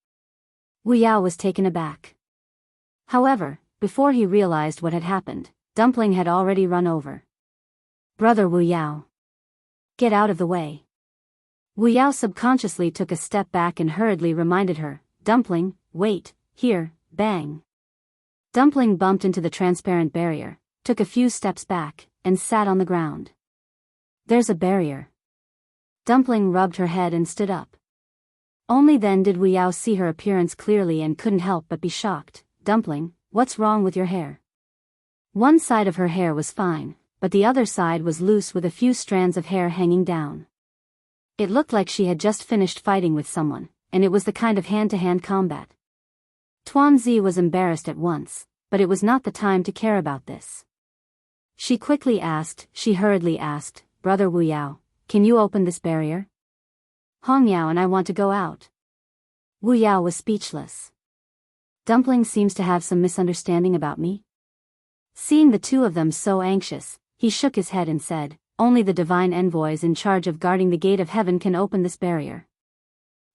Wu Yao was taken aback. However, before he realized what had happened, Dumpling had already run over. Brother Wu Yao. Get out of the way. Wu Yao subconsciously took a step back and hurriedly reminded her, Dumpling, wait, here, bang. Dumpling bumped into the transparent barrier, took a few steps back, and sat on the ground. There's a barrier. Dumpling rubbed her head and stood up. Only then did Wu Yao see her appearance clearly and couldn't help but be shocked. Dumpling, what's wrong with your hair? One side of her hair was fine, but the other side was loose with a few strands of hair hanging down. It looked like she had just finished fighting with someone, and it was the kind of hand-to-hand combat. Tuanzi was embarrassed at once, but it was not the time to care about this. She hurriedly asked, Brother Wu Yao, can you open this barrier? Hong Yao and I want to go out. Wu Yao was speechless. Dumpling seems to have some misunderstanding about me. Seeing the 2 of them so anxious, he shook his head and said, only the divine envoys in charge of guarding the gate of heaven can open this barrier.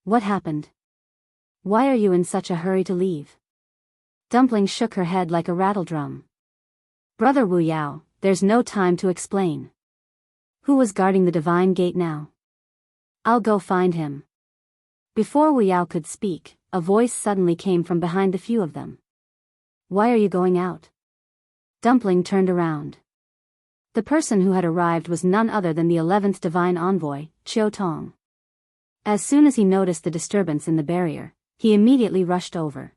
What happened? Why are you in such a hurry to leave? Dumpling shook her head like a rattledrum. Brother Wu Yao, there's no time to explain. Who was guarding the divine gate now? I'll go find him. Before Wu Yao could speak, a voice suddenly came from behind the few of them. Why are you going out? Dumpling turned around. The person who had arrived was none other than the 11th divine envoy, Chiu Tong. As soon as he noticed the disturbance in the barrier, he immediately rushed over.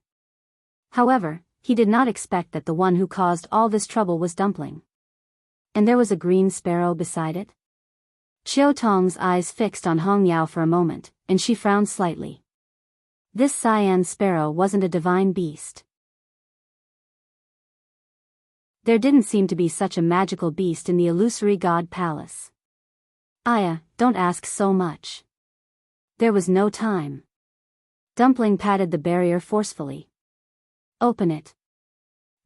However, he did not expect that the one who caused all this trouble was Dumpling. And there was a green sparrow beside it? Chiao Tong's eyes fixed on Hong Yao for a moment, and she frowned slightly. This cyan sparrow wasn't a divine beast. There didn't seem to be such a magical beast in the illusory god palace. Aya, don't ask so much. There was no time. Dumpling patted the barrier forcefully. Open it.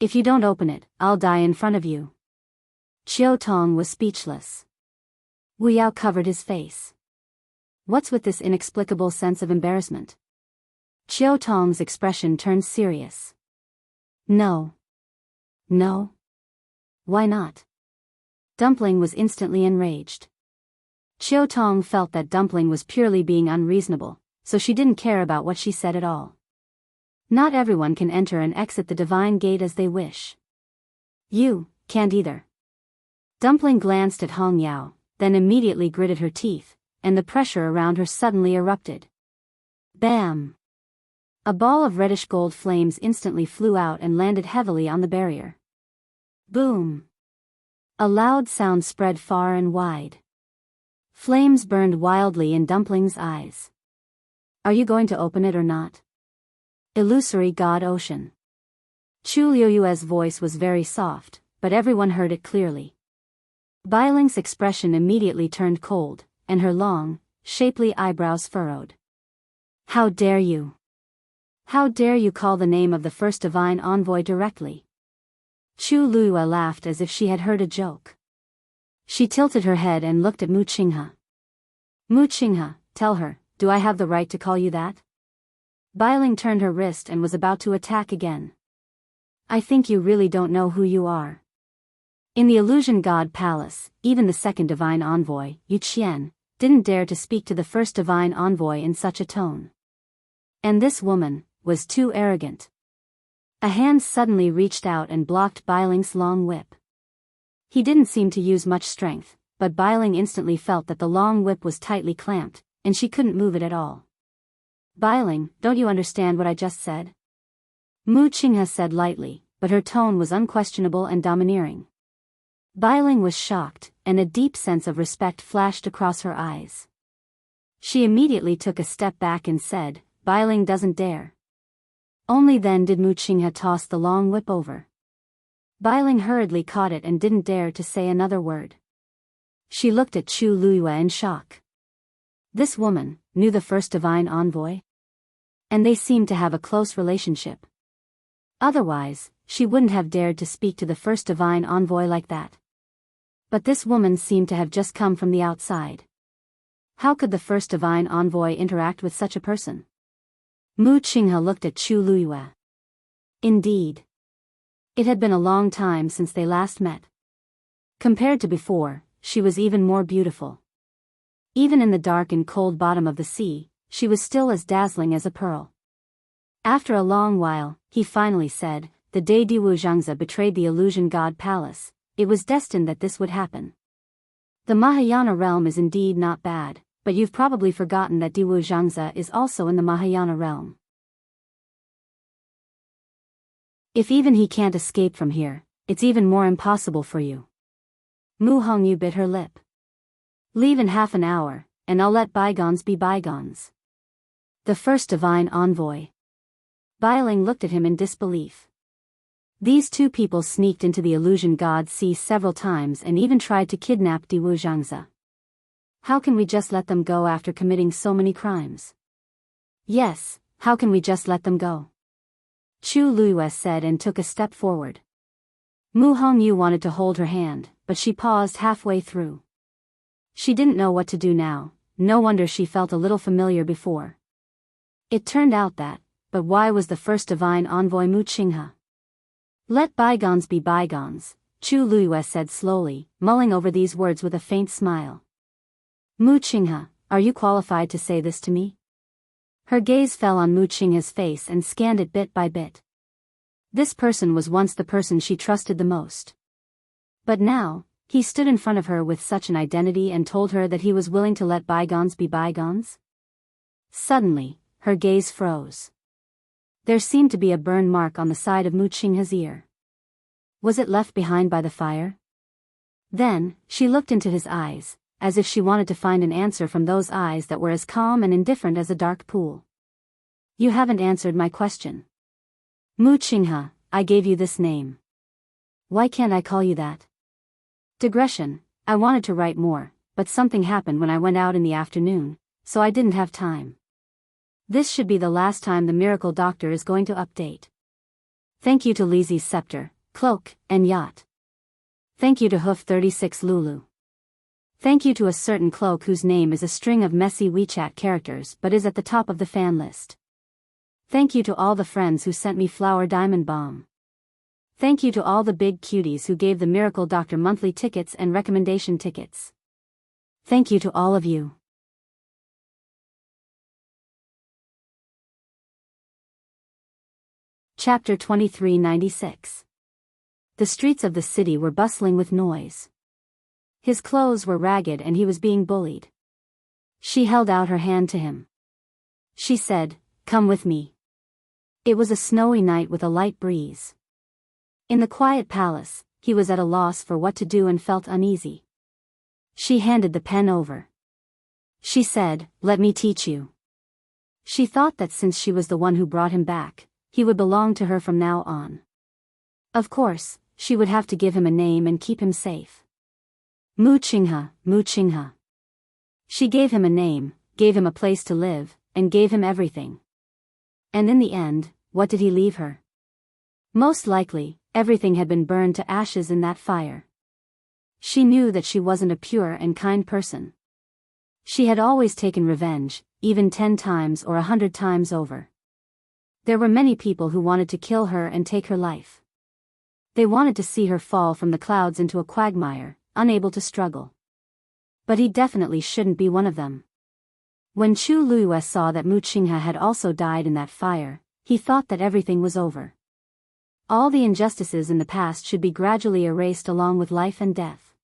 If you don't open it, I'll die in front of you. Chiao Tong was speechless. Biyao covered his face. What's with this inexplicable sense of embarrassment? Chiao Tong's expression turned serious. No. No? Why not? Dumpling was instantly enraged. Chiao Tong felt that Dumpling was purely being unreasonable, so she didn't care about what she said at all. Not everyone can enter and exit the divine gate as they wish. You can't either. Dumpling glanced at Hong Yao, then immediately gritted her teeth, and the pressure around her suddenly erupted. Bam! A ball of reddish gold flames instantly flew out and landed heavily on the barrier. Boom! A loud sound spread far and wide. Flames burned wildly in Dumpling's eyes. Are you going to open it or not? Illusory God Ocean. Chu Liuyue's voice was very soft, but everyone heard it clearly. Biling's expression immediately turned cold, and her long, shapely eyebrows furrowed. How dare you? How dare you call the name of the first divine envoy directly? Chu Liyue laughed as if she had heard a joke. She tilted her head and looked at Mu Qinghe. Mu Qinghe, tell her, do I have the right to call you that? Biling turned her wrist and was about to attack again. I think you really don't know who you are. In the Illusion God Palace, even the second divine envoy, Yu Qian, didn't dare to speak to the first divine envoy in such a tone. And this woman was too arrogant. A hand suddenly reached out and blocked Biling's long whip. He didn't seem to use much strength, but Biling instantly felt that the long whip was tightly clamped, and she couldn't move it at all. Biling, don't you understand what I just said? Mu Qinghe said lightly, but her tone was unquestionable and domineering. Biling was shocked, and a deep sense of respect flashed across her eyes. She immediately took a step back and said, Biling doesn't dare. Only then did Mu Qinghe toss the long whip over. Biling hurriedly caught it and didn't dare to say another word. She looked at Chu Liyue in shock. This woman knew the first divine envoy? And they seemed to have a close relationship. Otherwise, she wouldn't have dared to speak to the first divine envoy like that. But this woman seemed to have just come from the outside. How could the first divine envoy interact with such a person? Mu Qinghe looked at Chu Liyue. Indeed. It had been a long time since they last met. Compared to before, she was even more beautiful. Even in the dark and cold bottom of the sea, she was still as dazzling as a pearl. After a long while, he finally said, the day Diwu Zhangzi betrayed the Illusion God Palace, it was destined that this would happen. The Mahayana realm is indeed not bad, but you've probably forgotten that Diwu Zhangzi is also in the Mahayana realm. If even he can't escape from here, it's even more impossible for you. Mu Hongyu bit her lip. Leave in half an hour, and I'll let bygones be bygones. The first divine envoy. Biling looked at him in disbelief. These two people sneaked into the Illusion God Sea several times and even tried to kidnap Diwu Zhangzi. How can we just let them go after committing so many crimes? Yes, how can we just let them go? Chu Liyue said and took a step forward. Mu Hongyu wanted to hold her hand, but she paused halfway through. She didn't know what to do now, no wonder she felt a little familiar before. It turned out that, but why was the first divine envoy Mu Qinghe? Let bygones be bygones, Chu Liyue said slowly, mulling over these words with a faint smile. Mu Qinghe, are you qualified to say this to me? Her gaze fell on Mu Qinghe's face and scanned it bit by bit. This person was once the person she trusted the most. But now, he stood in front of her with such an identity and told her that he was willing to let bygones be bygones? Suddenly, her gaze froze. There seemed to be a burn mark on the side of Mu Qinghe's ear. Was it left behind by the fire? Then, she looked into his eyes, as if she wanted to find an answer from those eyes that were as calm and indifferent as a dark pool. You haven't answered my question. Mu Qinghe, I gave you this name. Why can't I call you that? Digression, I wanted to write more, but something happened when I went out in the afternoon, so I didn't have time. This should be the last time the miracle doctor is going to update. Thank you to Lizzie's scepter, cloak, and yacht. Thank you to Hoof 36 Lulu. Thank you to a certain cloak whose name is a string of messy WeChat characters but is at the top of the fan list. Thank you to all the friends who sent me Flower Diamond Bomb. Thank you to all the big cuties who gave the Miracle Doctor monthly tickets and recommendation tickets. Thank you to all of you. Chapter 2396. The streets of the city were bustling with noise. His clothes were ragged and he was being bullied. She held out her hand to him. She said, "Come with me." It was a snowy night with a light breeze. In the quiet palace, he was at a loss for what to do and felt uneasy. She handed the pen over. She said, "Let me teach you." She thought that since she was the one who brought him back, he would belong to her from now on. Of course, she would have to give him a name and keep him safe. Mu Qinghe, Mu Qinghe. She gave him a name, gave him a place to live, and gave him everything. And in the end, what did he leave her? Most likely, everything had been burned to ashes in that fire. She knew that she wasn't a pure and kind person. She had always taken revenge, even 10 times or 100 times over. There were many people who wanted to kill her and take her life. They wanted to see her fall from the clouds into a quagmire, unable to struggle. But he definitely shouldn't be one of them. When Chu Luiyue saw that Mu Qinghe had also died in that fire, he thought that everything was over. All the injustices in the past should be gradually erased along with life and death.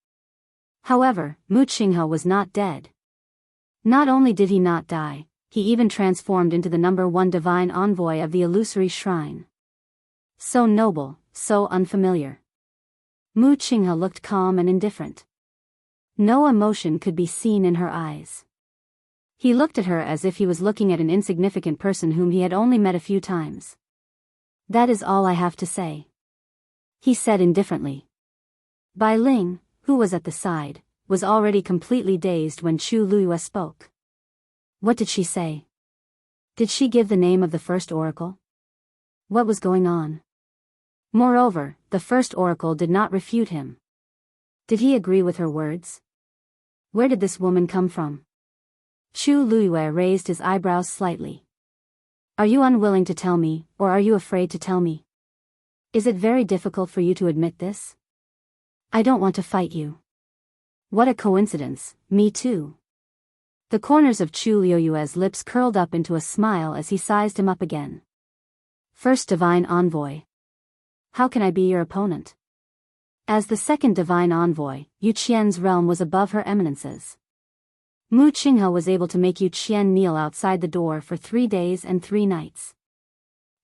However, Mu Qinghe was not dead. Not only did he not die, he even transformed into the #1 divine envoy of the illusory shrine. So noble, so unfamiliar. Mu Qinghe looked calm and indifferent. No emotion could be seen in her eyes. He looked at her as if he was looking at an insignificant person whom he had only met a few times. That is all I have to say, he said indifferently. Bai Ling, who was at the side, was already completely dazed when Chu Luiyue spoke. What did she say? Did she give the name of the first oracle? What was going on? Moreover, the first oracle did not refute him. Did he agree with her words? Where did this woman come from? Chu Luiyue raised his eyebrows slightly. Are you unwilling to tell me, or are you afraid to tell me? Is it very difficult for you to admit this? I don't want to fight you. What a coincidence, me too. The corners of Chu Luiyue's lips curled up into a smile as he sized him up again. First divine envoy. How can I be your opponent? As the second divine envoy, Yu Qian's realm was above her eminences. Mu Qinghe was able to make Yu Qian kneel outside the door for 3 days and 3 nights.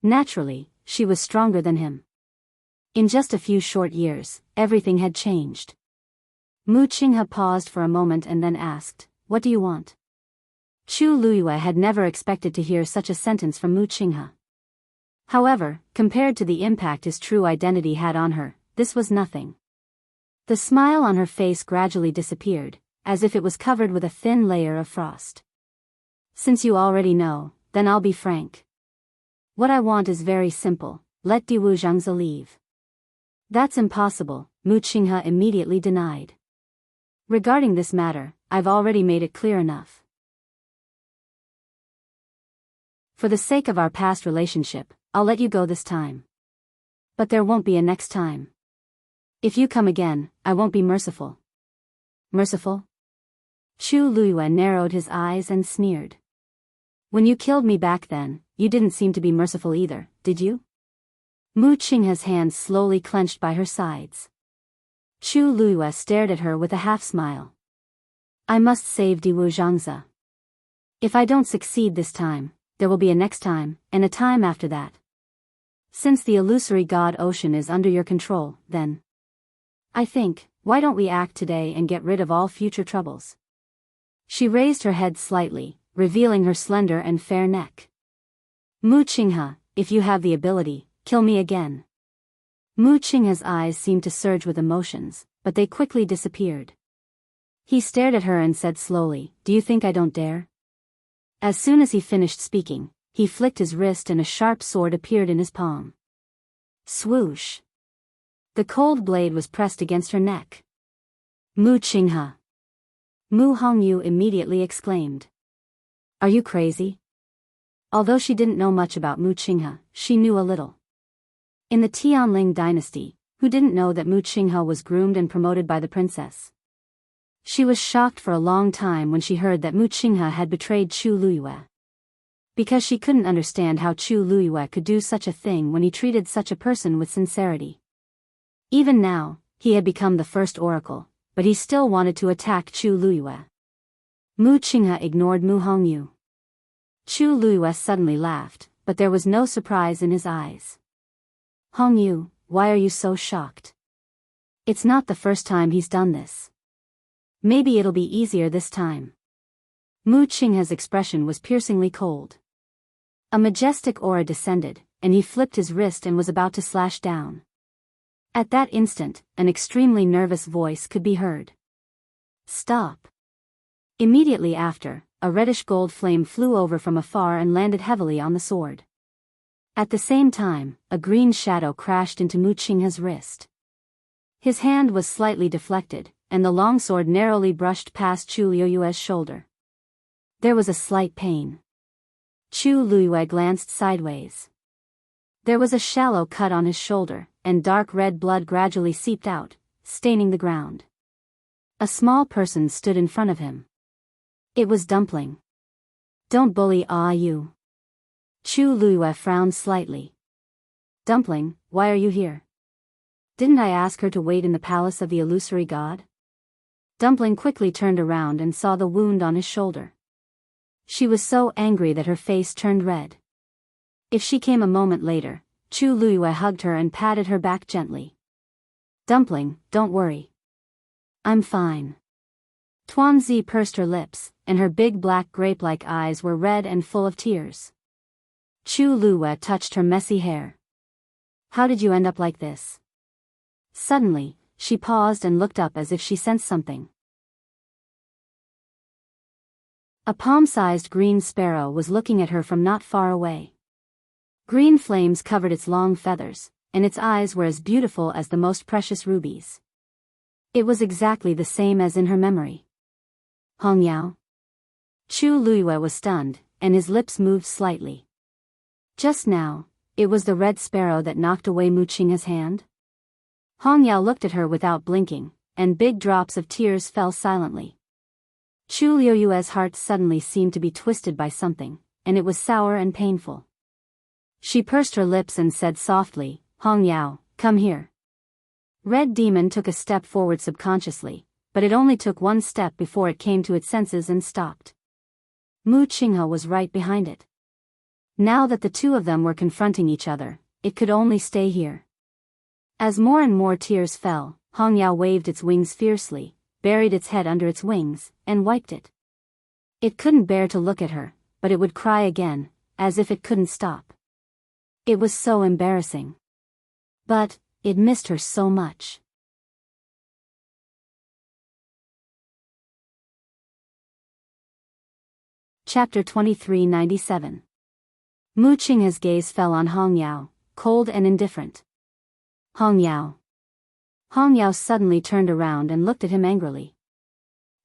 Naturally, she was stronger than him. In just a few short years, everything had changed. Mu Qinghe paused for a moment and then asked, "What do you want?" Chu Luiyue had never expected to hear such a sentence from Mu Qinghe. However, compared to the impact his true identity had on her, this was nothing. The smile on her face gradually disappeared, as if it was covered with a thin layer of frost. Since you already know, then I'll be frank. What I want is very simple, let Diwu Zhangzi leave. That's impossible, Mu Qinghe immediately denied. Regarding this matter, I've already made it clear enough. For the sake of our past relationship, I'll let you go this time. But there won't be a next time. If you come again, I won't be merciful. Merciful? Chu Luiyue narrowed his eyes and sneered. When you killed me back then, you didn't seem to be merciful either, did you? Mu Qinghe's hands slowly clenched by her sides. Chu Luiyue stared at her with a half-smile. I must save Diwu Zhangzi. If I don't succeed this time, there will be a next time, and a time after that. Since the illusory god ocean is under your control, then I think, why don't we act today and get rid of all future troubles? She raised her head slightly, revealing her slender and fair neck. Mu Qinghe, if you have the ability, kill me again. Mu Qinghe's eyes seemed to surge with emotions, but they quickly disappeared. He stared at her and said slowly, "Do you think I don't dare?" As soon as he finished speaking, he flicked his wrist and a sharp sword appeared in his palm. Swoosh! The cold blade was pressed against her neck. Mu Qinghe! Mu Hongyu immediately exclaimed. Are you crazy? Although she didn't know much about Mu Qinghe, she knew a little. In the Tianling dynasty, who didn't know that Mu Qinghe was groomed and promoted by the princess? She was shocked for a long time when she heard that Mu Qinghe had betrayed Chu Luyue. Because she couldn't understand how Chu Luyue could do such a thing when he treated such a person with sincerity. Even now, he had become the first oracle, but he still wanted to attack Chu Luyue. Mu Qinghe ignored Mu Hongyu. Chu Luyue suddenly laughed, but there was no surprise in his eyes. Hongyu, why are you so shocked? It's not the first time he's done this. Maybe it'll be easier this time. Mu Qinghe's expression was piercingly cold. A majestic aura descended, and he flipped his wrist and was about to slash down. At that instant, an extremely nervous voice could be heard. Stop. Immediately after, a reddish gold flame flew over from afar and landed heavily on the sword. At the same time, a green shadow crashed into Mu Qinghe's wrist. His hand was slightly deflected, and the long sword narrowly brushed past Chu Luyue's shoulder. There was a slight pain. Chu Luyue glanced sideways. There was a shallow cut on his shoulder, and dark red blood gradually seeped out, staining the ground. A small person stood in front of him. It was Dumpling. Don't bully you. Chu Luyue frowned slightly. Dumpling, why are you here? Didn't I ask her to wait in the palace of the illusory god? Dumpling quickly turned around and saw the wound on his shoulder. She was so angry that her face turned red. If she came a moment later, Chu Luyue hugged her and patted her back gently. Dumpling, don't worry. I'm fine. Tuanzi pursed her lips, and her big black grape-like eyes were red and full of tears. Chu Luyue touched her messy hair. How did you end up like this? Suddenly, she paused and looked up as if she sensed something. A palm-sized green sparrow was looking at her from not far away. Green flames covered its long feathers, and its eyes were as beautiful as the most precious rubies. It was exactly the same as in her memory. Hongyao? Chu Luyue was stunned, and his lips moved slightly. Just now, it was the red sparrow that knocked away Mu Qinghe's hand? Hongyao looked at her without blinking, and big drops of tears fell silently. Chu Luyue's heart suddenly seemed to be twisted by something, and it was sour and painful. She pursed her lips and said softly, Hongyao, come here. Red Demon took a step forward subconsciously, but it only took one step before it came to its senses and stopped. Mu Qinghe was right behind it. Now that the two of them were confronting each other, it could only stay here. As more and more tears fell, Hongyao waved its wings fiercely, buried its head under its wings, and wiped it. It couldn't bear to look at her, but it would cry again, as if it couldn't stop. It was so embarrassing. But, it missed her so much. Chapter 2397. Mu Qinghe's gaze fell on Hongyao, cold and indifferent. Hongyao. Hongyao suddenly turned around and looked at him angrily.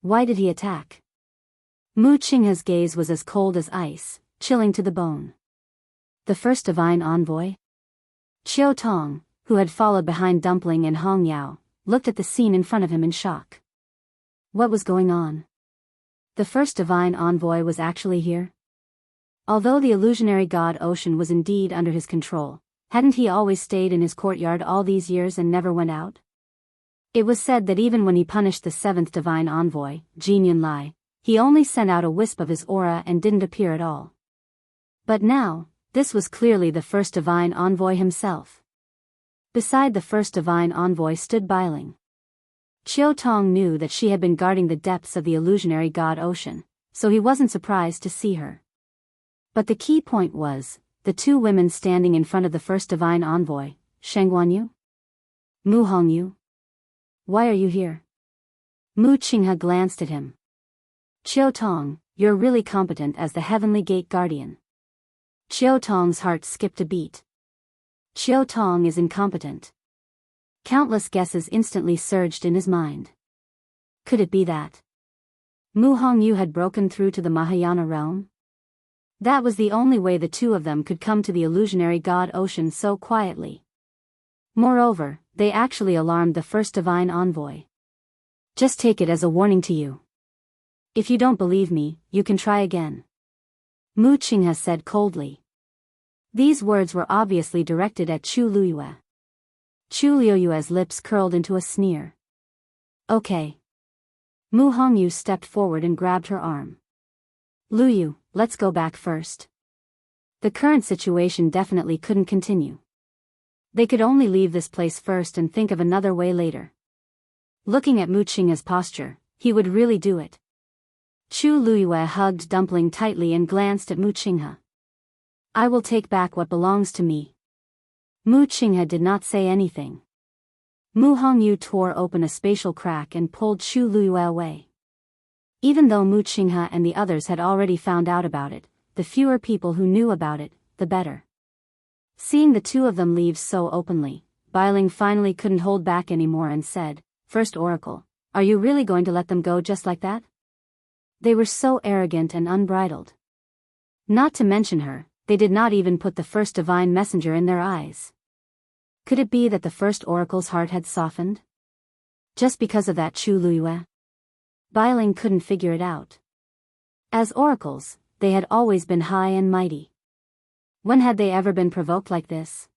Why did he attack? Mu Qinghe's gaze was as cold as ice, chilling to the bone. The first divine envoy? Qiu Tong, who had followed behind Dumpling and Hongyao, looked at the scene in front of him in shock. What was going on? The first divine envoy was actually here? Although the illusionary god Ocean was indeed under his control, hadn't he always stayed in his courtyard all these years and never went out? It was said that even when he punished the seventh divine envoy, Jin Yunlai, he only sent out a wisp of his aura and didn't appear at all. But now, this was clearly the first divine envoy himself. Beside the first divine envoy stood Biyao. Chiao Tong knew that she had been guarding the depths of the illusionary god ocean, so he wasn't surprised to see her. But the key point was, the two women standing in front of the first divine envoy, Sheng Guanyu? Mu Hongyu? Why are you here? Mu Qinghe glanced at him. Chiao Tong, you're really competent as the Heavenly Gate Guardian. Chiao Tong's heart skipped a beat. Chiao Tong is incompetent. Countless guesses instantly surged in his mind. Could it be that Mu Hongyu had broken through to the Mahayana realm? That was the only way the two of them could come to the illusionary god ocean so quietly. Moreover, they actually alarmed the first divine envoy. Just take it as a warning to you. If you don't believe me, you can try again. Mu Qinghe said coldly. These words were obviously directed at Chu Liyue. Chu Liyue's lips curled into a sneer. Okay. Mu Hongyu stepped forward and grabbed her arm. Liyue, let's go back first. The current situation definitely couldn't continue. They could only leave this place first and think of another way later. Looking at Mu Qinghe's posture, he would really do it. Chu Liyue hugged Dumpling tightly and glanced at Mu Qinghe. I will take back what belongs to me. Mu Qinghe did not say anything. Mu Hongyu tore open a spatial crack and pulled Chu Liyue away. Even though Mu Qinghe and the others had already found out about it, the fewer people who knew about it, the better. Seeing the two of them leave so openly, Biyao finally couldn't hold back anymore and said, First Oracle, are you really going to let them go just like that? They were so arrogant and unbridled. Not to mention her, they did not even put the first divine messenger in their eyes. Could it be that the first oracle's heart had softened? Just because of that Chu Liyue? Biyao couldn't figure it out. As oracles, they had always been high and mighty. When had they ever been provoked like this?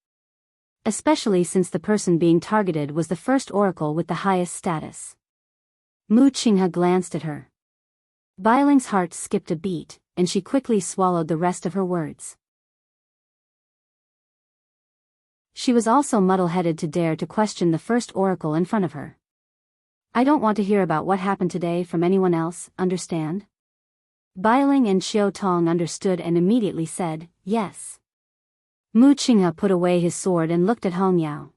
Especially since the person being targeted was the first oracle with the highest status. Mu Qinghe glanced at her. Biyao's heart skipped a beat, and she quickly swallowed the rest of her words. She was also muddle-headed to dare to question the first oracle in front of her. I don't want to hear about what happened today from anyone else, understand? Biyao and Chiao Tong understood and immediately said, yes. Mu Qinghe put away his sword and looked at Hongyao.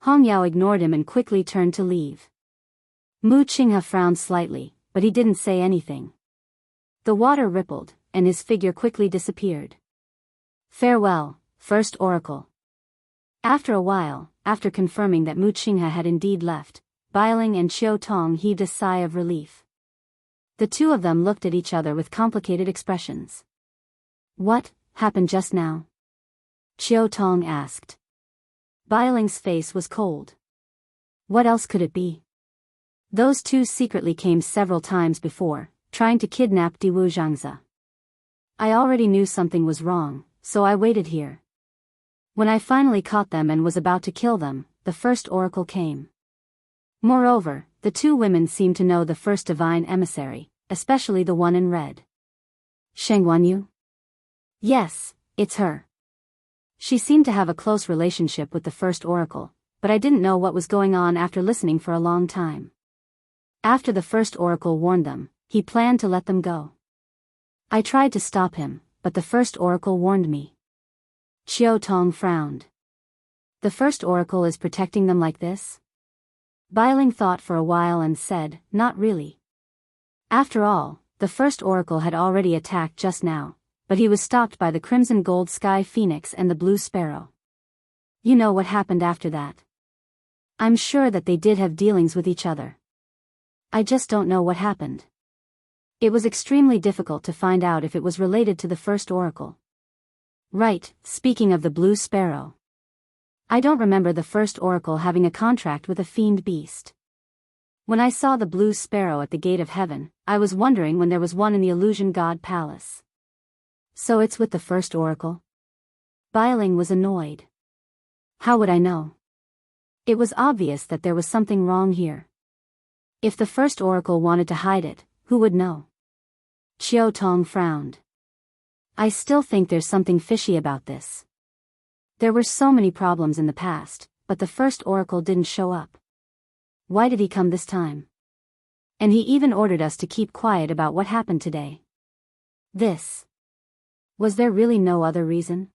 Hongyao ignored him and quickly turned to leave. Mu Qinghe frowned slightly, but he didn't say anything. The water rippled, and his figure quickly disappeared. Farewell, first oracle. After a while, after confirming that Mu Qinghe had indeed left, Biyao and Chiao Tong heaved a sigh of relief. The two of them looked at each other with complicated expressions. What happened just now? Chiao Tong asked. Biyao's face was cold. What else could it be? Those two secretly came several times before, trying to kidnap Diwu Zhangzi. I already knew something was wrong, so I waited here. When I finally caught them and was about to kill them, the first oracle came. Moreover, the two women seemed to know the first divine emissary, especially the one in red. Sheng Guanyu? Yes, it's her. She seemed to have a close relationship with the first oracle, but I didn't know what was going on after listening for a long time. After the first oracle warned them, he planned to let them go. I tried to stop him, but the first oracle warned me. Chiao Tong frowned. The first oracle is protecting them like this? Biyao thought for a while and said, not really. After all, the first oracle had already attacked just now, but he was stopped by the crimson gold sky phoenix and the blue sparrow. You know what happened after that. I'm sure that they did have dealings with each other. I just don't know what happened. It was extremely difficult to find out if it was related to the first oracle. Right, speaking of the blue sparrow. I don't remember the first oracle having a contract with a fiend beast. When I saw the blue sparrow at the gate of heaven, I was wondering when there was one in the illusion god palace. So it's with the first oracle? Biyao was annoyed. How would I know? It was obvious that there was something wrong here. If the first oracle wanted to hide it, who would know? Qiu Tong frowned. I still think there's something fishy about this. There were so many problems in the past, but the first oracle didn't show up. Why did he come this time? And he even ordered us to keep quiet about what happened today. This. Was there really no other reason?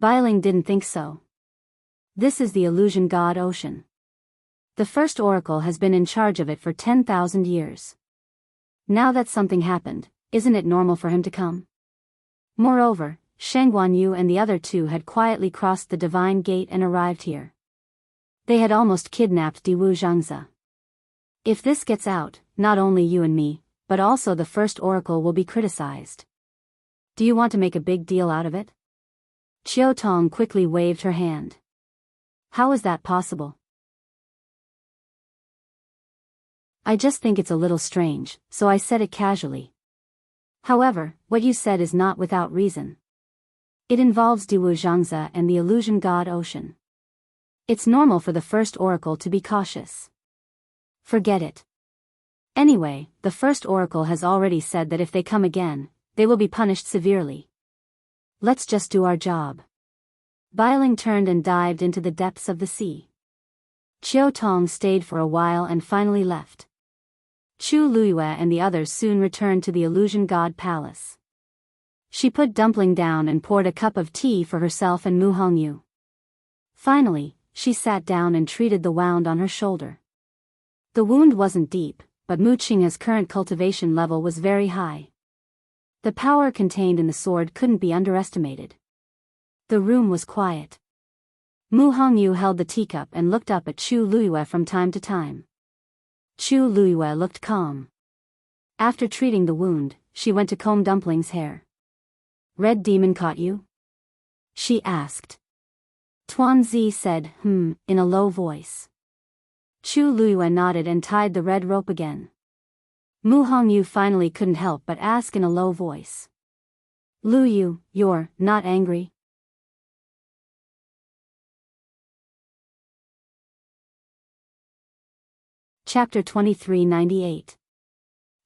Biyao didn't think so. This is the illusion god ocean. The first oracle has been in charge of it for 10,000 years. Now that something happened, isn't it normal for him to come? Moreover, Sheng Guanyu and the other two had quietly crossed the divine gate and arrived here. They had almost kidnapped Diwu Zhangzi. If this gets out, not only you and me, but also the first oracle will be criticized. Do you want to make a big deal out of it? Qiu Tong quickly waved her hand. How is that possible? I just think it's a little strange, so I said it casually. However, what you said is not without reason. It involves Diwu Zhangzi and the illusion god ocean. It's normal for the first oracle to be cautious. Forget it. Anyway, the first oracle has already said that if they come again, they will be punished severely. Let's just do our job. Biyao turned and dived into the depths of the sea. Qiu Tong stayed for a while and finally left. Chu Luiyue and the others soon returned to the illusion god palace. She put Dumpling down and poured a cup of tea for herself and Mu Hongyu. Finally, she sat down and treated the wound on her shoulder. The wound wasn't deep, but Mu Qinghe's current cultivation level was very high. The power contained in the sword couldn't be underestimated. The room was quiet. Mu Hongyu held the teacup and looked up at Chu Luiyue from time to time. Chu Luiyue looked calm. After treating the wound, she went to comb Dumpling's hair. Red Demon caught you? She asked. Tuanzi said, in a low voice. Chu Luiyue nodded and tied the red rope again. Mu Hongyu finally couldn't help but ask in a low voice. Luyu, you're not angry? Chapter 2398.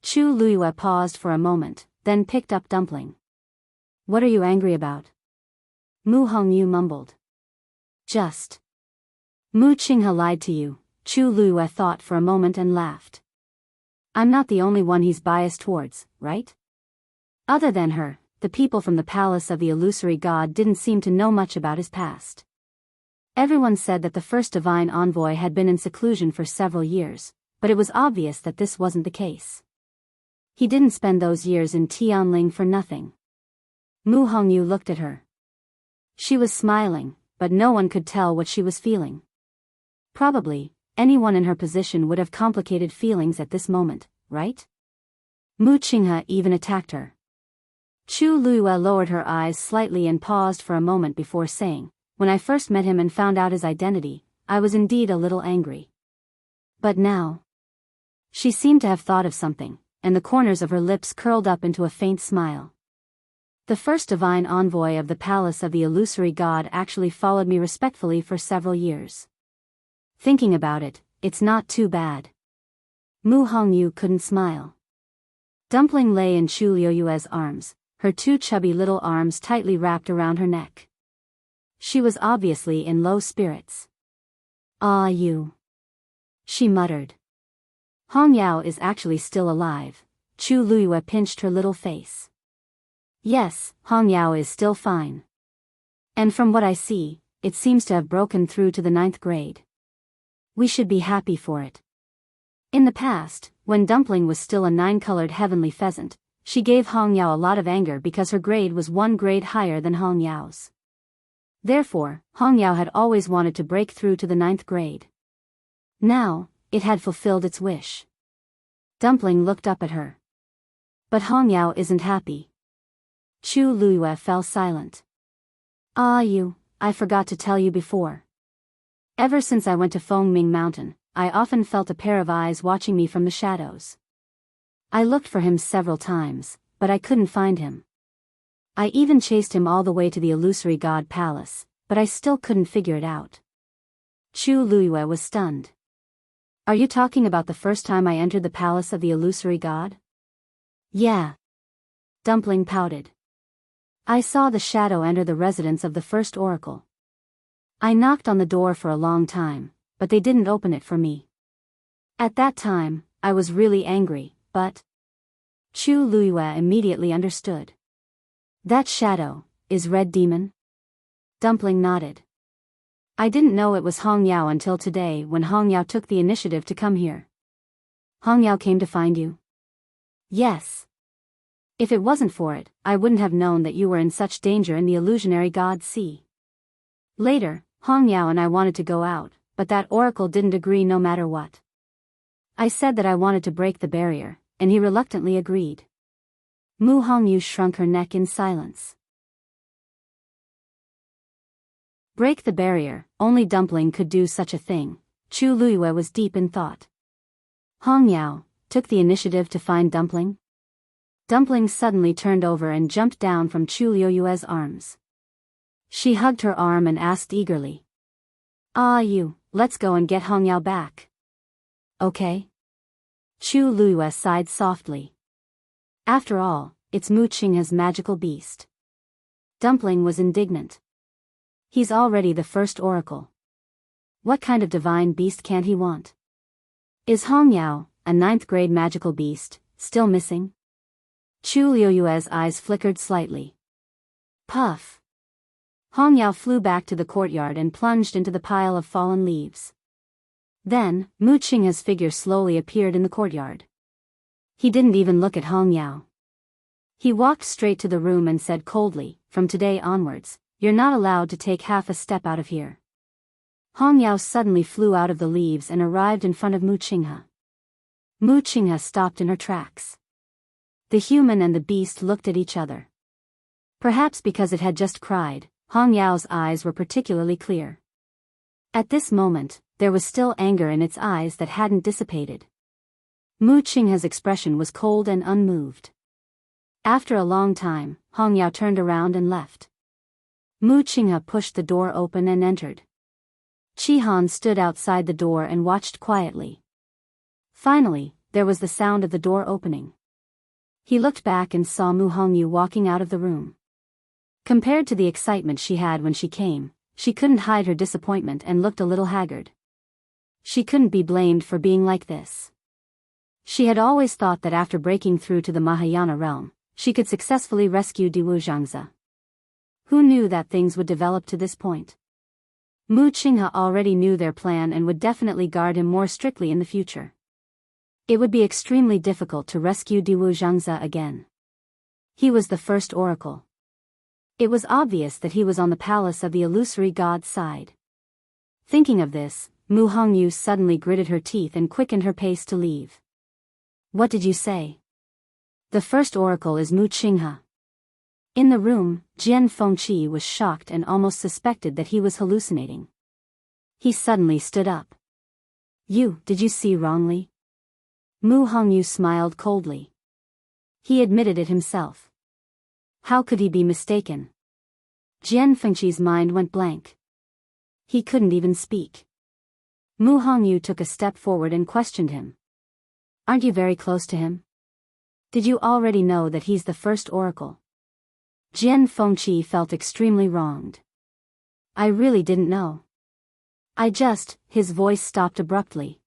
Chu Luiyue paused for a moment, then picked up Dumpling. What are you angry about? Mu Hongyu mumbled. Just. Mu Qinghe lied to you, Chu Luiyue thought for a moment and laughed. I'm not the only one he's biased towards, right? Other than her, the people from the palace of the illusory god didn't seem to know much about his past. Everyone said that the first divine envoy had been in seclusion for several years, but it was obvious that this wasn't the case. He didn't spend those years in Tianling for nothing. Mu Hongyu looked at her. She was smiling, but no one could tell what she was feeling. Probably, anyone in her position would have complicated feelings at this moment, right? Mu Qinghe even attacked her. Chu Luiyue lowered her eyes slightly and paused for a moment before saying, when I first met him and found out his identity, I was indeed a little angry. But now. She seemed to have thought of something, and the corners of her lips curled up into a faint smile. The first divine envoy of the palace of the illusory god actually followed me respectfully for several years. Thinking about it, it's not too bad. Mu Hongyu couldn't smile. Dumpling lay in Chu Luiyue's arms, her two chubby little arms tightly wrapped around her neck. She was obviously in low spirits. Ah, you. She muttered. Hong Yao is actually still alive. Chu Luiyue pinched her little face. Yes, Hong Yao is still fine. And from what I see, it seems to have broken through to the 9th grade. We should be happy for it. In the past, when Dumpling was still a 9-colored heavenly pheasant, she gave Hong Yao a lot of anger because her grade was 1 grade higher than Hong Yao's. Therefore, Hong Yao had always wanted to break through to the 9th grade. Now, it had fulfilled its wish. Dumpling looked up at her. But Hong Yao isn't happy. Chu Luiyue fell silent. Ah, I forgot to tell you before. Ever since I went to Fengming Mountain, I often felt a pair of eyes watching me from the shadows. I looked for him several times, but I couldn't find him. I even chased him all the way to the illusory god palace, but I still couldn't figure it out. Chu Luiyue was stunned. Are you talking about the first time I entered the palace of the illusory god? Yeah. Dumpling pouted. I saw the shadow enter the residence of the first oracle. I knocked on the door for a long time, but they didn't open it for me. At that time, I was really angry, but Chu Luiyue immediately understood. That shadow is Red Demon? Dumpling nodded. I didn't know it was Hong Yao until today when Hong Yao took the initiative to come here. Hong Yao came to find you? Yes. If it wasn't for it, I wouldn't have known that you were in such danger in the illusionary god sea. Later, Hong Yao and I wanted to go out, but that oracle didn't agree no matter what. I said that I wanted to break the barrier, and he reluctantly agreed. Mu Hongyu shrunk her neck in silence. Break the barrier, only Dumpling could do such a thing. Chu Luiyue was deep in thought. Hong Yao took the initiative to find Dumpling? Dumpling suddenly turned over and jumped down from Chu Luiyue's arms. She hugged her arm and asked eagerly. Let's go and get Hong Yao back. Okay? Chu Luiyue sighed softly. After all, it's Mu Qinghe's magical beast. Dumpling was indignant. He's already the first oracle. What kind of divine beast can't he want? Is Hong Yao, a 9th grade magical beast, still missing? Chu Luiyue's eyes flickered slightly. Puff! Hong Yao flew back to the courtyard and plunged into the pile of fallen leaves. Then, Mu Qinghe's figure slowly appeared in the courtyard. He didn't even look at Hong Yao. He walked straight to the room and said coldly, from today onwards, you're not allowed to take half a step out of here. Hong Yao suddenly flew out of the leaves and arrived in front of Mu Qinghe. Mu Qinghe stopped in her tracks. The human and the beast looked at each other. Perhaps because it had just cried, Hong Yao's eyes were particularly clear. At this moment, there was still anger in its eyes that hadn't dissipated. Mu Qinghe's expression was cold and unmoved. After a long time, Hong Yao turned around and left. Mu Qinghe pushed the door open and entered. Qihan stood outside the door and watched quietly. Finally, there was the sound of the door opening. He looked back and saw Mu Hongyu walking out of the room. Compared to the excitement she had when she came, she couldn't hide her disappointment and looked a little haggard. She couldn't be blamed for being like this. She had always thought that after breaking through to the Mahayana realm, she could successfully rescue Diwu Zhangzi. Who knew that things would develop to this point? Mu Qinghe already knew their plan and would definitely guard him more strictly in the future. It would be extremely difficult to rescue Diwu Zhangzi again. He was the first oracle. It was obvious that he was on the palace of the illusory god's side. Thinking of this, Mu Hongyu suddenly gritted her teeth and quickened her pace to leave. What did you say? The first oracle is Mu Qinghe. In the room, Jian Fengqi was shocked and almost suspected that he was hallucinating. He suddenly stood up. Did you see wrongly? Mu Hongyu smiled coldly. He admitted it himself. How could he be mistaken? Jian Fengqi's mind went blank. He couldn't even speak. Mu Hongyu took a step forward and questioned him. Aren't you very close to him? Did you already know that he's the first oracle? Jian Fengqi felt extremely wronged. I really didn't know. His voice stopped abruptly.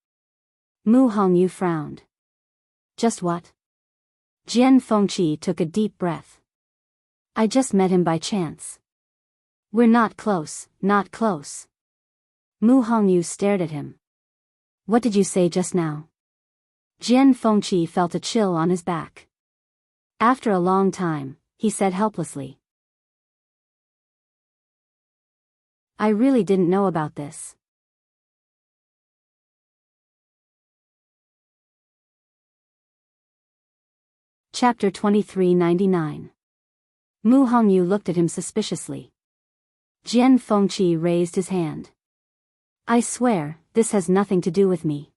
Mu Hongyu frowned. Just what? Jian Fengqi took a deep breath. I just met him by chance. We're not close, not close. Mu Hongyu stared at him. What did you say just now? Jian Fengqi felt a chill on his back. After a long time, he said helplessly. I really didn't know about this. Chapter 2399. Mu Hongyu looked at him suspiciously. Jian Fengqi raised his hand. I swear, this has nothing to do with me.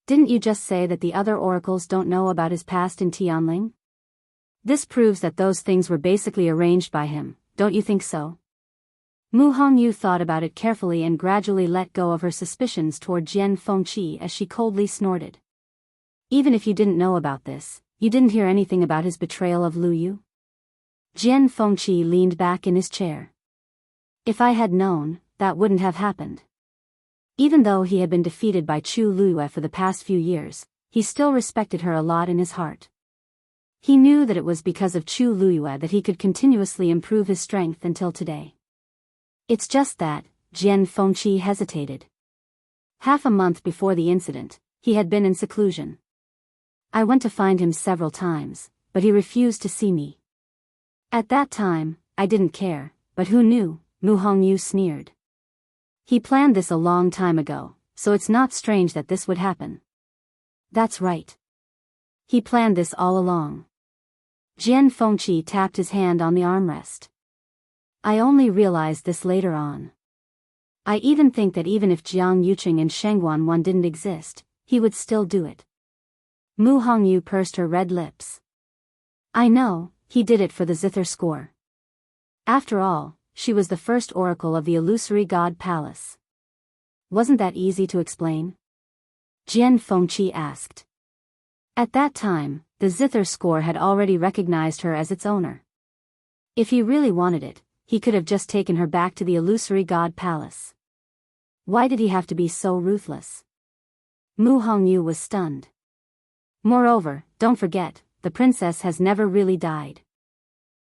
Didn't you just say that the other oracles don't know about his past in Tianling? This proves that those things were basically arranged by him, don't you think so? Mu Hongyu thought about it carefully and gradually let go of her suspicions toward Jian Fengqi as she coldly snorted. Even if you didn't know about this, you didn't hear anything about his betrayal of Lu Yu? Jian Fengqi leaned back in his chair. If I had known, that wouldn't have happened. Even though he had been defeated by Chu Luyue for the past few years, he still respected her a lot in his heart. He knew that it was because of Chu Luyue that he could continuously improve his strength until today. It's just that, Jian Fengqi hesitated. Half a month before the incident, he had been in seclusion. I went to find him several times, but he refused to see me. At that time, I didn't care, but who knew, Mu Hongyu sneered. He planned this a long time ago, so it's not strange that this would happen. That's right. He planned this all along. Jian Fengqi tapped his hand on the armrest. I only realized this later on. I even think that even if Jiang Yuqing and Shengguan Wan didn't exist, he would still do it. Mu Hongyu pursed her red lips. I know, he did it for the zither score. After all, she was the first oracle of the illusory god palace. Wasn't that easy to explain? Jian Fengqi asked. At that time, the zither score had already recognized her as its owner. If he really wanted it, he could have just taken her back to the illusory god palace. Why did he have to be so ruthless? Mu Hongyu was stunned. Moreover, don't forget, the princess has never really died.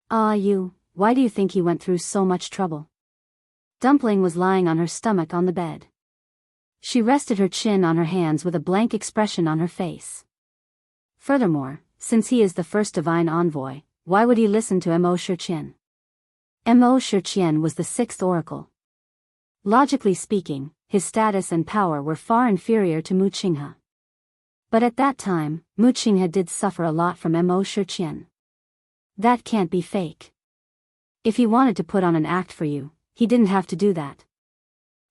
Why do you think he went through so much trouble? Dumpling was lying on her stomach on the bed. She rested her chin on her hands with a blank expression on her face. Furthermore, since he is the first divine envoy, why would he listen to Mo Shiqian? Mo Shiqian was the sixth oracle. Logically speaking, his status and power were far inferior to Mu Qinghe. But at that time, Mu Qinghe did suffer a lot from Mo Shiqian. That can't be fake. If he wanted to put on an act for you, he didn't have to do that.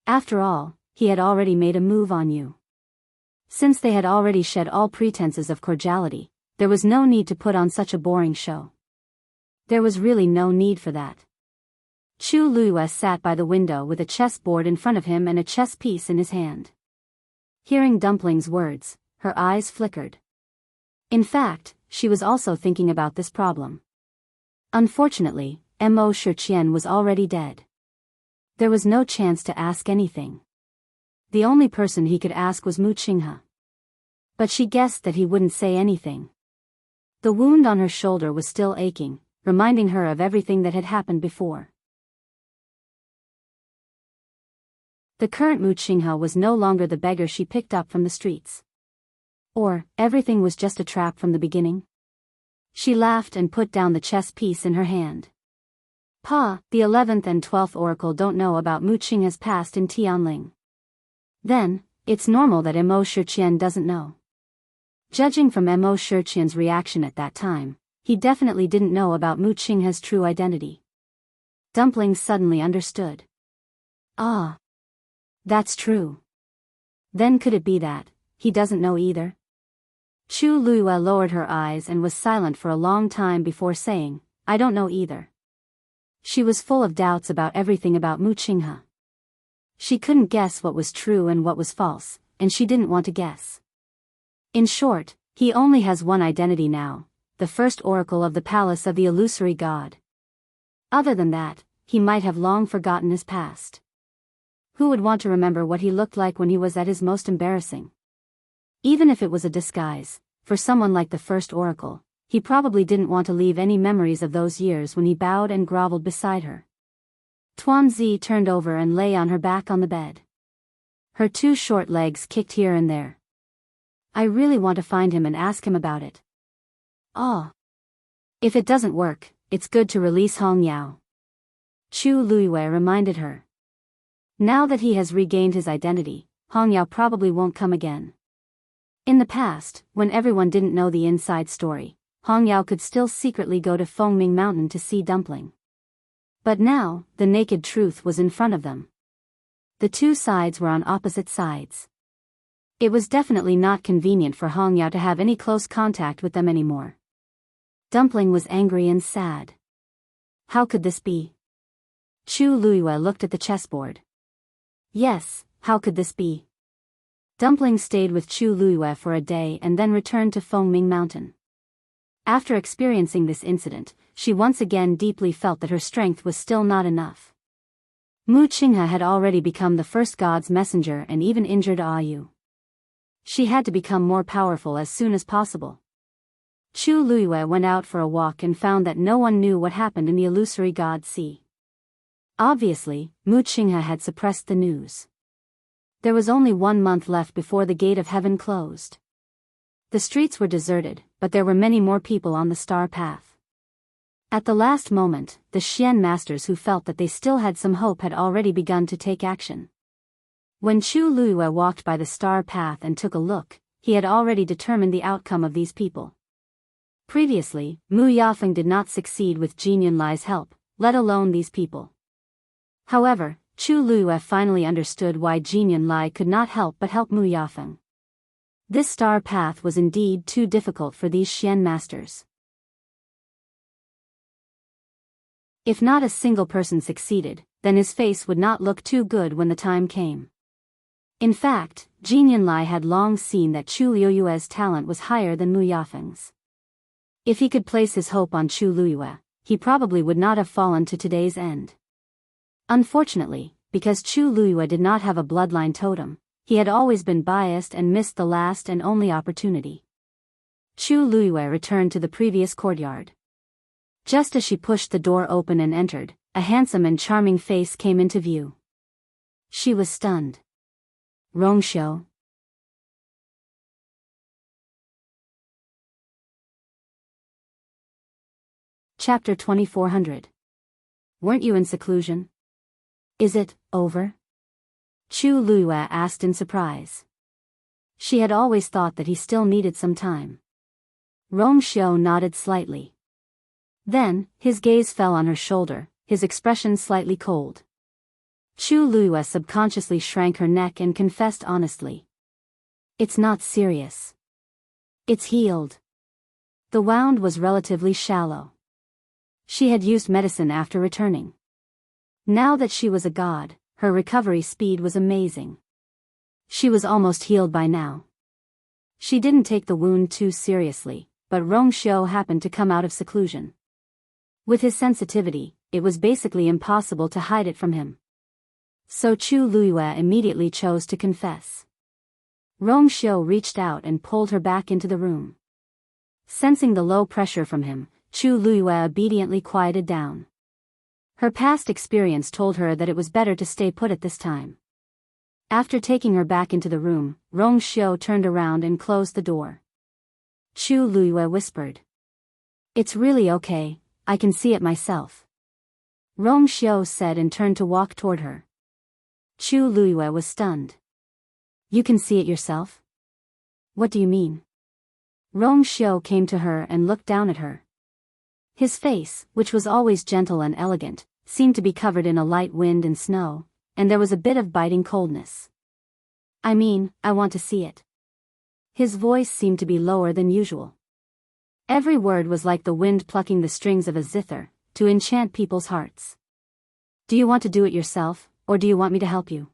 After all, he had already made a move on you. Since they had already shed all pretenses of cordiality, there was no need to put on such a boring show. There was really no need for that. Chu Luyue sat by the window with a chessboard in front of him and a chess piece in his hand. Hearing Dumpling's words, her eyes flickered. In fact, she was also thinking about this problem. Unfortunately, Mo Shiqian was already dead. There was no chance to ask anything. The only person he could ask was Mu Qinghe. But she guessed that he wouldn't say anything. The wound on her shoulder was still aching, reminding her of everything that had happened before. The current Mu Qinghe was no longer the beggar she picked up from the streets. Or, everything was just a trap from the beginning? She laughed and put down the chess piece in her hand. Pa, the 11th and 12th oracle don't know about Mu Qinghe's past in Tianling. Then, it's normal that Mo Shiqian doesn't know. Judging from Mo Shiqian's reaction at that time, he definitely didn't know about Mu Qinghe's true identity. Dumpling suddenly understood. Ah. That's true. Then could it be that he doesn't know either? Chu Luyue lowered her eyes and was silent for a long time before saying, I don't know either. She was full of doubts about everything about Mu Qinghe. She couldn't guess what was true and what was false, and she didn't want to guess. In short, he only has one identity now, the first oracle of the palace of the illusory god. Other than that, he might have long forgotten his past. Who would want to remember what he looked like when he was at his most embarrassing? Even if it was a disguise, for someone like the first oracle, he probably didn't want to leave any memories of those years when he bowed and groveled beside her. Tuanzi turned over and lay on her back on the bed. Her two short legs kicked here and there. I really want to find him and ask him about it. Oh. If it doesn't work, it's good to release Hong Yao. Chu Luyue reminded her. Now that he has regained his identity, Hong Yao probably won't come again. In the past, when everyone didn't know the inside story, Hong Yao could still secretly go to Fengming Mountain to see Dumpling. But now, the naked truth was in front of them. The two sides were on opposite sides. It was definitely not convenient for Hong Yao to have any close contact with them anymore. Dumpling was angry and sad. How could this be? Chu Luyue looked at the chessboard. Yes, how could this be? Dumpling stayed with Chu Luyue for a day and then returned to Fengming Mountain. After experiencing this incident, she once again deeply felt that her strength was still not enough. Mu Qinghe had already become the first god's messenger and even injured Ayu. She had to become more powerful as soon as possible. Chu Luiyue went out for a walk and found that no one knew what happened in the illusory god sea. Obviously, Mu Qinghe had suppressed the news. There was only 1 month left before the gate of heaven closed. The streets were deserted, but there were many more people on the star path. At the last moment, the Xian masters who felt that they still had some hope had already begun to take action. When Chu Luiyue walked by the star path and took a look, he had already determined the outcome of these people. Previously, Mu Yafeng did not succeed with Jin Yunlai's help, let alone these people. However, Chu Luiyue finally understood why Jin Yunlai could not help but help Mu Yafeng. This star path was indeed too difficult for these Xian masters. If not a single person succeeded, then his face would not look too good when the time came. In fact, Jin Yunlai had long seen that Chu Luiyue's talent was higher than Mu Yafeng's. If he could place his hope on Chu Luiyue, he probably would not have fallen to today's end. Unfortunately, because Chu Luiyue did not have a bloodline totem, he had always been biased and missed the last and only opportunity. Chu Luiyue returned to the previous courtyard. Just as she pushed the door open and entered, a handsome and charming face came into view. She was stunned. Rongxiu. Chapter 2400. Weren't you in seclusion? Is it over? Chu Luiyue asked in surprise. She had always thought that he still needed some time. Rongxiu nodded slightly. Then, his gaze fell on her shoulder, his expression slightly cold. Chu Luiyue subconsciously shrank her neck and confessed honestly. It's not serious. It's healed. The wound was relatively shallow. She had used medicine after returning. Now that she was a god, her recovery speed was amazing. She was almost healed by now. She didn't take the wound too seriously, but Rongxiu happened to come out of seclusion. With his sensitivity, it was basically impossible to hide it from him. So Chu Luiyue immediately chose to confess. Rongxiu reached out and pulled her back into the room. Sensing the low pressure from him, Chu Luiyue obediently quieted down. Her past experience told her that it was better to stay put at this time. After taking her back into the room, Rongxiu turned around and closed the door. Chu Luiyue whispered. It's really okay, I can see it myself. Rongxiu said and turned to walk toward her. Chu Luiyue was stunned. You can see it yourself? What do you mean? Rongxiu came to her and looked down at her. His face, which was always gentle and elegant, seemed to be covered in a light wind and snow, and there was a bit of biting coldness. I mean, I want to see it. His voice seemed to be lower than usual. Every word was like the wind plucking the strings of a zither, to enchant people's hearts. Do you want to do it yourself, or do you want me to help you?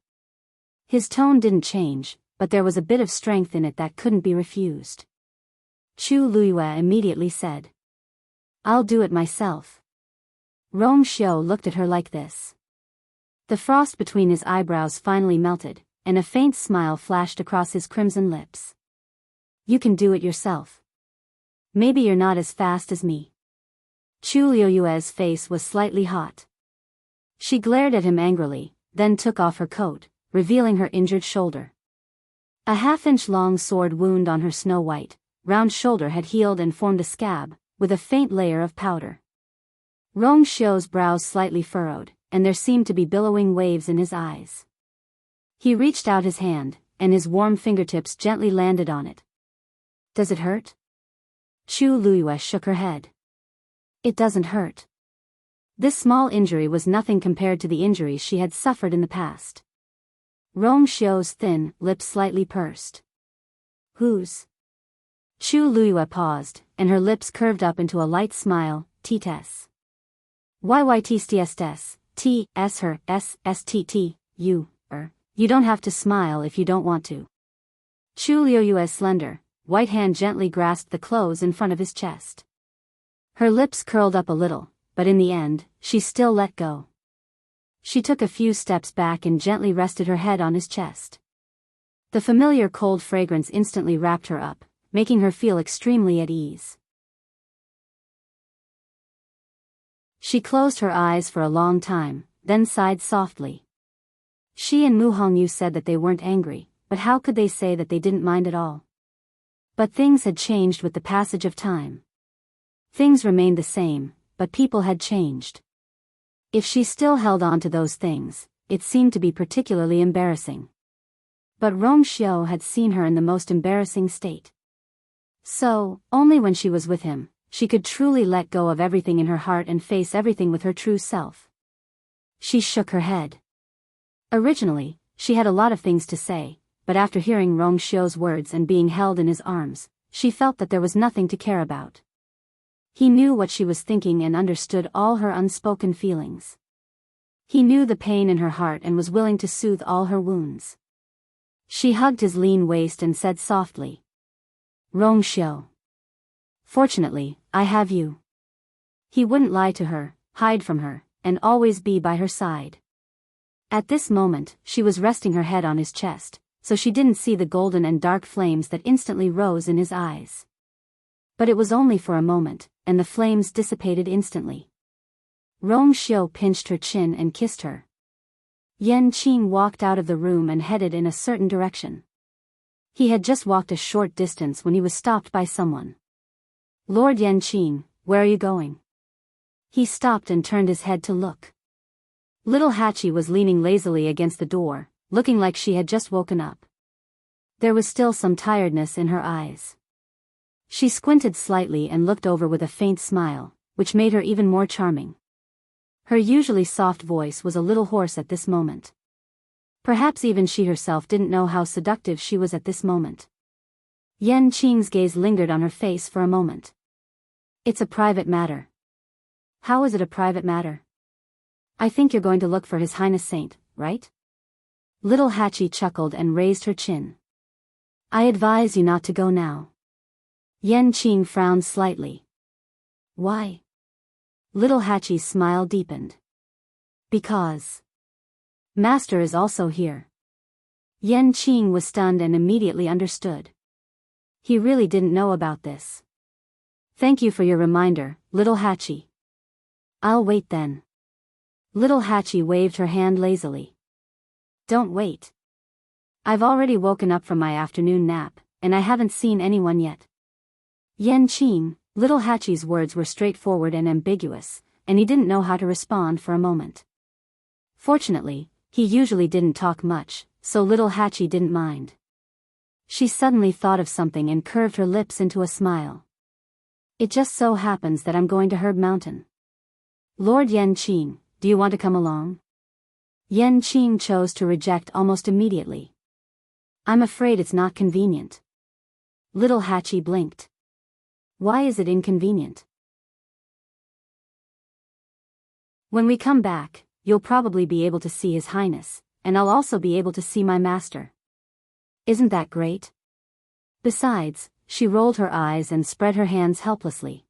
His tone didn't change, but there was a bit of strength in it that couldn't be refused. Chu Luiyue immediately said. I'll do it myself. Rongxiu looked at her like this. The frost between his eyebrows finally melted, and a faint smile flashed across his crimson lips. You can do it yourself. Maybe you're not as fast as me. Chu Luiyue's face was slightly hot. She glared at him angrily, then took off her coat, revealing her injured shoulder. A half-inch long sword wound on her snow-white, round shoulder had healed and formed a scab, with a faint layer of powder. Rongxiu's brows slightly furrowed, and there seemed to be billowing waves in his eyes. He reached out his hand, and his warm fingertips gently landed on it. Does it hurt? Chu Luiyue shook her head. It doesn't hurt. This small injury was nothing compared to the injuries she had suffered in the past. Rongxiu's thin lips slightly pursed. Whose? Chu Luiyue paused, and her lips curved up into a light smile. Ts. Yytststs, T-S her, S-S-T-T, you, You don't have to smile if you don't want to. Chu Luiyue's slender, white hand gently grasped the clothes in front of his chest. Her lips curled up a little, but in the end, she still let go. She took a few steps back and gently rested her head on his chest. The familiar cold fragrance instantly wrapped her up, making her feel extremely at ease. She closed her eyes for a long time, then sighed softly. She and Mu Hongyu said that they weren't angry, but how could they say that they didn't mind at all? But things had changed with the passage of time. Things remained the same, but people had changed. If she still held on to those things, it seemed to be particularly embarrassing. But Rong Xiao had seen her in the most embarrassing state. So, only when she was with him, she could truly let go of everything in her heart and face everything with her true self. She shook her head. Originally, she had a lot of things to say, but after hearing Rong Xiao's words and being held in his arms, she felt that there was nothing to care about. He knew what she was thinking and understood all her unspoken feelings. He knew the pain in her heart and was willing to soothe all her wounds. She hugged his lean waist and said softly, "Rong Xiao. Fortunately, I have you." He wouldn't lie to her, hide from her, and always be by her side. At this moment, she was resting her head on his chest, so she didn't see the golden and dark flames that instantly rose in his eyes. But it was only for a moment, and the flames dissipated instantly. Rong Xiao pinched her chin and kissed her. Yan Qing walked out of the room and headed in a certain direction. He had just walked a short distance when he was stopped by someone. "Lord Yan Qing, where are you going?" He stopped and turned his head to look. Little Hachi was leaning lazily against the door, looking like she had just woken up. There was still some tiredness in her eyes. She squinted slightly and looked over with a faint smile, which made her even more charming. Her usually soft voice was a little hoarse at this moment. Perhaps even she herself didn't know how seductive she was at this moment. Yan Qing's gaze lingered on her face for a moment. "It's a private matter." "How is it a private matter?" "I think you're going to look for His Highness Saint, right?" Little Hachi chuckled and raised her chin. "I advise you not to go now." Yan Qing frowned slightly. "Why?" Little Hachi's smile deepened. "Because Master is also here." Yan Qing was stunned and immediately understood. He really didn't know about this. "Thank you for your reminder, Little Hachi." "I'll wait then." Little Hachi waved her hand lazily. "Don't wait. I've already woken up from my afternoon nap, and I haven't seen anyone yet." Yan Qing, Little Hachi's words were straightforward and ambiguous, and he didn't know how to respond for a moment. Fortunately, he usually didn't talk much, so Little Hachi didn't mind. She suddenly thought of something and curved her lips into a smile. "It just so happens that I'm going to Herb Mountain. Lord Yan Qing, do you want to come along?" Yan Qing chose to reject almost immediately. "I'm afraid it's not convenient." Little Hachi blinked. "Why is it inconvenient?" "When we come back, you'll probably be able to see His Highness, and I'll also be able to see my master. Isn't that great?" Besides, she rolled her eyes and spread her hands helplessly.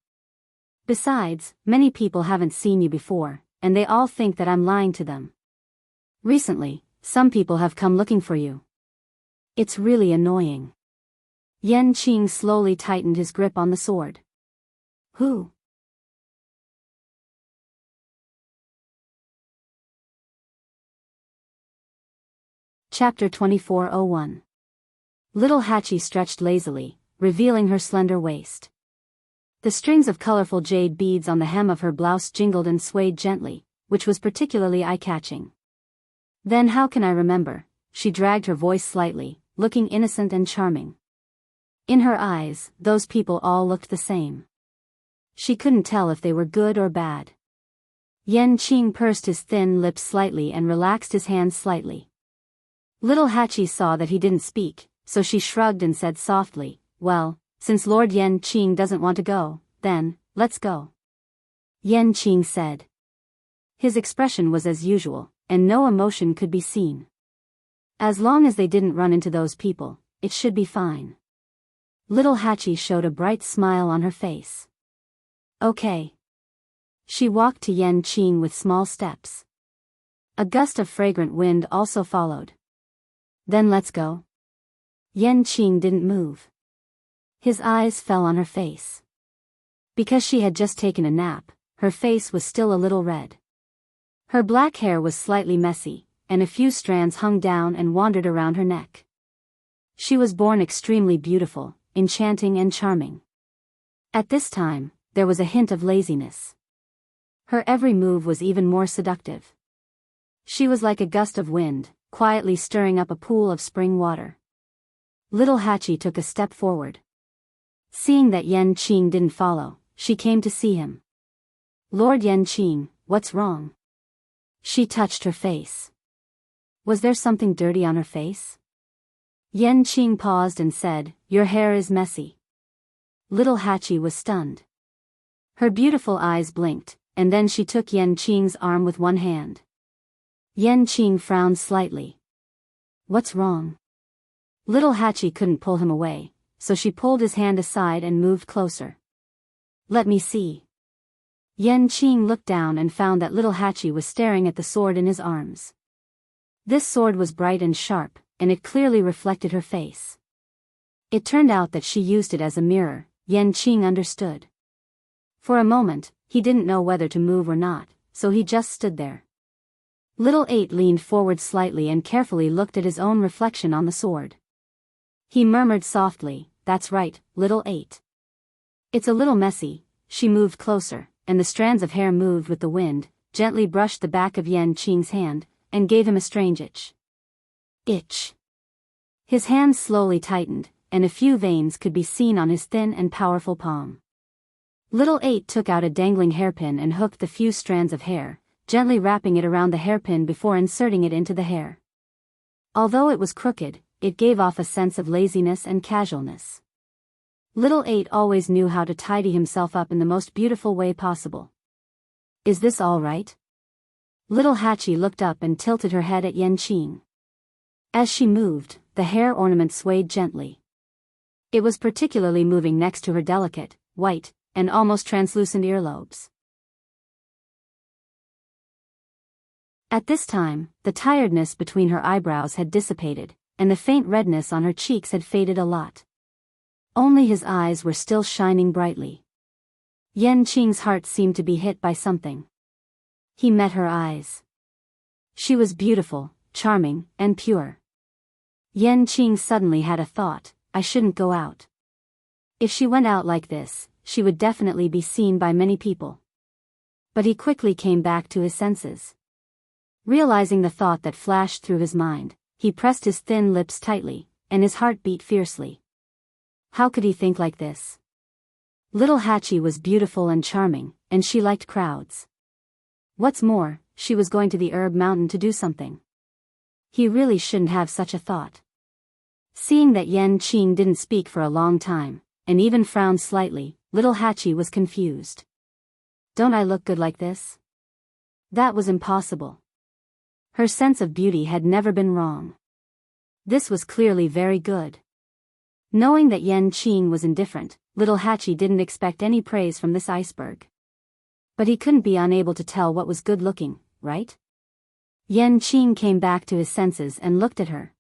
"Besides, many people haven't seen you before, and they all think that I'm lying to them. Recently, some people have come looking for you. It's really annoying." Yan Qing slowly tightened his grip on the sword. "Who?" Chapter 2401. Little Hachi stretched lazily, revealing her slender waist. The strings of colorful jade beads on the hem of her blouse jingled and swayed gently, which was particularly eye-catching. "Then how can I remember?" She dragged her voice slightly, looking innocent and charming. In her eyes, those people all looked the same. She couldn't tell if they were good or bad. Yan Qing pursed his thin lips slightly and relaxed his hands slightly. Little Hachi saw that he didn't speak, so she shrugged and said softly, "Well, since Lord Yan Qing doesn't want to go, then, let's go." Yan Qing said. His expression was as usual, and no emotion could be seen. As long as they didn't run into those people, it should be fine. Little Hachi showed a bright smile on her face. Okay. She walked to Yan Qing with small steps. A gust of fragrant wind also followed. Then let's go. Yan Qing didn't move. His eyes fell on her face. Because she had just taken a nap, her face was still a little red. Her black hair was slightly messy, and a few strands hung down and wandered around her neck. She was born extremely beautiful, enchanting and charming. At this time, there was a hint of laziness. Her every move was even more seductive. She was like a gust of wind, quietly stirring up a pool of spring water. Little Hachi took a step forward. Seeing that Yan Qing didn't follow, she came to see him. Lord Yan Qing, what's wrong? She touched her face. Was there something dirty on her face? Yan Qing paused and said, "Your hair is messy." Little Hachi was stunned. Her beautiful eyes blinked, and then she took Yan Qing's arm with one hand. Yan Qing frowned slightly. What's wrong? Little Hachi couldn't pull him away, so she pulled his hand aside and moved closer. Let me see. Yan Qing looked down and found that little Hachi was staring at the sword in his arms. This sword was bright and sharp, and it clearly reflected her face. It turned out that she used it as a mirror. Yan Qing understood. For a moment, he didn't know whether to move or not, so he just stood there. Little Eight leaned forward slightly and carefully looked at his own reflection on the sword. He murmured softly, "That's right, Little Eight." It's a little messy. She moved closer, and the strands of hair moved with the wind, gently brushed the back of Yan Qing's hand, and gave him a strange itch. His hand slowly tightened, and a few veins could be seen on his thin and powerful palm. Little Eight took out a dangling hairpin and hooked the few strands of hair, gently wrapping it around the hairpin before inserting it into the hair. Although it was crooked, it gave off a sense of laziness and casualness. Little Eight always knew how to tidy himself up in the most beautiful way possible. Is this all right? Little Hachi looked up and tilted her head at Yan Qing. As she moved, the hair ornament swayed gently. It was particularly moving next to her delicate, white, and almost translucent earlobes. At this time, the tiredness between her eyebrows had dissipated, and the faint redness on her cheeks had faded a lot. Only his eyes were still shining brightly. Yan Qing's heart seemed to be hit by something. He met her eyes. She was beautiful, charming, and pure. Yan Qing suddenly had a thought, I shouldn't go out. If she went out like this, she would definitely be seen by many people. But he quickly came back to his senses. Realizing the thought that flashed through his mind, he pressed his thin lips tightly, and his heart beat fiercely. How could he think like this? Little Hachi was beautiful and charming, and she liked crowds. What's more, she was going to the Herb Mountain to do something. He really shouldn't have such a thought. Seeing that Yan Qing didn't speak for a long time, and even frowned slightly, little Hachi was confused. Don't I look good like this? That was impossible. Her sense of beauty had never been wrong. This was clearly very good. Knowing that Yan Qing was indifferent, little Hachi didn't expect any praise from this iceberg. But he couldn't be unable to tell what was good looking, right? Yan Qing came back to his senses and looked at her.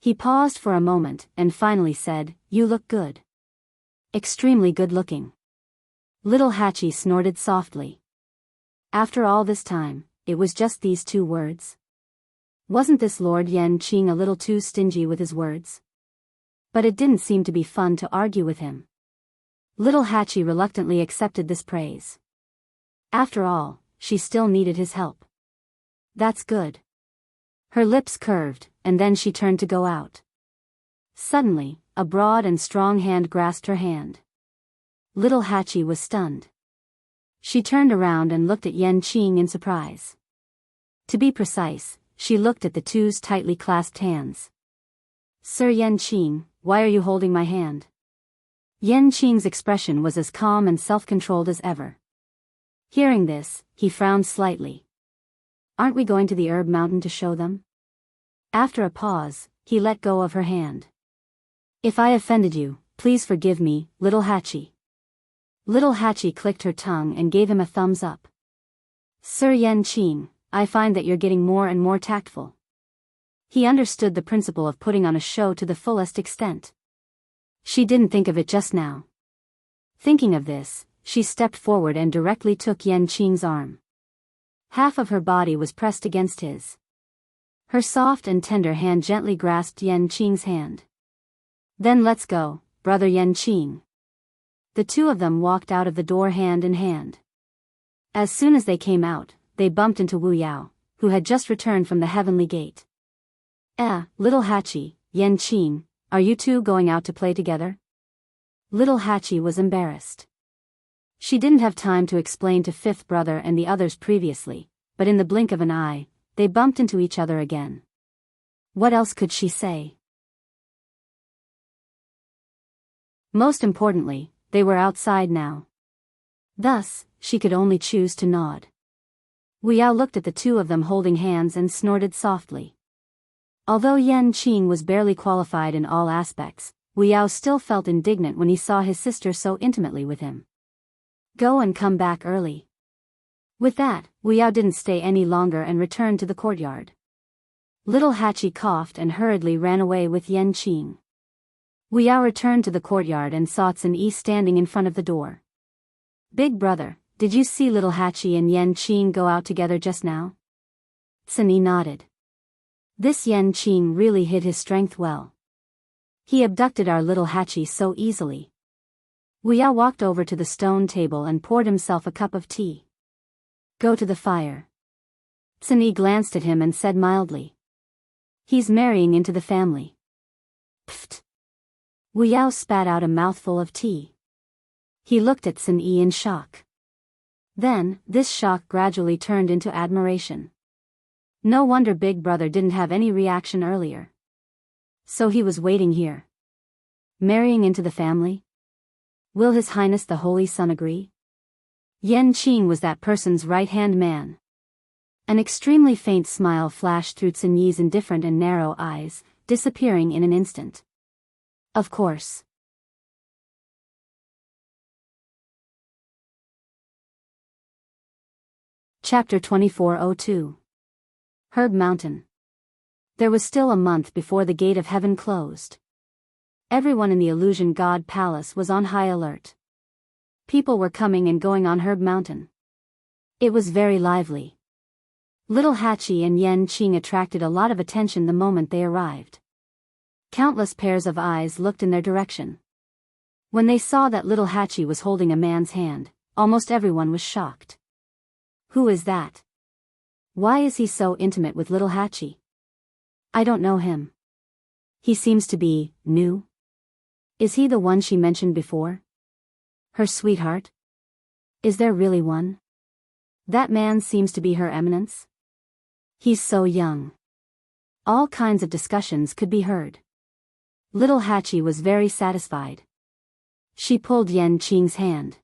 He paused for a moment and finally said, "You look good. Extremely good looking." Little Hachi snorted softly. After all this time, it was just these two words. Wasn't this Lord Yan Qing a little too stingy with his words? But it didn't seem to be fun to argue with him. Little Hachi reluctantly accepted this praise. After all, she still needed his help. That's good. Her lips curved, and then she turned to go out. Suddenly, a broad and strong hand grasped her hand. Little Hachi was stunned. She turned around and looked at Yan Qing in surprise. To be precise, she looked at the two's tightly clasped hands. "Sir Yan Qing, why are you holding my hand?" Yan Qing's expression was as calm and self-controlled as ever. Hearing this, he frowned slightly. "Aren't we going to the Herb Mountain to show them?" After a pause, he let go of her hand. "If I offended you, please forgive me, little Hachi." Little Hachi clicked her tongue and gave him a thumbs up. Sir Yanqing, I find that you're getting more and more tactful. He understood the principle of putting on a show to the fullest extent. She didn't think of it just now. Thinking of this, she stepped forward and directly took Yanqing's arm. Half of her body was pressed against his. Her soft and tender hand gently grasped Yanqing's hand. Then let's go, brother Yanqing. The two of them walked out of the door hand in hand. As soon as they came out, they bumped into Wu Yao, who had just returned from the heavenly gate. Little Hachi, Yanqing, are you two going out to play together? Little Hachi was embarrassed. She didn't have time to explain to fifth brother and the others previously, but in the blink of an eye, they bumped into each other again. What else could she say? Most importantly, they were outside now. Thus, she could only choose to nod. Wu Yao looked at the two of them holding hands and snorted softly. Although Yanqing was barely qualified in all aspects, Wu Yao still felt indignant when he saw his sister so intimately with him. Go and come back early. With that, Wu Yao didn't stay any longer and returned to the courtyard. Little Hachi coughed and hurriedly ran away with Yanqing. Wu Yao returned to the courtyard and saw Yi standing in front of the door. Big brother, did you see little Hachi and Yanqing go out together just now? Yi nodded. This Yanqing really hid his strength well. He abducted our little Hachi so easily. Wu Yao walked over to the stone table and poured himself a cup of tea. Go to the fire. Yi glanced at him and said mildly. He's marrying into the family. Pfft. Wu Yao spat out a mouthful of tea. He looked at Yi in shock. Then, this shock gradually turned into admiration. No wonder Big Brother didn't have any reaction earlier. So he was waiting here. Marrying into the family? Will His Highness the Holy Sun agree? Yanqing was that person's right-hand man. An extremely faint smile flashed through Yi's indifferent and narrow eyes, disappearing in an instant. Of course. Chapter 2402. Herb Mountain. There was still a month before the gate of heaven closed. Everyone in the Illusion God Palace was on high alert. People were coming and going on Herb Mountain. It was very lively. Little Hachi and Yanqing attracted a lot of attention the moment they arrived. Countless pairs of eyes looked in their direction. When they saw that little Hachi was holding a man's hand, almost everyone was shocked. Who is that? Why is he so intimate with little Hachi? I don't know him. He seems to be new. Is he the one she mentioned before? Her sweetheart? Is there really one? That man seems to be Her Eminence. He's so young. All kinds of discussions could be heard. Little Hachi was very satisfied. She pulled Yanqing's hand.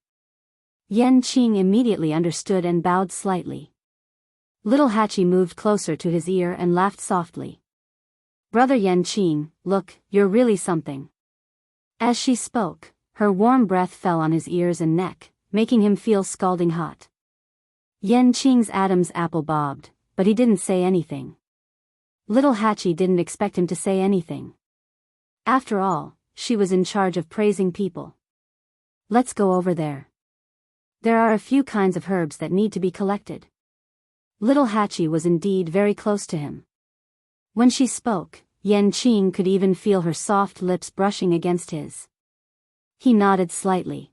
Yanqing immediately understood and bowed slightly. Little Hachi moved closer to his ear and laughed softly. Brother Yanqing, look, you're really something. As she spoke, her warm breath fell on his ears and neck, making him feel scalding hot. Yanqing's Adam's apple bobbed, but he didn't say anything. Little Hachi didn't expect him to say anything. After all, she was in charge of praising people. Let's go over there. There are a few kinds of herbs that need to be collected. Little Hachi was indeed very close to him. When she spoke, Yanqing could even feel her soft lips brushing against his. He nodded slightly.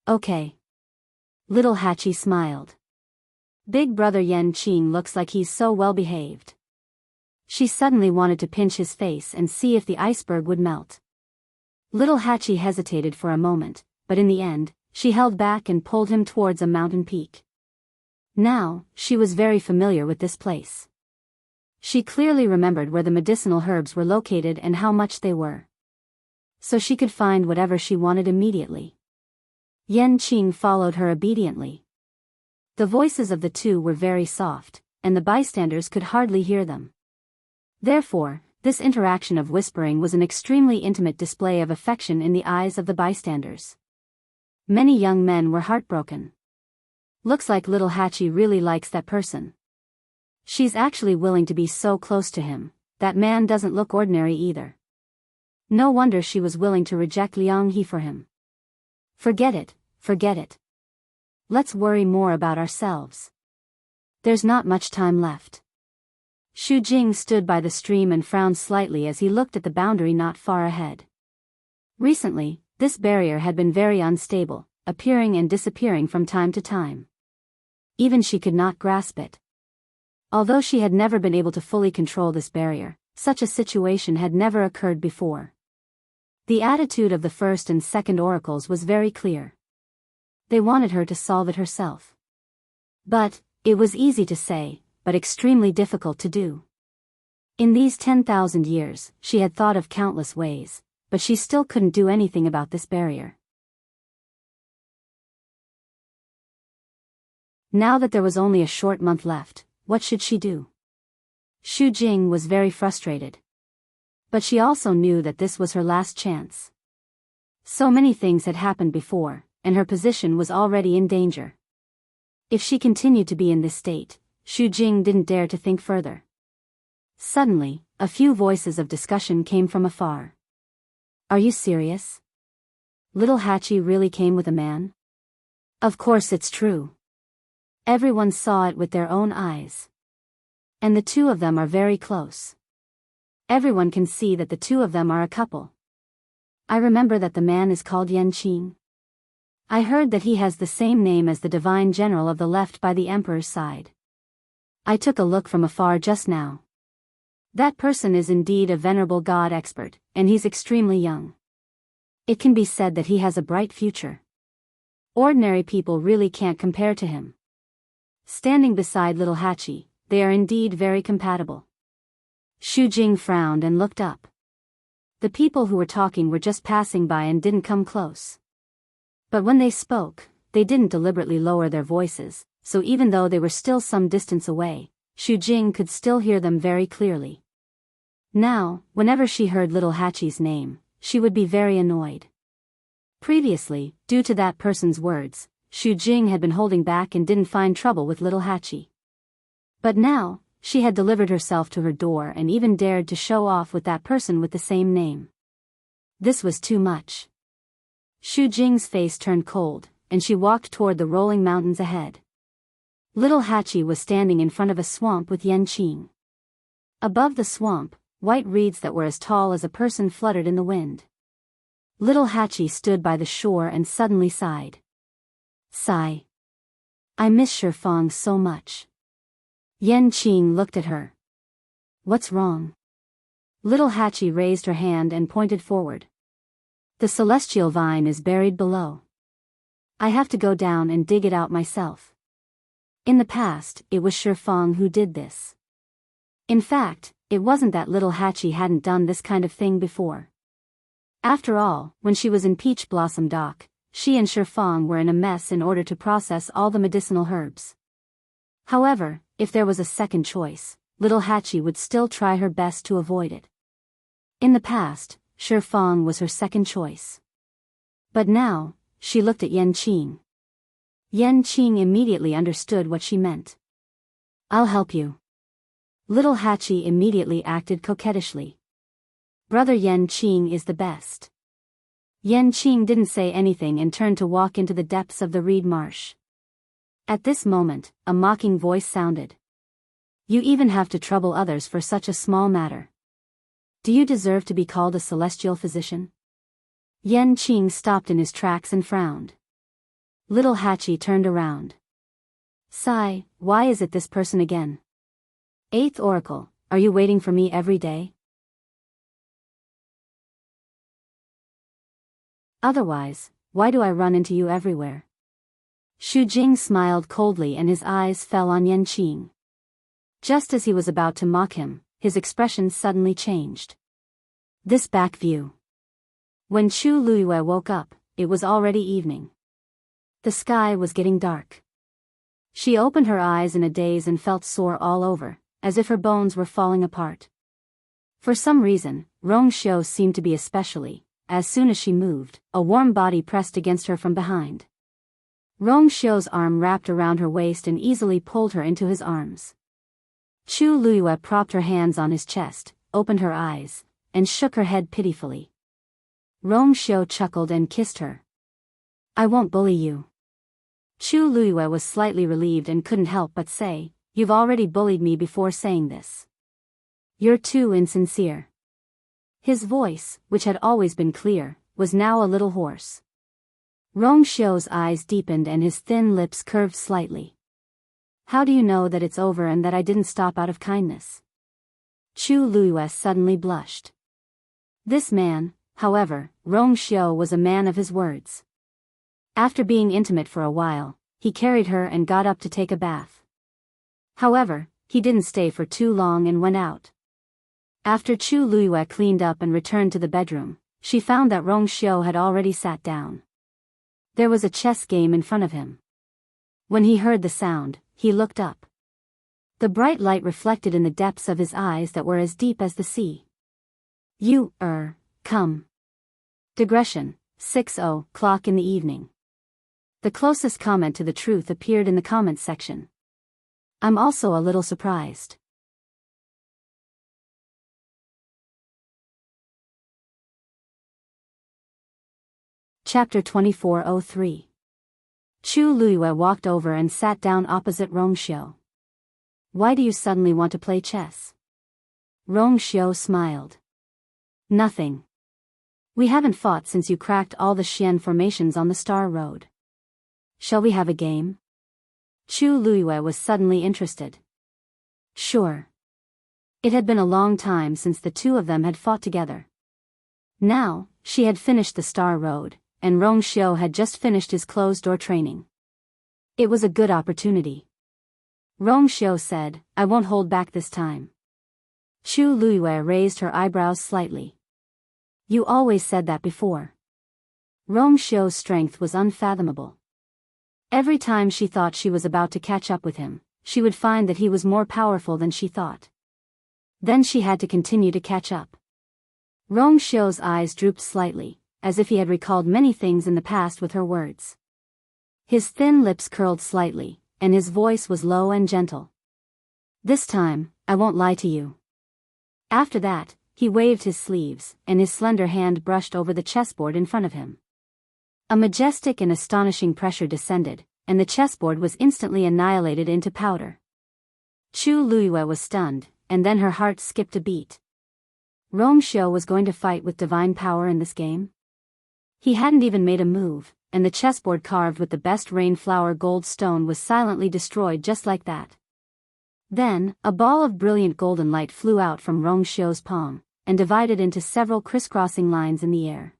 Okay. Little Hachi smiled. Big brother Yanqing looks like he's so well behaved. She suddenly wanted to pinch his face and see if the iceberg would melt. Little Hachi hesitated for a moment, but in the end, she held back and pulled him towards a mountain peak. Now, she was very familiar with this place. She clearly remembered where the medicinal herbs were located and how much they were. So she could find whatever she wanted immediately. Yanqing followed her obediently. The voices of the two were very soft, and the bystanders could hardly hear them. Therefore, this interaction of whispering was an extremely intimate display of affection in the eyes of the bystanders. Many young men were heartbroken. Looks like little Hachi really likes that person. She's actually willing to be so close to him. That man doesn't look ordinary either. No wonder she was willing to reject Liang He for him. Forget it, forget it. Let's worry more about ourselves. There's not much time left. Xu Jing stood by the stream and frowned slightly as he looked at the boundary not far ahead. Recently, this barrier had been very unstable, appearing and disappearing from time to time. Even she could not grasp it. Although she had never been able to fully control this barrier, such a situation had never occurred before. The attitude of the first and second oracles was very clear. They wanted her to solve it herself. But, it was easy to say, but extremely difficult to do. In these 10,000 years, she had thought of countless ways, but she still couldn't do anything about this barrier. Now that there was only a short month left, what should she do? Xu Jing was very frustrated. But she also knew that this was her last chance. So many things had happened before, and her position was already in danger. If she continued to be in this state, Xu Jing didn't dare to think further. Suddenly, a few voices of discussion came from afar. Are you serious? Little Hachi really came with a man? Of course it's true. Everyone saw it with their own eyes. And the two of them are very close. Everyone can see that the two of them are a couple. I remember that the man is called Yanqing. I heard that he has the same name as the divine general of the left by the emperor's side. I took a look from afar just now. That person is indeed a venerable god expert, and he's extremely young. It can be said that he has a bright future. Ordinary people really can't compare to him. Standing beside little Hachi, they are indeed very compatible. Xu Jing frowned and looked up. The people who were talking were just passing by and didn't come close. But when they spoke, they didn't deliberately lower their voices, so even though they were still some distance away, Xu Jing could still hear them very clearly. Now, whenever she heard little Hachi's name, she would be very annoyed. Previously, due to that person's words, Xu Jing had been holding back and didn't find trouble with little Hachi. But now, she had delivered herself to her door and even dared to show off with that person with the same name. This was too much. Xu Jing's face turned cold, and she walked toward the rolling mountains ahead. Little Hachi was standing in front of a swamp with Yanqing. Above the swamp, white reeds that were as tall as a person fluttered in the wind. Little Hachi stood by the shore and suddenly sighed. Sigh. I miss Shifang so much. Yanqing looked at her. What's wrong? Little Hachi raised her hand and pointed forward. The celestial vine is buried below. I have to go down and dig it out myself. In the past, it was Shifang who did this. In fact, it wasn't that little Hachi hadn't done this kind of thing before. After all, when she was in Peach Blossom Dock, she and Shifang were in a mess in order to process all the medicinal herbs. However, if there was a second choice, little Hachi would still try her best to avoid it. In the past, Shifang was her second choice. But now, she looked at Yanqing. Yanqing immediately understood what she meant. I'll help you. Little Hachi immediately acted coquettishly. Brother Yanqing is the best. Yanqing didn't say anything and turned to walk into the depths of the reed marsh. At this moment, a mocking voice sounded. You even have to trouble others for such a small matter. Do you deserve to be called a celestial physician? Yanqing stopped in his tracks and frowned. Little Hachi turned around. Sigh, why is it this person again? Eighth Oracle, are you waiting for me every day? Otherwise, why do I run into you everywhere? Xu Jing smiled coldly and his eyes fell on Yanqing. Just as he was about to mock him, his expression suddenly changed. This back view. When Chu Luiyue woke up, it was already evening. The sky was getting dark. She opened her eyes in a daze and felt sore all over, as if her bones were falling apart. For some reason, Rong Xiu seemed to be especially, as soon as she moved, a warm body pressed against her from behind. Rong Xiu's arm wrapped around her waist and easily pulled her into his arms. Chu Luiyue propped her hands on his chest, opened her eyes, and shook her head pitifully. Rong Xiu chuckled and kissed her. "I won't bully you." Chu Luiyue was slightly relieved and couldn't help but say, "You've already bullied me before saying this. You're too insincere." His voice, which had always been clear, was now a little hoarse. Rong Xiu's eyes deepened and his thin lips curved slightly. "How do you know that it's over and that I didn't stop out of kindness?" Chu Luiyue suddenly blushed. This man, however, Rong Xiu, was a man of his words. After being intimate for a while, he carried her and got up to take a bath. However, he didn't stay for too long and went out. After Chu Luiyue cleaned up and returned to the bedroom, she found that Rong Xiu had already sat down. There was a chess game in front of him. When he heard the sound, he looked up. The bright light reflected in the depths of his eyes that were as deep as the sea. "You, come." Digression, 6:00 in the evening. The closest comment to the truth appeared in the comments section. I'm also a little surprised. Chapter 2403. Chu Luiyue walked over and sat down opposite Rong Xiu. "Why do you suddenly want to play chess?" Rong Xiu smiled. "Nothing. We haven't fought since you cracked all the Xian formations on the Star Road. Shall we have a game?" Chu Luiyue was suddenly interested. Sure. It had been a long time since the two of them had fought together. Now, she had finished the Star Road, and Rong Xiu had just finished his closed-door training. It was a good opportunity. Rong Xiu said, "I won't hold back this time." Chu Luiyue raised her eyebrows slightly. "You always said that before." Rong Xiu's strength was unfathomable. Every time she thought she was about to catch up with him, she would find that he was more powerful than she thought. Then she had to continue to catch up. Rong Xiu's eyes drooped slightly, as if he had recalled many things in the past with her words. His thin lips curled slightly, and his voice was low and gentle. "This time, I won't lie to you." After that, he waved his sleeves, and his slender hand brushed over the chessboard in front of him. A majestic and astonishing pressure descended, and the chessboard was instantly annihilated into powder. Chu Luiyue was stunned, and then her heart skipped a beat. Rong Xiu was going to fight with divine power in this game? He hadn't even made a move, and the chessboard carved with the best rainflower gold stone was silently destroyed just like that. Then, a ball of brilliant golden light flew out from Rong Xiu's palm, and divided into several crisscrossing lines in the air.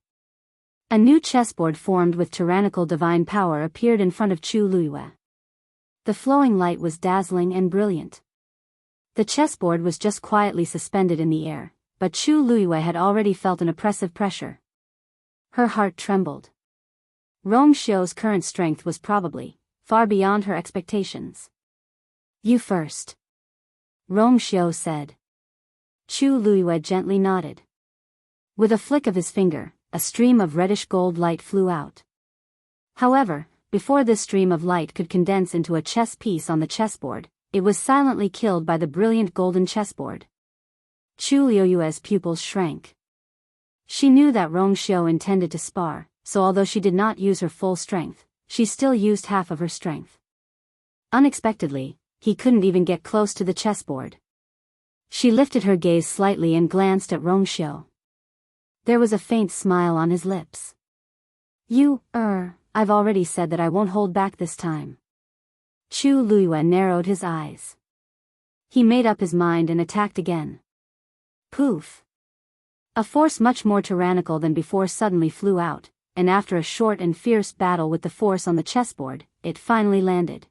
A new chessboard formed with tyrannical divine power appeared in front of Chu Luiyue. The flowing light was dazzling and brilliant. The chessboard was just quietly suspended in the air, but Chu Luiyue had already felt an oppressive pressure. Her heart trembled. Rong Xiu's current strength was probably far beyond her expectations. "You first," Rong Xiu said. Chu Luiyue gently nodded. With a flick of his finger, a stream of reddish gold light flew out. However, before this stream of light could condense into a chess piece on the chessboard, it was silently killed by the brilliant golden chessboard. Chu Luiyue's pupils shrank. She knew that Rong Xiu intended to spar, so although she did not use her full strength, she still used half of her strength. Unexpectedly, he couldn't even get close to the chessboard. She lifted her gaze slightly and glanced at Rong Xiu. There was a faint smile on his lips. I've already said that I won't hold back this time." Chu Luiyue narrowed his eyes. He made up his mind and attacked again. Poof! A force much more tyrannical than before suddenly flew out, and after a short and fierce battle with the force on the chessboard, it finally landed.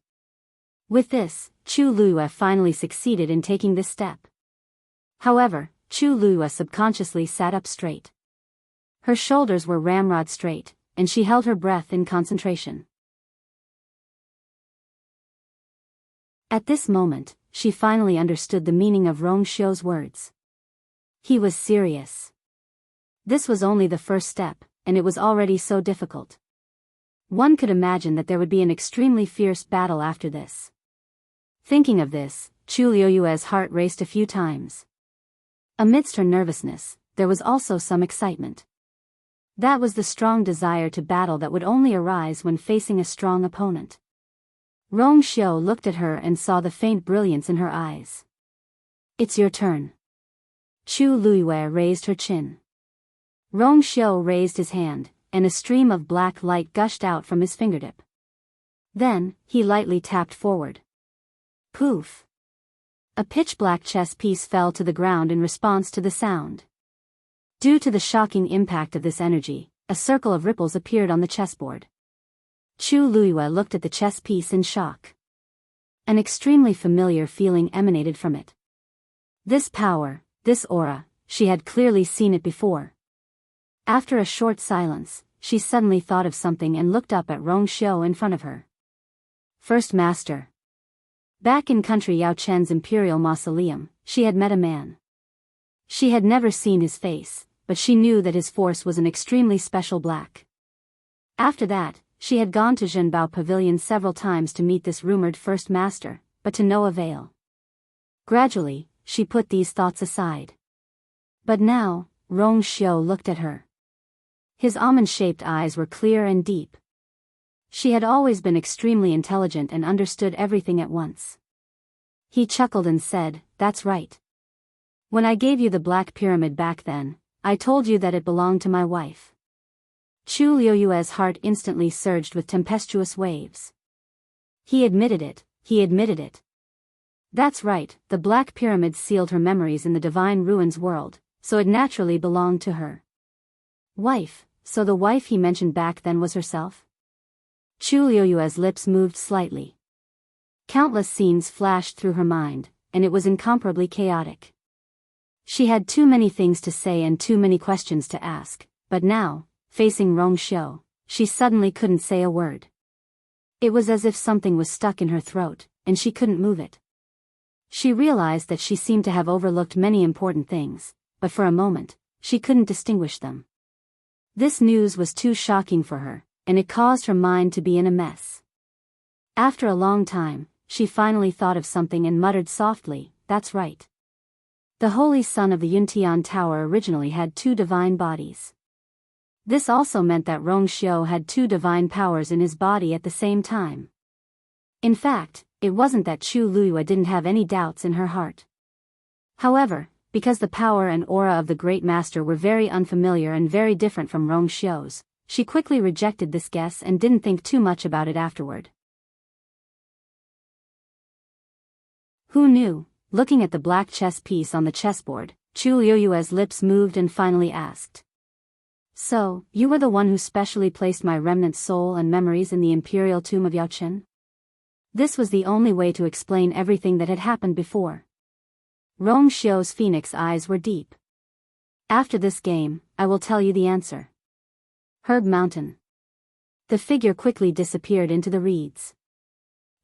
With this, Chu Luiyue finally succeeded in taking this step. However, Chu Luiyue subconsciously sat up straight. Her shoulders were ramrod straight, and she held her breath in concentration. At this moment, she finally understood the meaning of Rong Xiu's words. He was serious. This was only the first step, and it was already so difficult. One could imagine that there would be an extremely fierce battle after this. Thinking of this, Chu Liuyue's heart raced a few times. Amidst her nervousness, there was also some excitement. That was the strong desire to battle that would only arise when facing a strong opponent. Rong Xiu looked at her and saw the faint brilliance in her eyes. "It's your turn." Chu Liyue raised her chin. Rong Xiu raised his hand, and a stream of black light gushed out from his fingertip. Then, he lightly tapped forward. Poof! A pitch-black chess piece fell to the ground in response to the sound. Due to the shocking impact of this energy, a circle of ripples appeared on the chessboard. Chu Liyue looked at the chess piece in shock. An extremely familiar feeling emanated from it. This power, this aura, she had clearly seen it before. After a short silence, she suddenly thought of something and looked up at Rong Xiu in front of her. First Master. Back in country Yao Chen's imperial mausoleum, she had met a man. She had never seen his face, but she knew that his force was an extremely special black. After that, she had gone to Zhenbao Pavilion several times to meet this rumored First Master, but to no avail. Gradually, she put these thoughts aside. But now, Rong Xiu looked at her. His almond-shaped eyes were clear and deep. She had always been extremely intelligent and understood everything at once. He chuckled and said, "That's right. When I gave you the Black Pyramid back then, I told you that it belonged to my wife." Chu Liuyue's heart instantly surged with tempestuous waves. He admitted it, he admitted it. That's right, the Black Pyramid sealed her memories in the Divine Ruins world, so it naturally belonged to her. Wife, so the wife he mentioned back then was herself? Chu Liuyue's lips moved slightly. Countless scenes flashed through her mind, and it was incomparably chaotic. She had too many things to say and too many questions to ask, but now, facing Rong Xiu, she suddenly couldn't say a word. It was as if something was stuck in her throat, and she couldn't move it. She realized that she seemed to have overlooked many important things, but for a moment, she couldn't distinguish them. This news was too shocking for her, and it caused her mind to be in a mess. After a long time, she finally thought of something and muttered softly, "That's right. The Holy Son of the Yuntian Tower originally had two divine bodies." This also meant that Rong Xiu had two divine powers in his body at the same time. In fact, it wasn't that Chu Liyue didn't have any doubts in her heart. However, because the power and aura of the Great Master were very unfamiliar and very different from Rong Xiu's, she quickly rejected this guess and didn't think too much about it afterward. Who knew? Looking at the black chess piece on the chessboard, Chu Liyue's lips moved and finally asked. "So, you were the one who specially placed my remnant soul and memories in the imperial tomb of Yao Chen?" This was the only way to explain everything that had happened before. Rong Xiu's phoenix eyes were deep. "After this game, I will tell you the answer." Herb Mountain. The figure quickly disappeared into the reeds.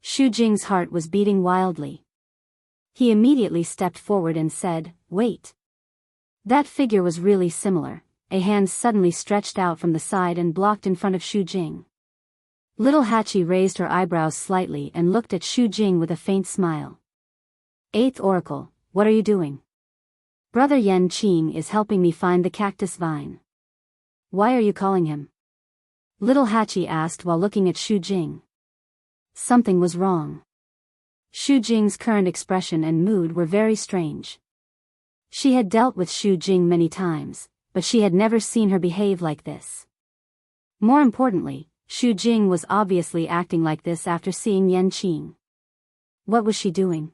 Xu Jing's heart was beating wildly. He immediately stepped forward and said, "Wait." That figure was really similar. A hand suddenly stretched out from the side and blocked in front of Xu Jing. Little Hachi raised her eyebrows slightly and looked at Xu Jing with a faint smile. "Eighth Oracle, what are you doing?" "Brother Yan Qing is helping me find the cactus vine." "Why are you calling him?" Little Hachi asked while looking at Xu Jing. Something was wrong. Xu Jing's current expression and mood were very strange. She had dealt with Xu Jing many times, but she had never seen her behave like this. More importantly, Xu Jing was obviously acting like this after seeing Yan Qing. What was she doing?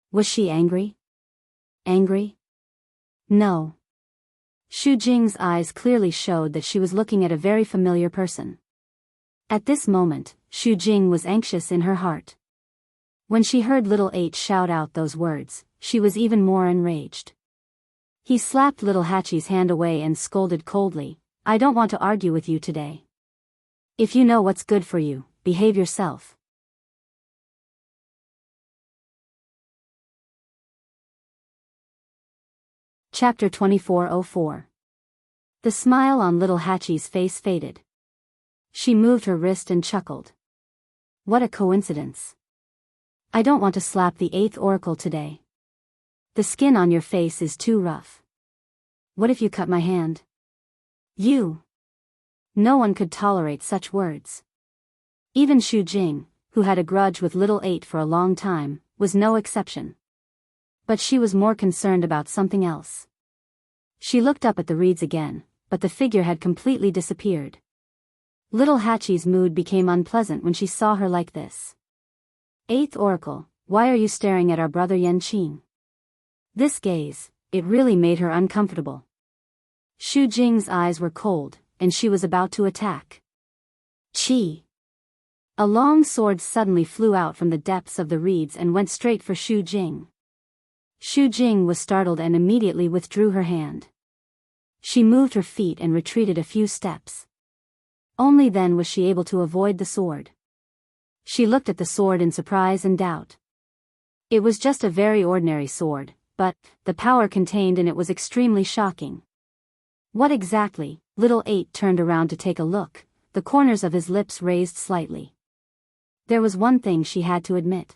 Was she angry? Angry? No. Xu Jing's eyes clearly showed that she was looking at a very familiar person. At this moment, Xu Jing was anxious in her heart. When she heard Little H shout out those words, she was even more enraged. He slapped Little Hachi's hand away and scolded coldly, "I don't want to argue with you today. If you know what's good for you, behave yourself." Chapter 2404. The smile on little Hachi's face faded. She moved her wrist and chuckled. What a coincidence. I don't want to slap the 8th oracle today. The skin on your face is too rough. What if you cut my hand? You. No one could tolerate such words. Even Xu Jing, who had a grudge with little 8 for a long time, was no exception. But she was more concerned about something else. She looked up at the reeds again, but the figure had completely disappeared. Little Hachi's mood became unpleasant when she saw her like this. 8th oracle, why are you staring at our brother Yanqing? This gaze, it really made her uncomfortable. Xu Jing's eyes were cold, and she was about to attack. Chi! A long sword suddenly flew out from the depths of the reeds and went straight for Xu Jing. Xu Jing was startled and immediately withdrew her hand. She moved her feet and retreated a few steps. Only then was she able to avoid the sword. She looked at the sword in surprise and doubt. It was just a very ordinary sword, but the power contained in it was extremely shocking. What exactly? Little 8 turned around to take a look, the corners of his lips raised slightly. There was one thing she had to admit.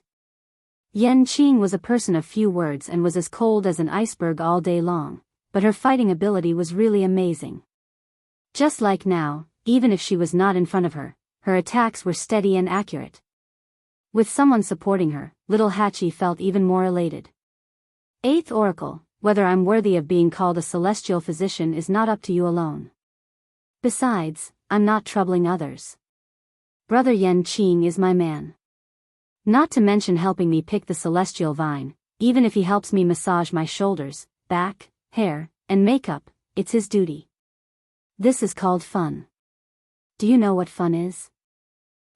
Yanqing was a person of few words and was as cold as an iceberg all day long, but her fighting ability was really amazing. Just like now, even if she was not in front of her, her attacks were steady and accurate. With someone supporting her, little Hachi felt even more elated. 8th oracle, whether I'm worthy of being called a celestial physician is not up to you alone. Besides, I'm not troubling others. Brother Yanqing is my man. Not to mention helping me pick the celestial vine, even if he helps me massage my shoulders, back, hair, and makeup, it's his duty. This is called fun. Do you know what fun is?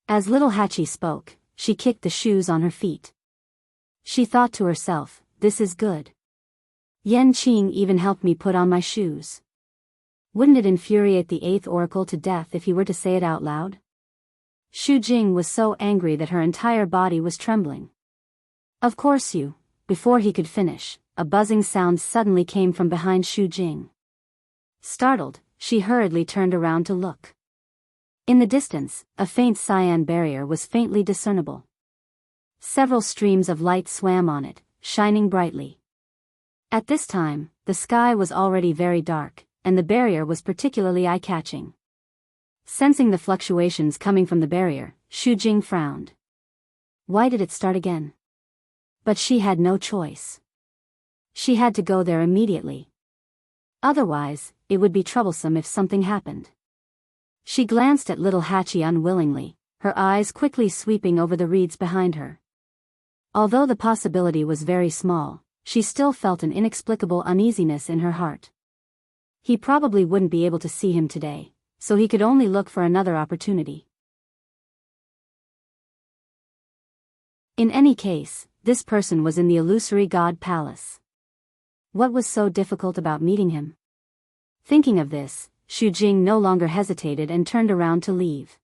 As little Hachi spoke, she kicked the shoes on her feet. She thought to herself, this is good. Yanqing even helped me put on my shoes. Wouldn't it infuriate the 8th oracle to death if he were to say it out loud? Xu Jing was so angry that her entire body was trembling. Of course you. Before he could finish, a buzzing sound suddenly came from behind Xu Jing. Startled, she hurriedly turned around to look. In the distance, a faint cyan barrier was faintly discernible. Several streams of light swam on it, shining brightly. At this time, the sky was already very dark, and the barrier was particularly eye-catching. Sensing the fluctuations coming from the barrier, Xu Jing frowned. Why did it start again? But she had no choice. She had to go there immediately. Otherwise, it would be troublesome if something happened. She glanced at little Hachi unwillingly, her eyes quickly sweeping over the reeds behind her. Although the possibility was very small, she still felt an inexplicable uneasiness in her heart. He probably wouldn't be able to see him today, so he could only look for another opportunity. In any case, this person was in the illusory god palace. What was so difficult about meeting him? Thinking of this, Xu Jing no longer hesitated and turned around to leave.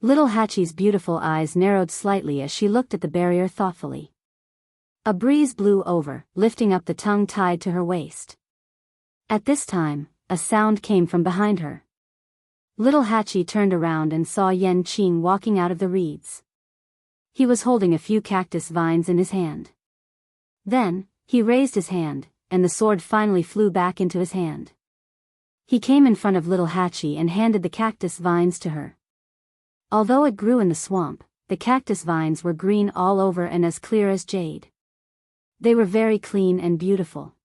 Little Hachi's beautiful eyes narrowed slightly as she looked at the barrier thoughtfully. A breeze blew over, lifting up the tongue tied to her waist. At this time, a sound came from behind her. Little Hachi turned around and saw Yanqing walking out of the reeds. He was holding a few cactus vines in his hand. Then, he raised his hand, and the sword finally flew back into his hand. He came in front of little Hachi and handed the cactus vines to her. Although it grew in the swamp, the cactus vines were green all over and as clear as jade. They were very clean and beautiful.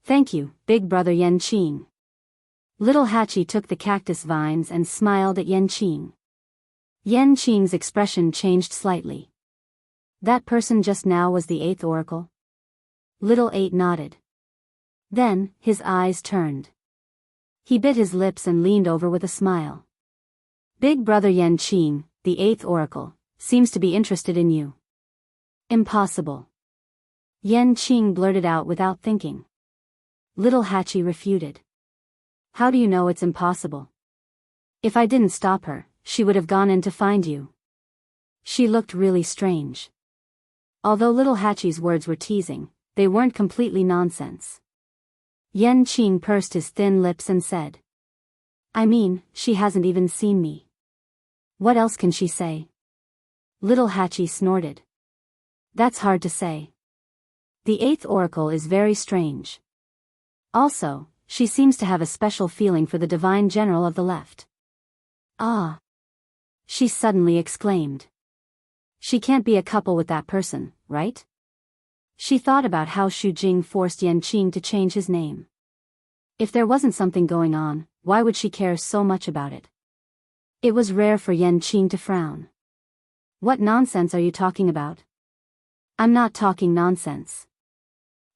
Thank you, big brother Yanqing. Little Hachi took the cactus vines and smiled at Yanqing. Yanqing's expression changed slightly. That person just now was the 8th oracle? Little 8 nodded. Then, his eyes turned. He bit his lips and leaned over with a smile. Big brother Yanqing, the 8th oracle, seems to be interested in you. Impossible. Yanqing blurted out without thinking. Little Hachi refuted. How do you know it's impossible? If I didn't stop her, she would have gone in to find you. She looked really strange. Although little Hachi's words were teasing, they weren't completely nonsense. Yan Qing pursed his thin lips and said. I mean, she hasn't even seen me. What else can she say? Little Hachi snorted. That's hard to say. The 8th oracle is very strange. Also, she seems to have a special feeling for the divine general of the left. Ah! She suddenly exclaimed. She can't be a couple with that person, right? She thought about how Xu Jing forced Yan Qing to change his name. If there wasn't something going on, why would she care so much about it? It was rare for Yan Qing to frown. What nonsense are you talking about? I'm not talking nonsense.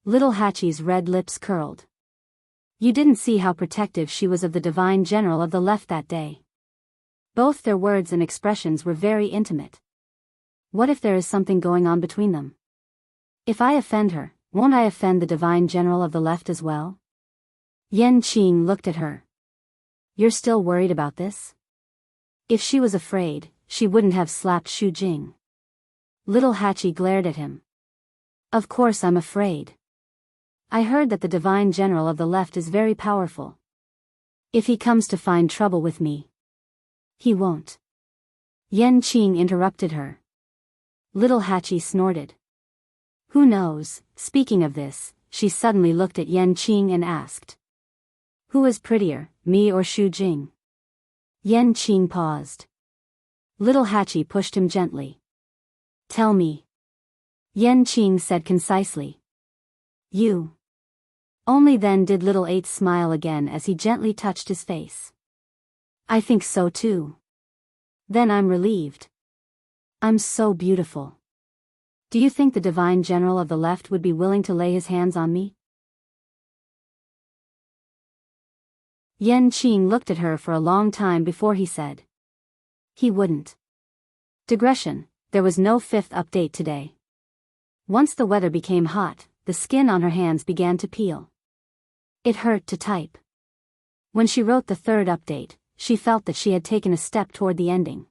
Little Hachi's red lips curled. You didn't see how protective she was of the divine general of the left that day. Both their words and expressions were very intimate. What if there is something going on between them? If I offend her, won't I offend the divine general of the left as well? Yan Qing looked at her. You're still worried about this? If she was afraid, she wouldn't have slapped Xu Jing. Little Hachi glared at him. Of course I'm afraid. I heard that the divine general of the left is very powerful. If he comes to find trouble with me. He won't. Yan Qing interrupted her. Little Hachi snorted. Who knows? Speaking of this, she suddenly looked at Yan Qing and asked. Who is prettier, me or Xu Jing? Yan Qing paused. Little Hachi pushed him gently. Tell me. Yan Qing said concisely. You. Only then did Little Eight smile again as he gently touched his face. I think so too. Then I'm relieved. I'm so beautiful. Do you think the divine general of the left would be willing to lay his hands on me? Yan Qing looked at her for a long time before he said. He wouldn't. Digression, there was no 5th update today. Once the weather became hot, the skin on her hands began to peel. It hurt to type. When she wrote the 3rd update, she felt that she had taken a step toward the ending.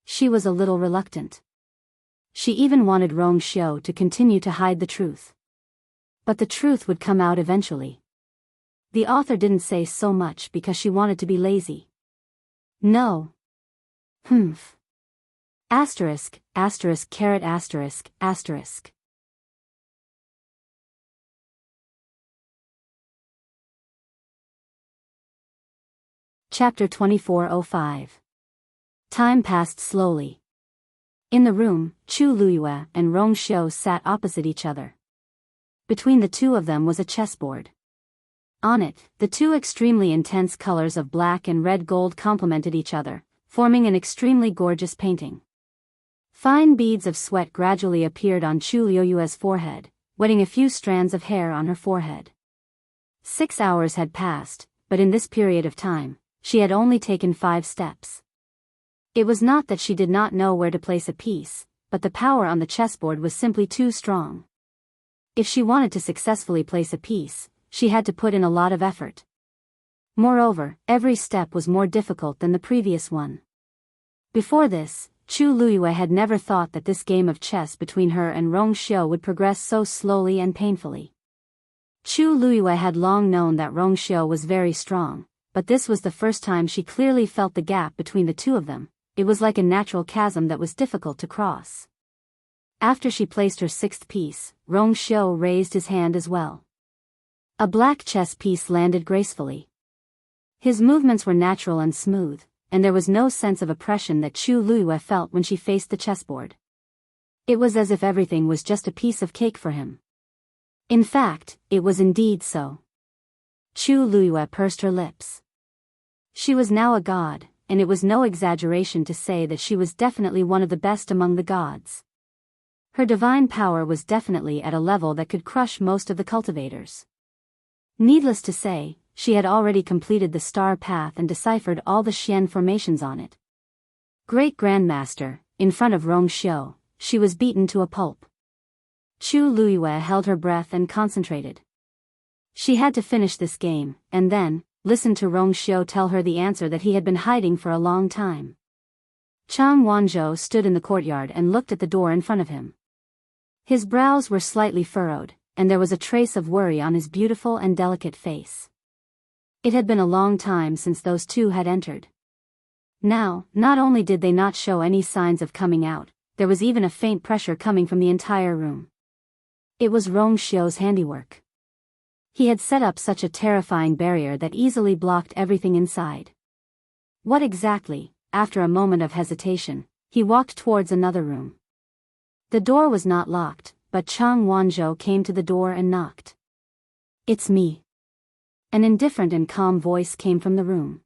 She was a little reluctant. She even wanted Rong Xiu to continue to hide the truth. But the truth would come out eventually. The author didn't say so much because she wanted to be lazy. No. Humph. Asterisk, asterisk, caret asterisk, asterisk. Chapter 2405. Time passed slowly. In the room, Chu Luyue and Rong Xiu sat opposite each other. Between the two of them was a chessboard. On it, the two extremely intense colors of black and red gold complemented each other, forming an extremely gorgeous painting. Fine beads of sweat gradually appeared on Chu Luyue's forehead, wetting a few strands of hair on her forehead. 6 hours had passed, but in this period of time, she had only taken 5 steps. It was not that she did not know where to place a piece, but the power on the chessboard was simply too strong. If she wanted to successfully place a piece, she had to put in a lot of effort. Moreover, every step was more difficult than the previous one. Before this, Chu Luyue had never thought that this game of chess between her and Rong Xiu would progress so slowly and painfully. Chu Luyue had long known that Rong Xiu was very strong, but this was the first time she clearly felt the gap between the two of them. It was like a natural chasm that was difficult to cross. After she placed her 6th piece, Rong Xiu raised his hand as well. A black chess piece landed gracefully. His movements were natural and smooth, and there was no sense of oppression that Chu Luyue felt when she faced the chessboard. It was as if everything was just a piece of cake for him. In fact, it was indeed so. Chu Luyue pursed her lips. She was now a god, and it was no exaggeration to say that she was definitely one of the best among the gods. Her divine power was definitely at a level that could crush most of the cultivators. Needless to say, she had already completed the star path and deciphered all the Xian formations on it. Great Grandmaster, in front of Rong Xiu, she was beaten to a pulp. Chu Luyue held her breath and concentrated. She had to finish this game, and then listen to Rong Xiu tell her the answer that he had been hiding for a long time. Chang Wanzhou stood in the courtyard and looked at the door in front of him. His brows were slightly furrowed, and there was a trace of worry on his beautiful and delicate face. It had been a long time since those two had entered. Now, not only did they not show any signs of coming out, there was even a faint pressure coming from the entire room. It was Rong Xiu's handiwork. He had set up such a terrifying barrier that easily blocked everything inside. What exactly? After a moment of hesitation, he walked towards another room. The door was not locked, but Chang Wanzhou came to the door and knocked. "It's me." An indifferent and calm voice came from the room.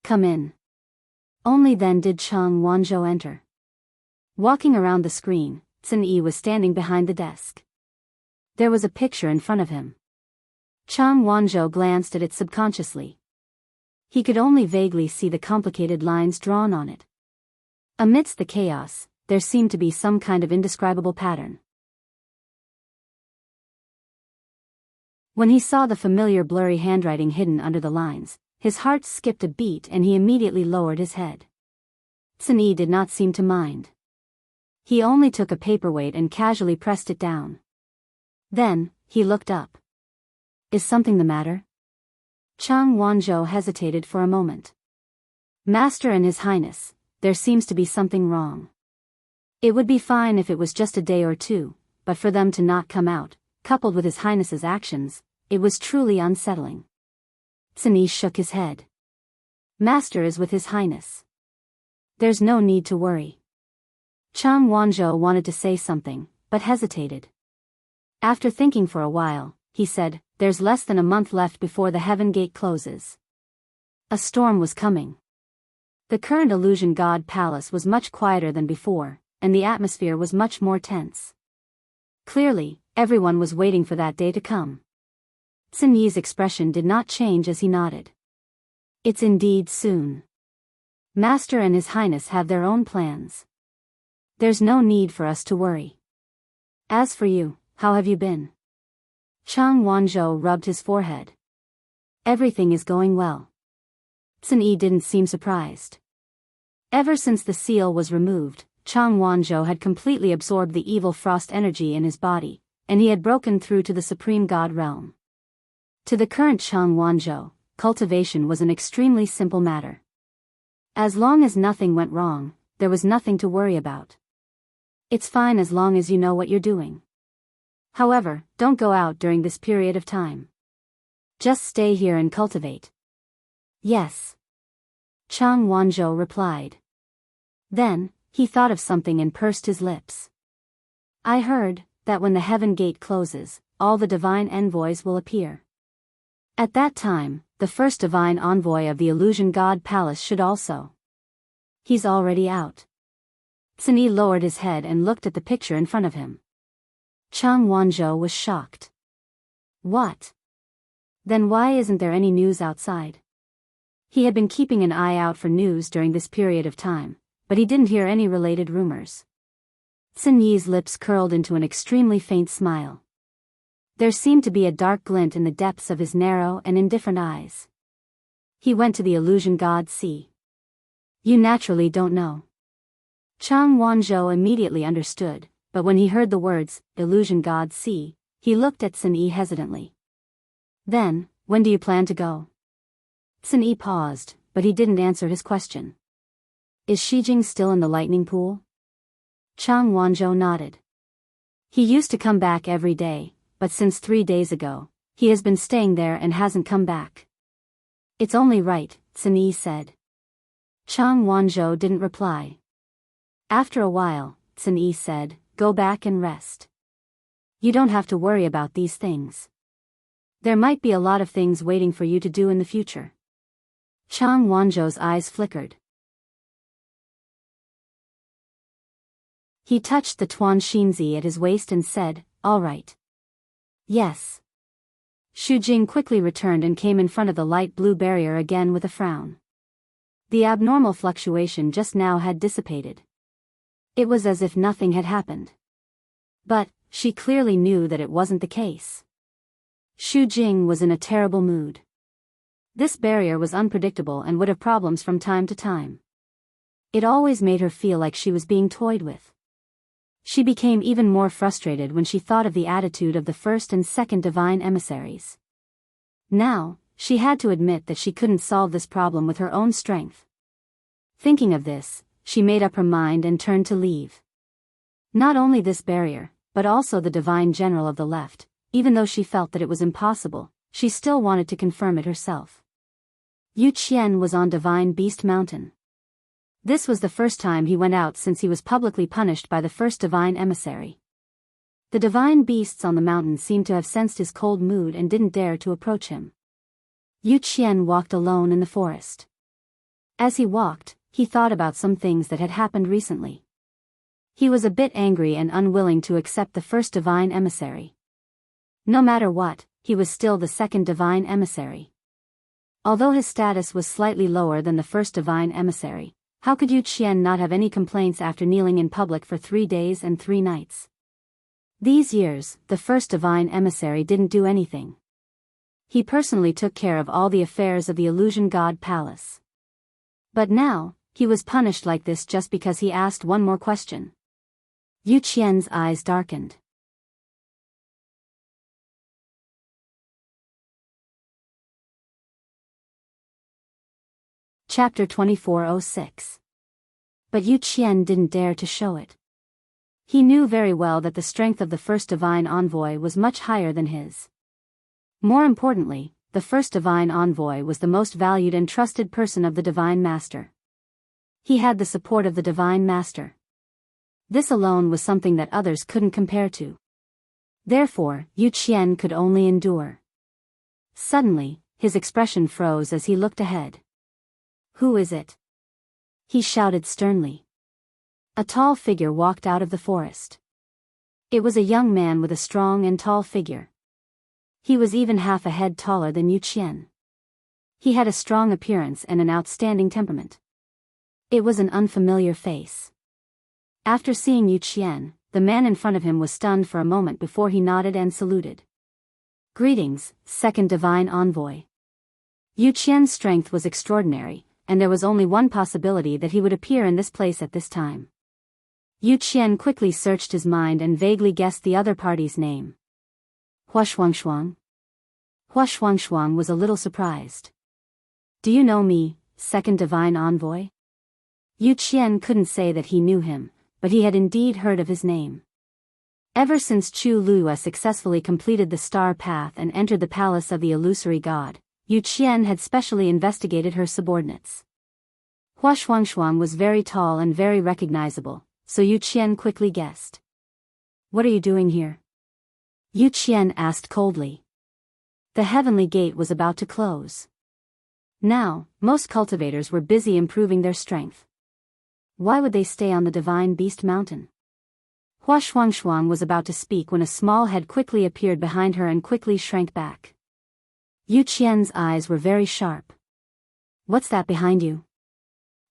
"Come in." Only then did Chang Wanzhou enter. Walking around the screen, Sun Yi was standing behind the desk. There was a picture in front of him. Chang Wanzhou glanced at it subconsciously. He could only vaguely see the complicated lines drawn on it. Amidst the chaos, there seemed to be some kind of indescribable pattern. When he saw the familiar blurry handwriting hidden under the lines, his heart skipped a beat and he immediately lowered his head. Sun Yi did not seem to mind. He only took a paperweight and casually pressed it down. Then, he looked up. "Is something the matter?" Chang Wanzhou hesitated for a moment. "Master and His Highness, there seems to be something wrong. It would be fine if it was just a day or two, but for them to not come out, coupled with His Highness's actions, it was truly unsettling." Sun Yi shook his head. "Master is with His Highness. There's no need to worry." Chang Wanzhou wanted to say something, but hesitated. After thinking for a while, he said, "There's less than a month left before the heaven gate closes." A storm was coming. The current illusion god palace was much quieter than before, and the atmosphere was much more tense. Clearly, everyone was waiting for that day to come. Sun Yi's expression did not change as he nodded. "It's indeed soon. Master and His Highness have their own plans. There's no need for us to worry. As for you, how have you been?" Chang Wanzhou rubbed his forehead. "Everything is going well." Sun Yi didn't seem surprised. Ever since the seal was removed, Chang Wanzhou had completely absorbed the evil frost energy in his body, and he had broken through to the supreme god realm. To the current Chang Wanzhou, cultivation was an extremely simple matter. As long as nothing went wrong, there was nothing to worry about. It's fine as long as you know what you're doing. However, don't go out during this period of time. Just stay here and cultivate. Yes. Chang Wanzhou replied. Then, he thought of something and pursed his lips. "I heard that when the heaven gate closes, all the divine envoys will appear. At that time, the first divine envoy of the illusion god palace should also. He's already out." Sun Yi lowered his head and looked at the picture in front of him. Chang Wanzhou was shocked. "What? Then why isn't there any news outside?" He had been keeping an eye out for news during this period of time, but he didn't hear any related rumors. Sun Yi's lips curled into an extremely faint smile. There seemed to be a dark glint in the depths of his narrow and indifferent eyes. He went to the illusion god Sea. "You naturally don't know." Chang Wanzhou immediately understood, but when he heard the words, illusion god Sea, he looked at Sun Yi hesitantly. "Then, when do you plan to go?" Sun Yi paused, but he didn't answer his question. "Is Shijing still in the lightning pool?" Chang Wanzhou nodded. "He used to come back every day, but since 3 days ago, he has been staying there and hasn't come back." "It's only right," Sun Yi said. Chang Wanzhou didn't reply. After a while, Sun Yi said, "Go back and rest. You don't have to worry about these things. There might be a lot of things waiting for you to do in the future." Chang Wanzhou's eyes flickered. He touched the Tuan Xinzi at his waist and said, "All right." "Yes." Xu Jing quickly returned and came in front of the light blue barrier again with a frown. The abnormal fluctuation just now had dissipated. It was as if nothing had happened. But, she clearly knew that it wasn't the case. Xu Jing was in a terrible mood. This barrier was unpredictable and would have problems from time to time. It always made her feel like she was being toyed with. She became even more frustrated when she thought of the attitude of the first and second divine emissaries. Now, she had to admit that she couldn't solve this problem with her own strength. Thinking of this, she made up her mind and turned to leave. Not only this barrier, but also the divine general of the left, even though she felt that it was impossible, she still wanted to confirm it herself. Yu Qian was on Divine Beast Mountain. This was the first time he went out since he was publicly punished by the first divine emissary. The divine beasts on the mountain seemed to have sensed his cold mood and didn't dare to approach him. Yu Qian walked alone in the forest. As he walked, he thought about some things that had happened recently. He was a bit angry and unwilling to accept the first divine emissary. No matter what, he was still the second divine emissary. Although his status was slightly lower than the first divine emissary, how could Yu Qian not have any complaints after kneeling in public for 3 days and 3 nights? These years, the first divine emissary didn't do anything. He personally took care of all the affairs of the illusion god palace. But now, he was punished like this just because he asked one more question. Yu Qian's eyes darkened. Chapter 2406. But Yu Qian didn't dare to show it. He knew very well that the strength of the first divine envoy was much higher than his. More importantly, the first divine envoy was the most valued and trusted person of the divine master. He had the support of the divine master. This alone was something that others couldn't compare to. Therefore, Yu Qian could only endure. Suddenly, his expression froze as he looked ahead. "Who is it?" he shouted sternly. A tall figure walked out of the forest. It was a young man with a strong and tall figure. He was even half a head taller than Yu Qian. He had a strong appearance and an outstanding temperament. It was an unfamiliar face. After seeing Yu Qian, the man in front of him was stunned for a moment before he nodded and saluted. "Greetings, second divine envoy." Yu Qian's strength was extraordinary, and there was only one possibility that he would appear in this place at this time. Yu Qian quickly searched his mind and vaguely guessed the other party's name. Hua Shuangshuang. Hua Shuangshuang was a little surprised. "Do you know me, second divine envoy?" Yu Qian couldn't say that he knew him, but he had indeed heard of his name. Ever since Chu Luo successfully completed the star path and entered the palace of the illusory god, Yu Qian had specially investigated her subordinates. Hua Shuangshuang was very tall and very recognizable, so Yu Qian quickly guessed. "What are you doing here?" Yu Qian asked coldly. The heavenly gate was about to close. Now, most cultivators were busy improving their strength. Why would they stay on the Divine Beast Mountain? Hua Shuangshuang was about to speak when a small head quickly appeared behind her and quickly shrank back. Yu Qian's eyes were very sharp. "What's that behind you?"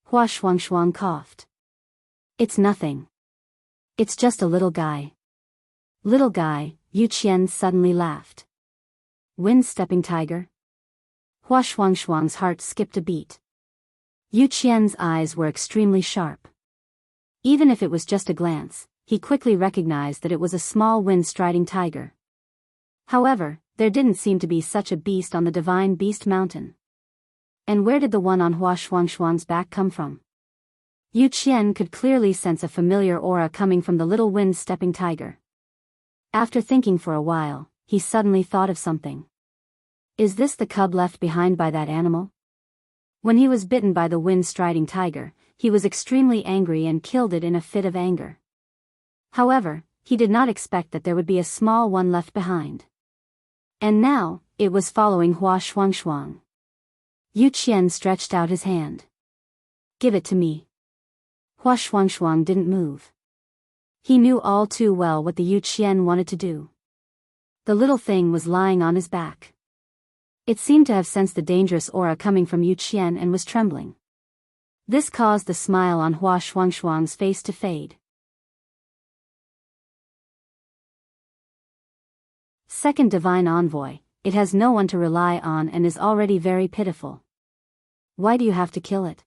Hua Shuangshuang coughed. "It's nothing. It's just a little guy." "Little guy," Yu Qian suddenly laughed. "Wind-stepping tiger?" Hua Shuangshuang's heart skipped a beat. Yu Qian's eyes were extremely sharp. Even if it was just a glance, he quickly recognized that it was a small wind-striding tiger. However, there didn't seem to be such a beast on the Divine Beast Mountain. And where did the one on Hua Shuangshuang's back come from? Yu Qian could clearly sense a familiar aura coming from the little wind-stepping tiger. After thinking for a while, he suddenly thought of something. Is this the cub left behind by that animal? When he was bitten by the wind-striding tiger, he was extremely angry and killed it in a fit of anger. However, he did not expect that there would be a small one left behind. And now, it was following Hua Shuangshuang. Yu Qian stretched out his hand. "Give it to me." Hua Shuangshuang didn't move. He knew all too well what the Yu Qian wanted to do. The little thing was lying on his back. It seemed to have sensed the dangerous aura coming from Yu Qian and was trembling. This caused the smile on Hua Shuangshuang's face to fade. Second divine envoy, it has no one to rely on and is already very pitiful. Why do you have to kill it?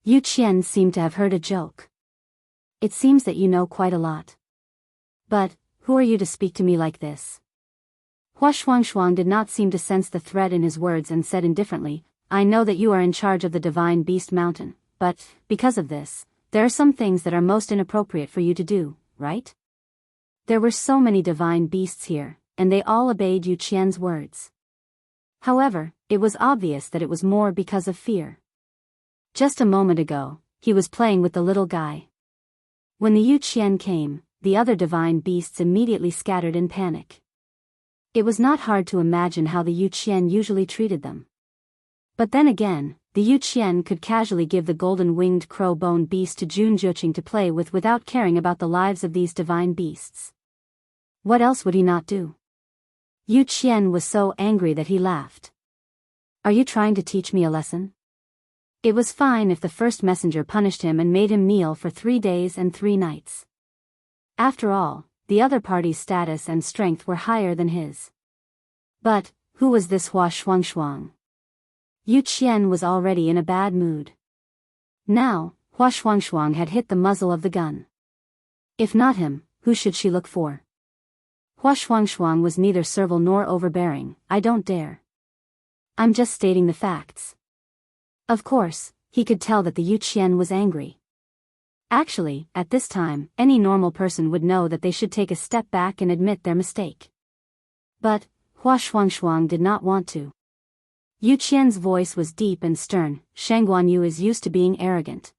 Yu Qian seemed to have heard a joke. It seems that you know quite a lot. But, who are you to speak to me like this? Hua Shuangshuang did not seem to sense the threat in his words and said indifferently, I know that you are in charge of the Divine Beast Mountain, but, because of this, there are some things that are most inappropriate for you to do, right? There were so many divine beasts here, and they all obeyed Yu Qian's words. However, it was obvious that it was more because of fear. Just a moment ago, he was playing with the little guy. When the Yu Qian came, the other divine beasts immediately scattered in panic. It was not hard to imagine how the Yu Qian usually treated them. But then again, the Yu Qian could casually give the golden-winged crow-bone beast to Jun Zhuqing to play with without caring about the lives of these divine beasts. What else would he not do? Yu Qian was so angry that he laughed. Are you trying to teach me a lesson? It was fine if the first messenger punished him and made him kneel for 3 days and 3 nights. After all, the other party's status and strength were higher than his. But, who was this Hua Shuangshuang? Yu Qian was already in a bad mood. Now, Hua Shuangshuang had hit the muzzle of the gun. If not him, who should she look for? Hua Shuangshuang was neither servile nor overbearing. I don't dare. I'm just stating the facts. Of course, he could tell that the Yu Qian was angry. Actually, at this time, any normal person would know that they should take a step back and admit their mistake. But, Hua Shuangshuang did not want to. Yu Qian's voice was deep and stern. Shangguanyu is used to being arrogant.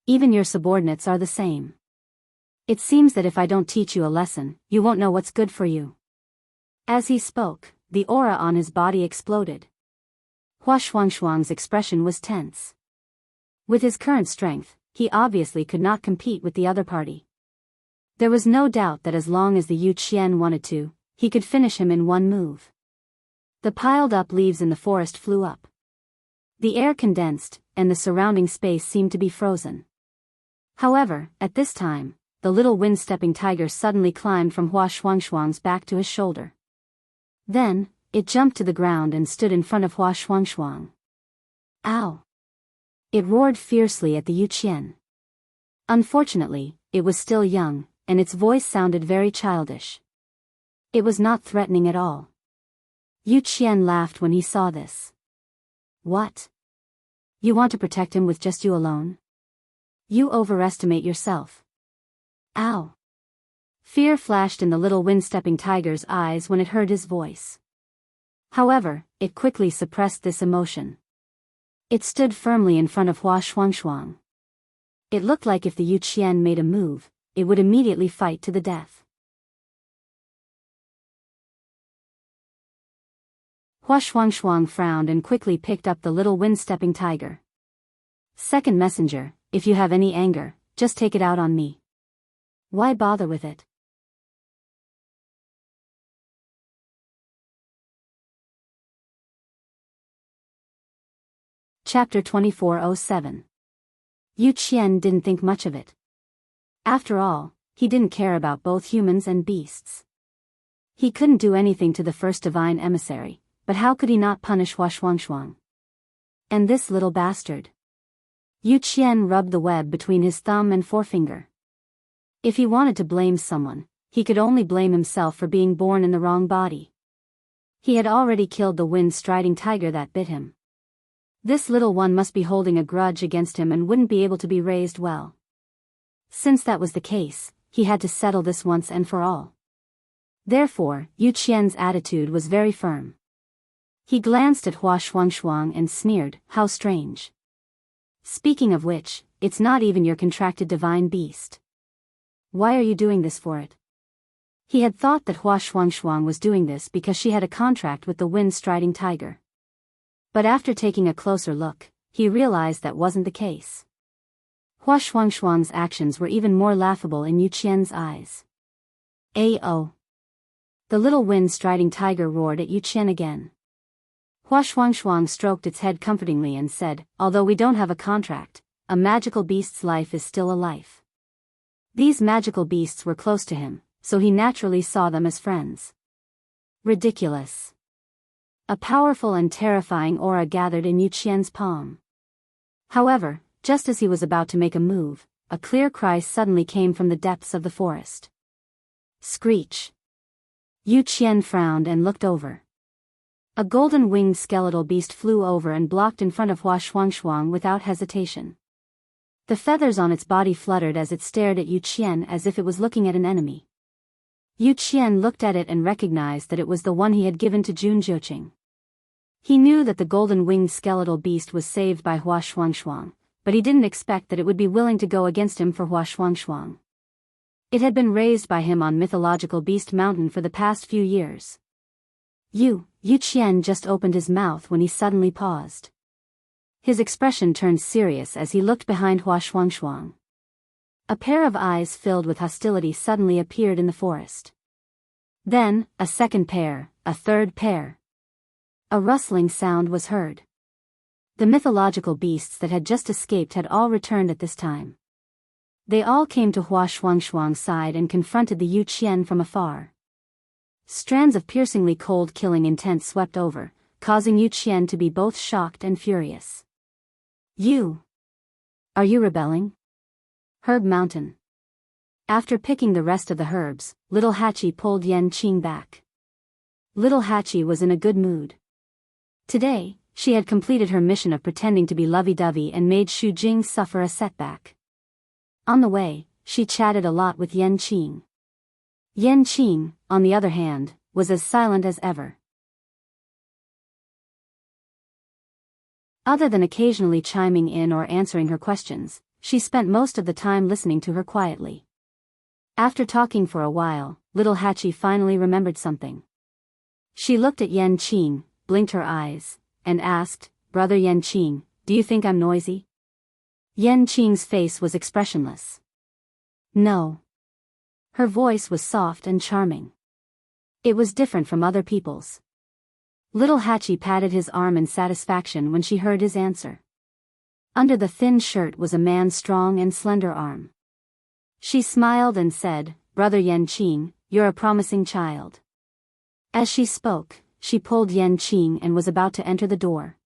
Even your subordinates are the same. It seems that if I don't teach you a lesson, you won't know what's good for you. As he spoke, the aura on his body exploded. Hua Shuangshuang's expression was tense. With his current strength, he obviously could not compete with the other party. There was no doubt that as long as the Yu Qian wanted to, he could finish him in one move. The piled-up leaves in the forest flew up. The air condensed, and the surrounding space seemed to be frozen. However, at this time, the little wind-stepping tiger suddenly climbed from Hua Shuangshuang's back to his shoulder. Then, it jumped to the ground and stood in front of Hua Shuangshuang. Ow! It roared fiercely at the Yu Qian. Unfortunately, it was still young, and its voice sounded very childish. It was not threatening at all. Yu Qian laughed when he saw this. What? You want to protect him with just you alone? You overestimate yourself. Ow! Fear flashed in the little wind-stepping tiger's eyes when it heard his voice. However, it quickly suppressed this emotion. It stood firmly in front of Hua Shuangshuang. It looked like if the Yu Qian made a move, it would immediately fight to the death. Hua Shuangshuang frowned and quickly picked up the little wind-stepping tiger. Second messenger, if you have any anger, just take it out on me. Why bother with it? Chapter 2407. Yu Qian didn't think much of it. After all, he didn't care about both humans and beasts. He couldn't do anything to the first divine emissary, but how could he not punish Hua Shuangshuang? And this little bastard. Yu Qian rubbed the web between his thumb and forefinger. If he wanted to blame someone, he could only blame himself for being born in the wrong body. He had already killed the wind-striding tiger that bit him. This little one must be holding a grudge against him and wouldn't be able to be raised well. Since that was the case, he had to settle this once and for all. Therefore, Yu Qian's attitude was very firm. He glanced at Hua Shuangshuang and sneered, how strange. Speaking of which, it's not even your contracted divine beast. Why are you doing this for it? He had thought that Hua Shuangshuang was doing this because she had a contract with the wind-striding tiger. But after taking a closer look, he realized that wasn't the case. Hua Shuangshuang's actions were even more laughable in Yu Qian's eyes. A-oh! The little wind-striding tiger roared at Yu Qian again. Hua Shuangshuang stroked its head comfortingly and said, although we don't have a contract, a magical beast's life is still a life. These magical beasts were close to him, so he naturally saw them as friends. Ridiculous. A powerful and terrifying aura gathered in Yu Qian's palm. However, just as he was about to make a move, a clear cry suddenly came from the depths of the forest. Screech! Yu Qian frowned and looked over. A golden-winged skeletal beast flew over and blocked in front of Hua Shuangshuang without hesitation. The feathers on its body fluttered as it stared at Yu Qian as if it was looking at an enemy. Yu Qian looked at it and recognized that it was the one he had given to Jun Zhoqing. He knew that the golden-winged skeletal beast was saved by Hua Shuangshuang, but he didn't expect that it would be willing to go against him for Hua Shuangshuang. It had been raised by him on mythological Beast Mountain for the past few years. Yu Qian just opened his mouth when he suddenly paused. His expression turned serious as he looked behind Hua Shuangshuang. A pair of eyes filled with hostility suddenly appeared in the forest. Then, a second pair, a third pair. A rustling sound was heard. The mythological beasts that had just escaped had all returned at this time. They all came to Hua Shuangshuang's side and confronted the Yu Qian from afar. Strands of piercingly cold killing intent swept over, causing Yu Qian to be both shocked and furious. Are you rebelling? Herb Mountain. After picking the rest of the herbs, Little Hachi pulled Yan Qing back. Little Hachi was in a good mood. Today, she had completed her mission of pretending to be lovey-dovey and made Xu Jing suffer a setback. On the way, she chatted a lot with Yan Qing. Yan Qing, on the other hand, was as silent as ever. Other than occasionally chiming in or answering her questions, she spent most of the time listening to her quietly. After talking for a while, Little Hachi finally remembered something. She looked at Yan Qing, blinked her eyes, and asked, "Brother Yan Qing, do you think I'm noisy?" Yan Qing's face was expressionless. No. Her voice was soft and charming. It was different from other people's. Little Hachi patted his arm in satisfaction when she heard his answer. Under the thin shirt was a man's strong and slender arm. She smiled and said, "Brother Yan Qing, you're a promising child." As she spoke, she pulled Yan Qing and was about to enter the door.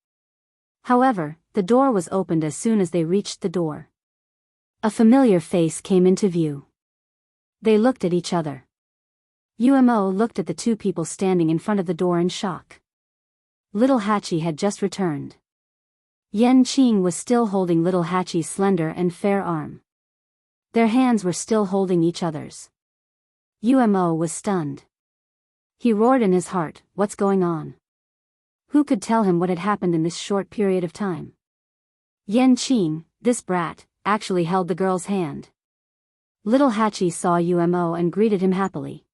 However, the door was opened as soon as they reached the door. A familiar face came into view. They looked at each other. Umo looked at the two people standing in front of the door in shock. Little Hachi had just returned. Yan Qing was still holding Little Hachi's slender and fair arm. Their hands were still holding each other's. Umo was stunned. He roared in his heart, "What's going on?" Who could tell him what had happened in this short period of time? Yan Qing, this brat, actually held the girl's hand. Little Hachi saw Umo and greeted him happily.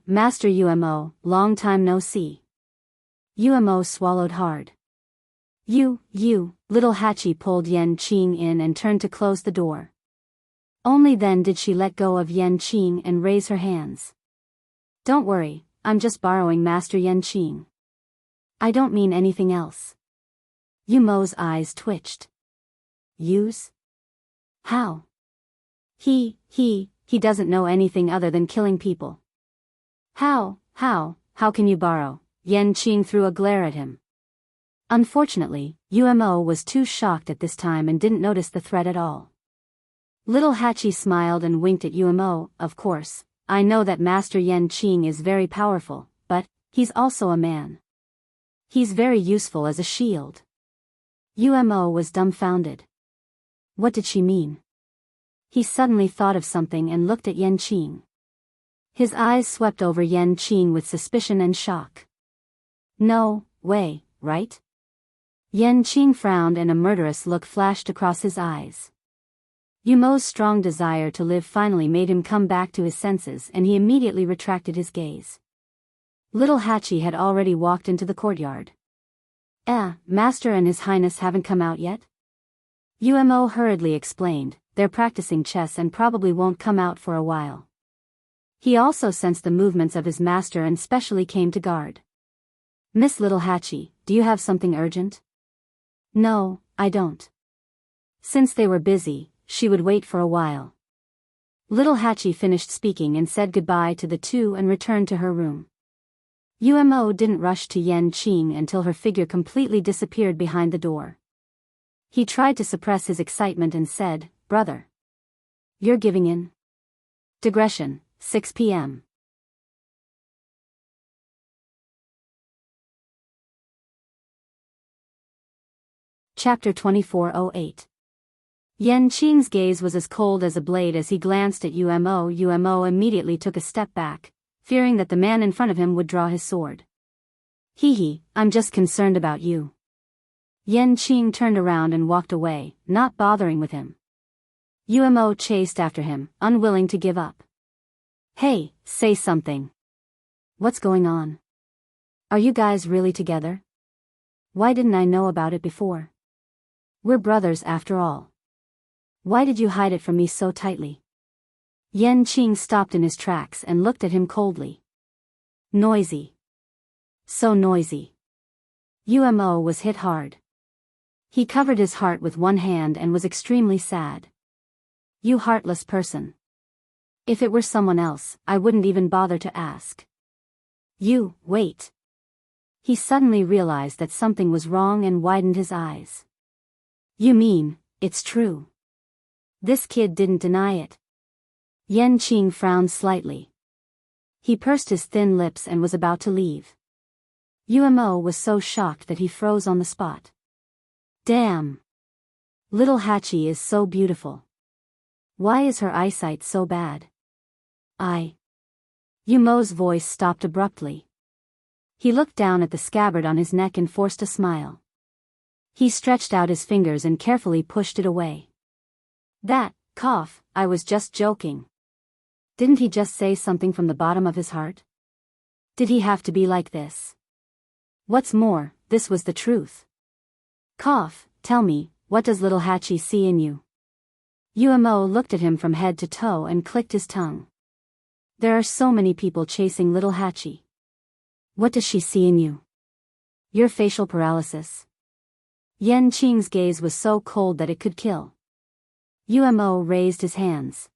Master Umo, long time no see." Umo swallowed hard. Little Hachi pulled Yan Qing in and turned to close the door. Only then did she let go of Yan Qing and raise her hands. "Don't worry, I'm just borrowing Master Yan Qing. I don't mean anything else." Umo's eyes twitched. "Use? How?" He doesn't know anything other than killing people." How can you borrow?" Yan Qing threw a glare at him. Unfortunately, Umo was too shocked at this time and didn't notice the threat at all. Little Hachi smiled and winked at Umo. "Of course, I know that Master Yan Qing is very powerful, but he's also a man. He's very useful as a shield." Umo was dumbfounded. What did she mean? He suddenly thought of something and looked at Yan Qing. His eyes swept over Yan Qing with suspicion and shock. "No way, right?" Yan Qing frowned and a murderous look flashed across his eyes. Umo's strong desire to live finally made him come back to his senses and he immediately retracted his gaze. Little Hachi had already walked into the courtyard. Master and His Highness haven't come out yet?" Umo hurriedly explained, "They're practicing chess and probably won't come out for a while." He also sensed the movements of his master and specially came to guard. "Miss Little Hachi, do you have something urgent?" "No, I don't." Since they were busy, she would wait for a while. Little Hachi finished speaking and said goodbye to the two and returned to her room. Umo didn't rush to Yan Qing until her figure completely disappeared behind the door. He tried to suppress his excitement and said, brother. You're giving in? Digression, 6 p.m. Chapter 2408. Yan Qing's gaze was as cold as a blade as he glanced at Umo. Umo immediately took a step back, fearing that the man in front of him would draw his sword. Hee, I'm just concerned about you. Yan Qing turned around and walked away, not bothering with him. Umo chased after him, unwilling to give up. Hey, say something. What's going on? Are you guys really together? Why didn't I know about it before? We're brothers after all. Why did you hide it from me so tightly? Yan Qing stopped in his tracks and looked at him coldly. Noisy. So noisy. Umo was hit hard. He covered his heart with one hand and was extremely sad. You heartless person. If it were someone else, I wouldn't even bother to ask. You, wait. He suddenly realized that something was wrong and widened his eyes. You mean, it's true? This kid didn't deny it. Yan Qing frowned slightly. He pursed his thin lips and was about to leave. Umo was so shocked that he froze on the spot. Damn! Little Hachi is so beautiful. Why is her eyesight so bad? Umo's voice stopped abruptly. He looked down at the scabbard on his neck and forced a smile. He stretched out his fingers and carefully pushed it away. I was just joking. Didn't he just say something from the bottom of his heart? Did he have to be like this? What's more, this was the truth. Tell me, what does little Hachi see in you? Umo looked at him from head to toe and clicked his tongue. There are so many people chasing little Hachi. What does she see in you? Your facial paralysis. Yan Qing's gaze was so cold that it could kill. Umo raised his hands.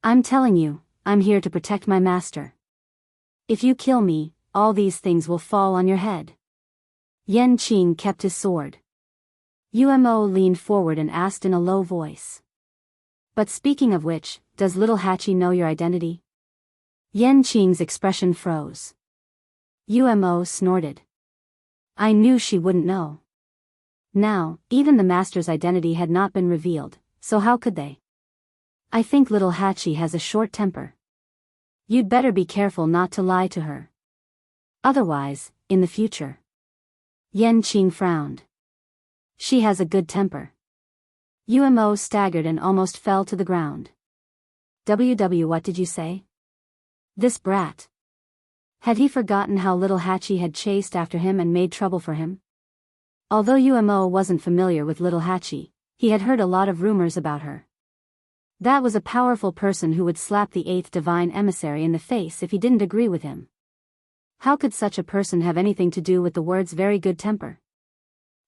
I'm telling you, I'm here to protect my master. If you kill me, all these things will fall on your head. Yan Qing kept his sword. Umo leaned forward and asked in a low voice. But speaking of which, does little Hachi know your identity? Yan Qing's expression froze. Umo snorted. I knew she wouldn't know. Now, even the master's identity had not been revealed, so how could they? I think little Hachi has a short temper. You'd better be careful not to lie to her. Otherwise, in the future. Yan Qing frowned. She has a good temper. Umo staggered and almost fell to the ground. What did you say? This brat. Had he forgotten how little Hachi had chased after him and made trouble for him? Although Umo wasn't familiar with little Hachi, he had heard a lot of rumors about her. That was a powerful person who would slap the 8th divine emissary in the face if he didn't agree with him. How could such a person have anything to do with the words very good temper?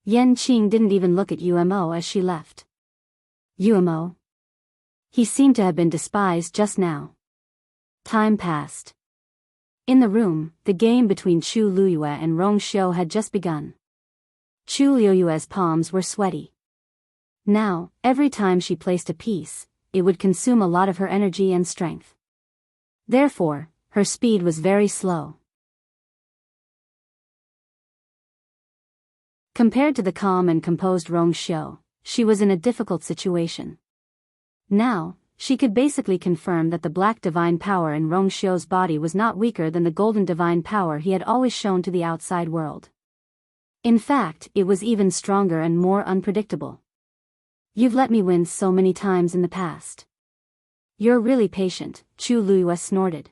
Yan Qing didn't even look at Umo as she left. Umo? He seemed to have been despised just now. Time passed. In the room, the game between Chu Luyue and Rong Xiu had just begun. Chu Luyue's palms were sweaty. Now, every time she placed a piece, it would consume a lot of her energy and strength. Therefore, her speed was very slow. Compared to the calm and composed Rong Xiu, she was in a difficult situation. Now, she could basically confirm that the black divine power in Rong Xiu's body was not weaker than the golden divine power he had always shown to the outside world. In fact, it was even stronger and more unpredictable. You've let me win so many times in the past. You're really patient, Chu Luyue snorted.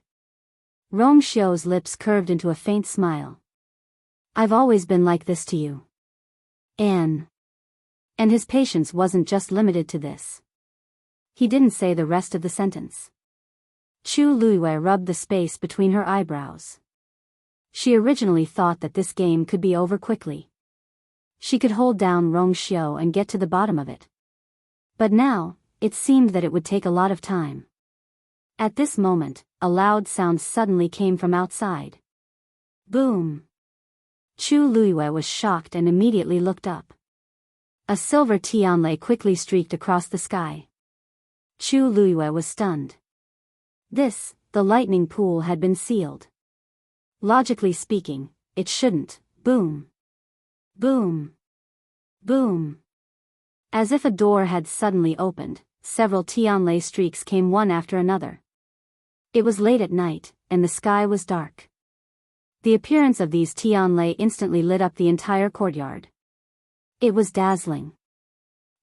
Rong Xiu's lips curved into a faint smile. I've always been like this to you. And his patience wasn't just limited to this. He didn't say the rest of the sentence. Chu Luyue rubbed the space between her eyebrows. She originally thought that this game could be over quickly. She could hold down Rong Xiu and get to the bottom of it. But now, it seemed that it would take a lot of time. At this moment, a loud sound suddenly came from outside. Boom! Chu Luyue was shocked and immediately looked up. A silver tianlei quickly streaked across the sky. Chu Luiyue was stunned. The lightning pool had been sealed. Logically speaking, it shouldn't. Boom. Boom. Boom. As if a door had suddenly opened, several Tianlei streaks came one after another. It was late at night, and the sky was dark. The appearance of these Tianlei instantly lit up the entire courtyard. It was dazzling.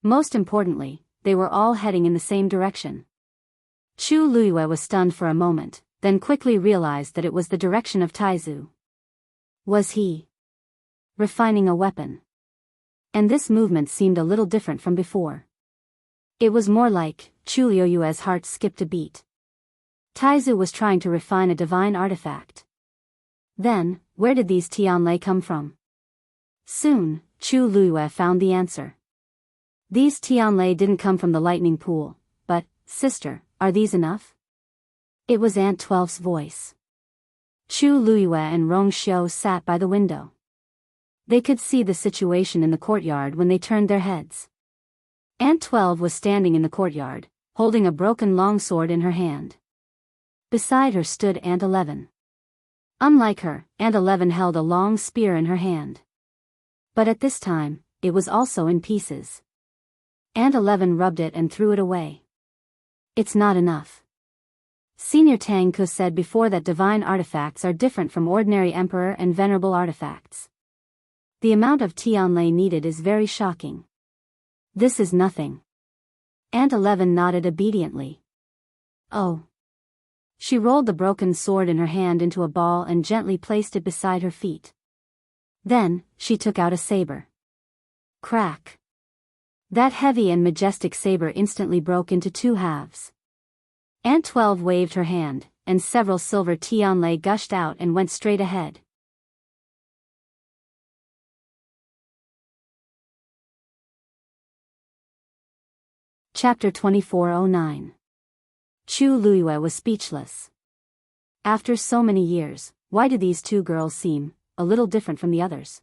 Most importantly, they were all heading in the same direction. Chu Luiyue was stunned for a moment, then quickly realized that it was the direction of Taizu. Was he refining a weapon? And this movement seemed a little different from before. It was more like, Chu Luiyue's heart skipped a beat. Taizu was trying to refine a divine artifact. Then, where did these Tianlei come from? Soon, Chu Luiyue found the answer. These Tianlei didn't come from the lightning pool, but, sister, are these enough? It was Aunt 12's voice. Chu Luiyue and Rong Xiu sat by the window. They could see the situation in the courtyard when they turned their heads. Aunt 12 was standing in the courtyard, holding a broken longsword in her hand. Beside her stood Aunt 11. Unlike her, Aunt 11 held a long spear in her hand. But at this time, it was also in pieces. Aunt 11 rubbed it and threw it away. It's not enough. Senior Tang Ku said before that divine artifacts are different from ordinary emperor and venerable artifacts. The amount of Tianlei needed is very shocking. This is nothing. Aunt 11 nodded obediently. Oh. She rolled the broken sword in her hand into a ball and gently placed it beside her feet. Then, she took out a saber. Crack. That heavy and majestic saber instantly broke into two halves. Aunt 12 waved her hand, and several silver Tianlei gushed out and went straight ahead. Chapter 2409. Chu Luiyue was speechless. After so many years, why did these two girls seem a little different from the others?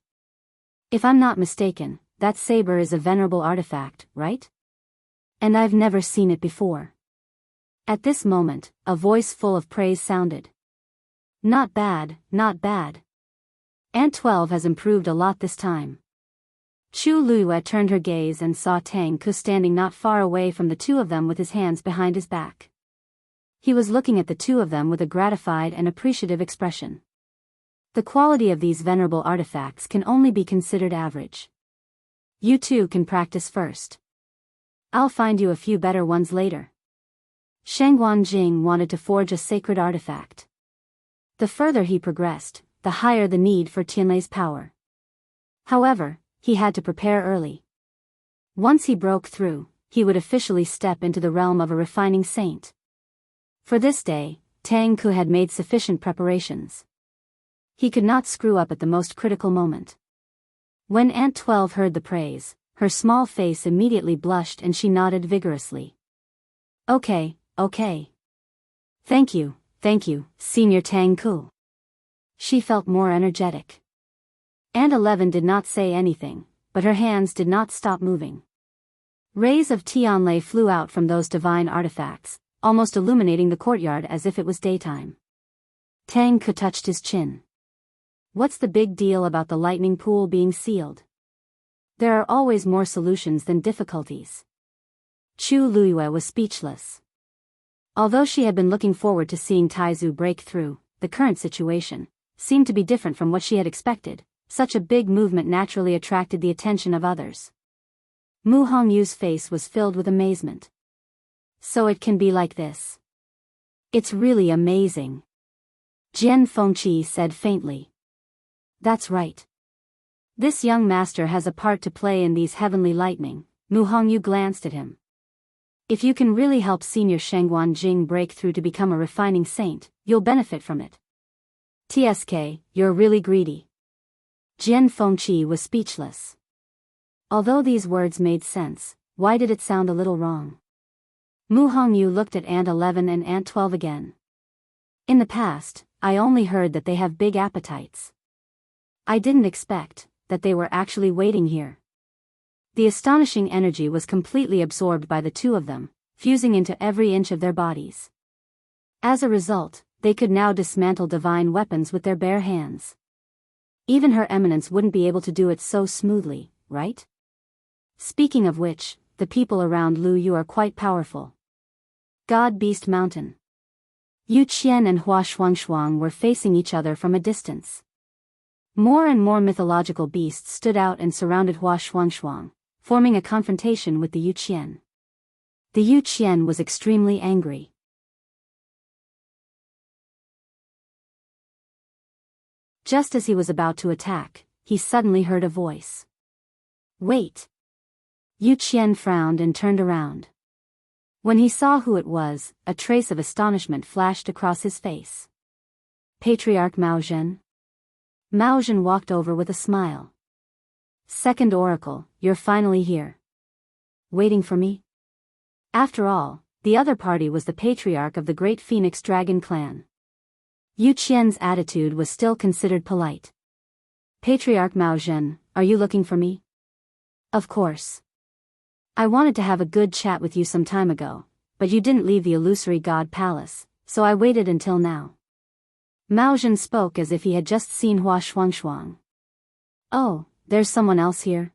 If I'm not mistaken, that saber is a venerable artifact, right? And I've never seen it before. At this moment, a voice full of praise sounded. Not bad, not bad. Aunt 12 has improved a lot this time. Chu Luiyue turned her gaze and saw Tang Ku standing not far away from the two of them with his hands behind his back. He was looking at the two of them with a gratified and appreciative expression. The quality of these venerable artifacts can only be considered average. You two can practice first. I'll find you a few better ones later. Shangguan Jing wanted to forge a sacred artifact. The further he progressed, the higher the need for Tianlei's power. However, he had to prepare early. Once he broke through, he would officially step into the realm of a refining saint. For this day, Tang Ku had made sufficient preparations. He could not screw up at the most critical moment. When Aunt 12 heard the praise, her small face immediately blushed and she nodded vigorously. Okay. Thank you, Senior Tang Ku. She felt more energetic. Aunt 11 did not say anything, but her hands did not stop moving. Rays of Tianlei flew out from those divine artifacts, almost illuminating the courtyard as if it was daytime. Tang Ku touched his chin. What's the big deal about the lightning pool being sealed? There are always more solutions than difficulties. Chu Luiyue was speechless. Although she had been looking forward to seeing Taizu break through, the current situation seemed to be different from what she had expected. Such a big movement naturally attracted the attention of others. Mu Hongyu's face was filled with amazement. So it can be like this. It's really amazing. Jian Fengqi said faintly. That's right. This young master has a part to play in these heavenly lightning. Mu Hongyu glanced at him. If you can really help Senior Shangguan Jing break through to become a refining saint, you'll benefit from it. TSK, you're really greedy. Jian Fengqi was speechless. Although these words made sense, why did it sound a little wrong? Mu Hongyu looked at Aunt 11 and Aunt 12 again. In the past, I only heard that they have big appetites. I didn't expect that they were actually waiting here. The astonishing energy was completely absorbed by the two of them, fusing into every inch of their bodies. As a result, they could now dismantle divine weapons with their bare hands. Even Her Eminence wouldn't be able to do it so smoothly, right? Speaking of which, the people around Lu Yu are quite powerful. God Beast Mountain. Yu Qian and Hua Shuangshuang were facing each other from a distance. More and more mythological beasts stood out and surrounded Hua Shuangshuang, forming a confrontation with the Yu Qian. The Yu Qian was extremely angry. Just as he was about to attack, he suddenly heard a voice. Wait! Yu Qian frowned and turned around. When he saw who it was, a trace of astonishment flashed across his face. Patriarch Mao Zhen? Mao Zhen walked over with a smile. Second Oracle, you're finally here. Waiting for me? After all, the other party was the patriarch of the Great Phoenix Dragon clan. Yu Qian's attitude was still considered polite. Patriarch Mao Zhen, are you looking for me? Of course. I wanted to have a good chat with you some time ago, but you didn't leave the illusory god palace, so I waited until now. Mao Zhen spoke as if he had just seen Hua Shuangshuang. Oh, there's someone else here?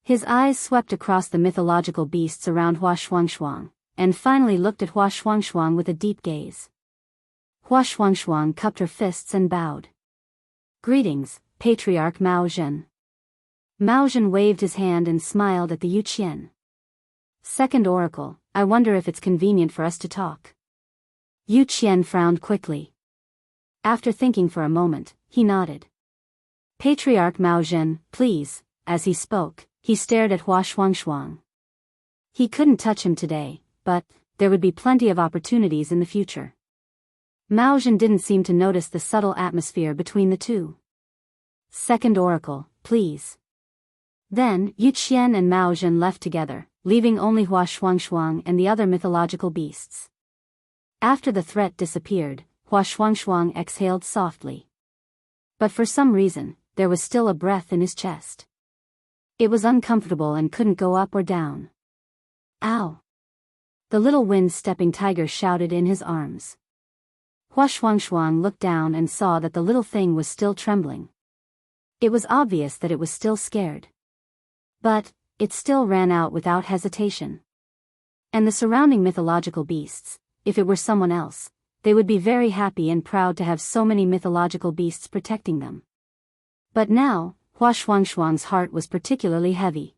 His eyes swept across the mythological beasts around Hua Shuangshuang, and finally looked at Hua Shuangshuang with a deep gaze. Hua Shuangshuang cupped her fists and bowed. Greetings, Patriarch Mao Zhen. Mao Zhen waved his hand and smiled at the Yu Qian. Second Oracle, I wonder if it's convenient for us to talk. Yu Qian frowned quickly. After thinking for a moment, he nodded. Patriarch Mao Zhen, please. As he spoke, he stared at Hua Shuangshuang. He couldn't touch him today, but there would be plenty of opportunities in the future. Mao Zhen didn't seem to notice the subtle atmosphere between the two. Second Oracle, please. Then, Yu Qian and Mao Zhen left together, leaving only Hua Shuangshuang and the other mythological beasts. After the threat disappeared, Hua Shuangshuang exhaled softly. But for some reason, there was still a breath in his chest. It was uncomfortable and couldn't go up or down. Ow! The little wind-stepping tiger shouted in his arms. Hua Shuangshuang looked down and saw that the little thing was still trembling. It was obvious that it was still scared. But it still ran out without hesitation. And the surrounding mythological beasts, if it were someone else, they would be very happy and proud to have so many mythological beasts protecting them. But now, Hua Shuangshuang's heart was particularly heavy.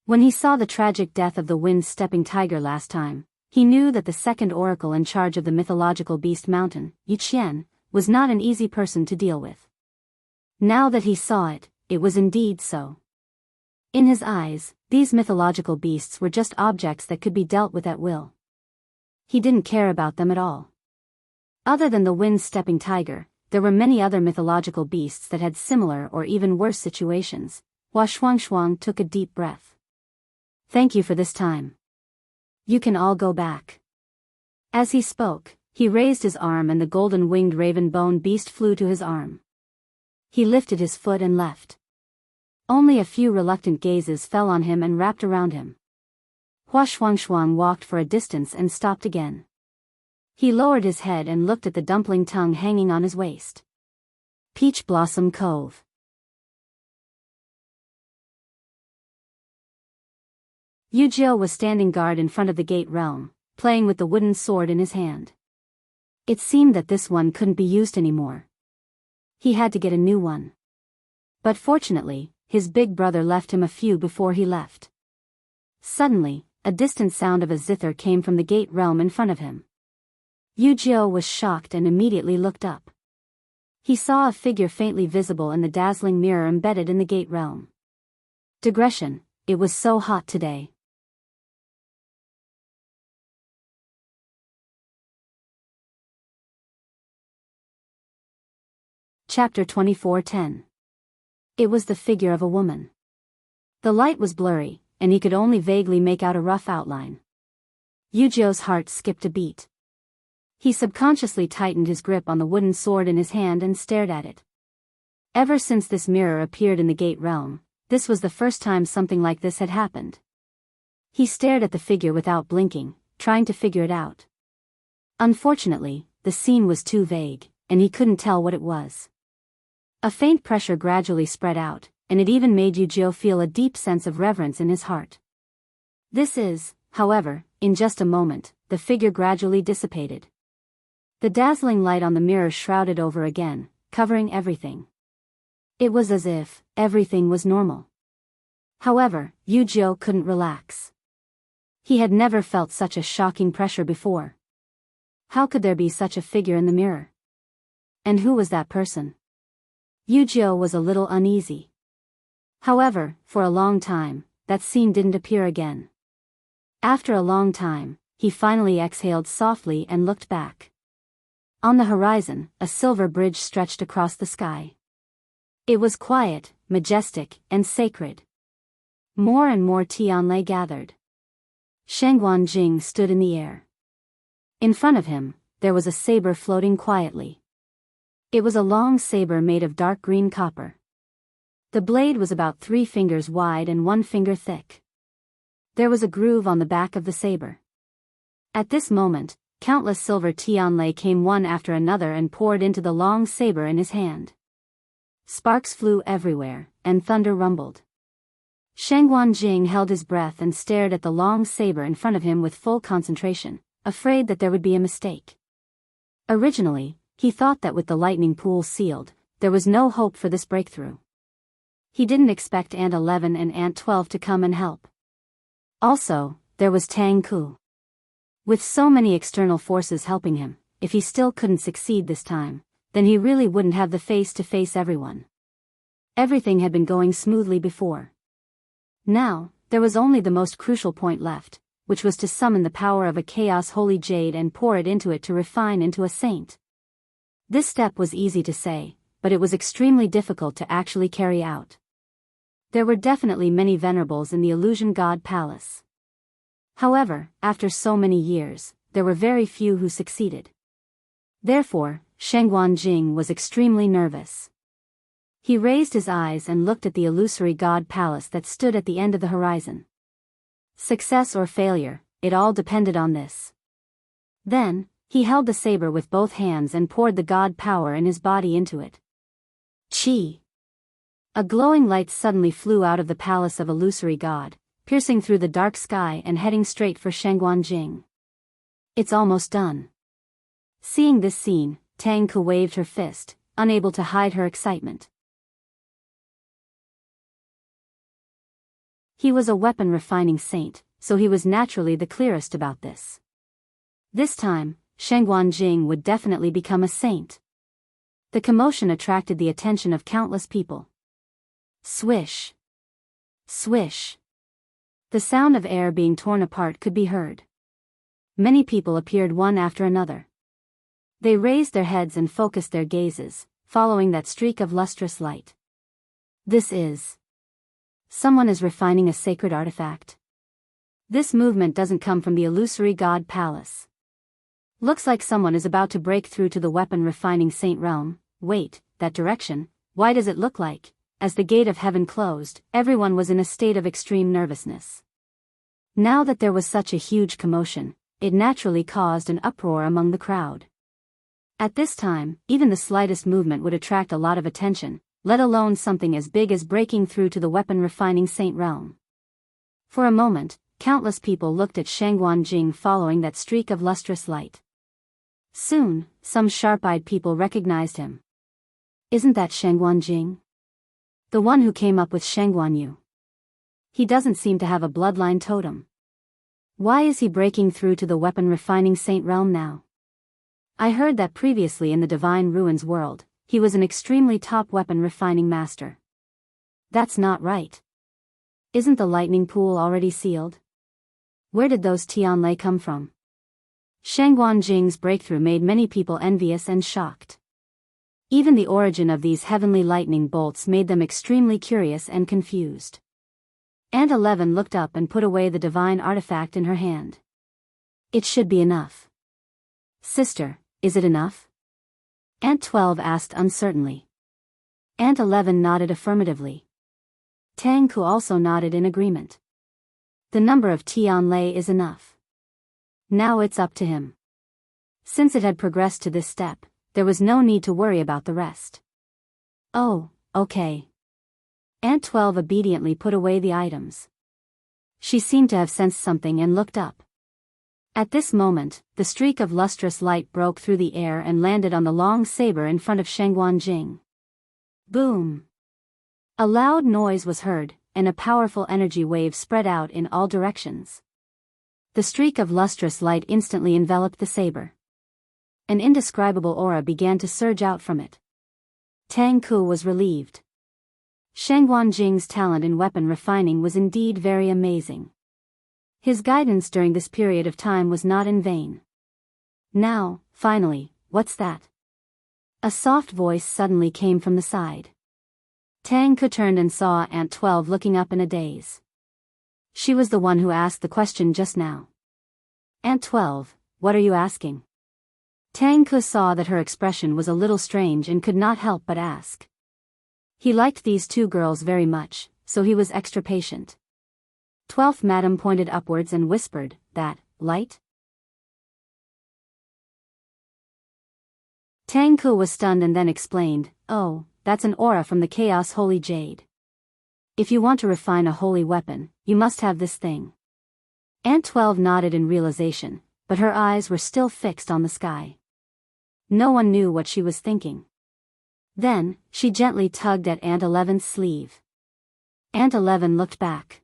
When he saw the tragic death of the wind-stepping tiger last time, he knew that the second oracle in charge of the mythological beast mountain, Yu Qian, was not an easy person to deal with. Now that he saw it, it was indeed so. In his eyes, these mythological beasts were just objects that could be dealt with at will. He didn't care about them at all. Other than the wind-stepping tiger, there were many other mythological beasts that had similar or even worse situations. Hua Shuangshuang took a deep breath. Thank you for this time. You can all go back. As he spoke, he raised his arm and the golden-winged raven-bone beast flew to his arm. He lifted his foot and left. Only a few reluctant gazes fell on him and wrapped around him. Hua Shuangshuang walked for a distance and stopped again. He lowered his head and looked at the dumpling tongue hanging on his waist. Peach Blossom Cove. Yu Jiao was standing guard in front of the gate realm, playing with the wooden sword in his hand. It seemed that this one couldn't be used anymore. He had to get a new one. But fortunately, his big brother left him a few before he left. Suddenly, a distant sound of a zither came from the gate realm in front of him. Yu Jiao was shocked and immediately looked up. He saw a figure faintly visible in the dazzling mirror embedded in the gate realm. Digression, it was so hot today. Chapter 24:10. It was the figure of a woman. The light was blurry, and he could only vaguely make out a rough outline. Yu Jiao's heart skipped a beat. He subconsciously tightened his grip on the wooden sword in his hand and stared at it. Ever since this mirror appeared in the gate realm, this was the first time something like this had happened. He stared at the figure without blinking, trying to figure it out. Unfortunately, the scene was too vague, and he couldn't tell what it was. A faint pressure gradually spread out, and it even made Jiao feel a deep sense of reverence in his heart. This is, however, in just a moment, the figure gradually dissipated. The dazzling light on the mirror shrouded over again, covering everything. It was as if everything was normal. However, Jiao couldn't relax. He had never felt such a shocking pressure before. How could there be such a figure in the mirror? And who was that person? Jiao was a little uneasy. However, for a long time, that scene didn't appear again. After a long time, he finally exhaled softly and looked back. On the horizon, a silver bridge stretched across the sky. It was quiet, majestic, and sacred. More and more Tianlai gathered. Shangguan Jing stood in the air. In front of him, there was a saber floating quietly. It was a long saber made of dark green copper. The blade was about 3 fingers wide and 1 finger thick. There was a groove on the back of the saber. At this moment, countless silver Tianlai came one after another and poured into the long saber in his hand. Sparks flew everywhere, and thunder rumbled. Shangguan Jing held his breath and stared at the long saber in front of him with full concentration, afraid that there would be a mistake. Originally, he thought that with the lightning pool sealed, there was no hope for this breakthrough. He didn't expect Ant 11 and Ant 12 to come and help. Also, there was Tang Ku. With so many external forces helping him, if he still couldn't succeed this time, then he really wouldn't have the face to face everyone. Everything had been going smoothly before. Now, there was only the most crucial point left, which was to summon the power of a chaos holy jade and pour it into it to refine into a saint. This step was easy to say, but it was extremely difficult to actually carry out. There were definitely many venerables in the illusion god palace. However, after so many years, there were very few who succeeded. Therefore, Shangguan Jing was extremely nervous. He raised his eyes and looked at the illusory god palace that stood at the end of the horizon. Success or failure, it all depended on this. Then, he held the saber with both hands and poured the god power in his body into it. Chi! A glowing light suddenly flew out of the palace of illusory god, piercing through the dark sky and heading straight for Shangguan Jing. It's almost done. Seeing this scene, Tang Ku waved her fist, unable to hide her excitement. He was a weapon-refining saint, so he was naturally the clearest about this. This time, Shangguan Jing would definitely become a saint. The commotion attracted the attention of countless people. Swish! Swish! The sound of air being torn apart could be heard. Many people appeared one after another. They raised their heads and focused their gazes, following that streak of lustrous light. This is... Someone is refining a sacred artifact. This movement doesn't come from the illusory god palace. Looks like someone is about to break through to the weapon-refining saint realm. Wait, that direction, why does it look like? As the gate of heaven closed, everyone was in a state of extreme nervousness. Now that there was such a huge commotion, it naturally caused an uproar among the crowd. At this time, even the slightest movement would attract a lot of attention, let alone something as big as breaking through to the weapon-refining saint realm. For a moment, countless people looked at Shangguan Jing following that streak of lustrous light. Soon, some sharp-eyed people recognized him. Isn't that Shangguan Jing? The one who came up with Shangguan Yu. He doesn't seem to have a bloodline totem. Why is he breaking through to the weapon-refining saint realm now? I heard that previously in the Divine Ruins world, he was an extremely top weapon-refining master. That's not right. Isn't the lightning pool already sealed? Where did those Tianlai come from? Shangguan Jing's breakthrough made many people envious and shocked. Even the origin of these heavenly lightning bolts made them extremely curious and confused. Ant 11 looked up and put away the divine artifact in her hand. It should be enough. Sister, is it enough? Ant 12 asked uncertainly. Ant 11 nodded affirmatively. Tang Ku also nodded in agreement. The number of Tianlei is enough. Now it's up to him. Since it had progressed to this step, there was no need to worry about the rest. Oh, okay. Aunt 12 obediently put away the items. She seemed to have sensed something and looked up. At this moment, the streak of lustrous light broke through the air and landed on the long saber in front of Shengguan Jing. Boom! A loud noise was heard, and a powerful energy wave spread out in all directions. The streak of lustrous light instantly enveloped the saber. An indescribable aura began to surge out from it. Tang Ku was relieved. Shengguan Jing's talent in weapon refining was indeed very amazing. His guidance during this period of time was not in vain. Now, finally, what's that? A soft voice suddenly came from the side. Tang Ku turned and saw Aunt 12 looking up in a daze. She was the one who asked the question just now. Aunt 12, what are you asking? Tang Ku saw that her expression was a little strange and could not help but ask. He liked these two girls very much, so he was extra patient. 12th Madam pointed upwards and whispered, that, light? Tang Ku was stunned and then explained, oh, that's an aura from the Chaos Holy Jade. If you want to refine a holy weapon, you must have this thing. Aunt 12 nodded in realization, but her eyes were still fixed on the sky. No one knew what she was thinking. Then, she gently tugged at Aunt 11's sleeve. Aunt 11 looked back.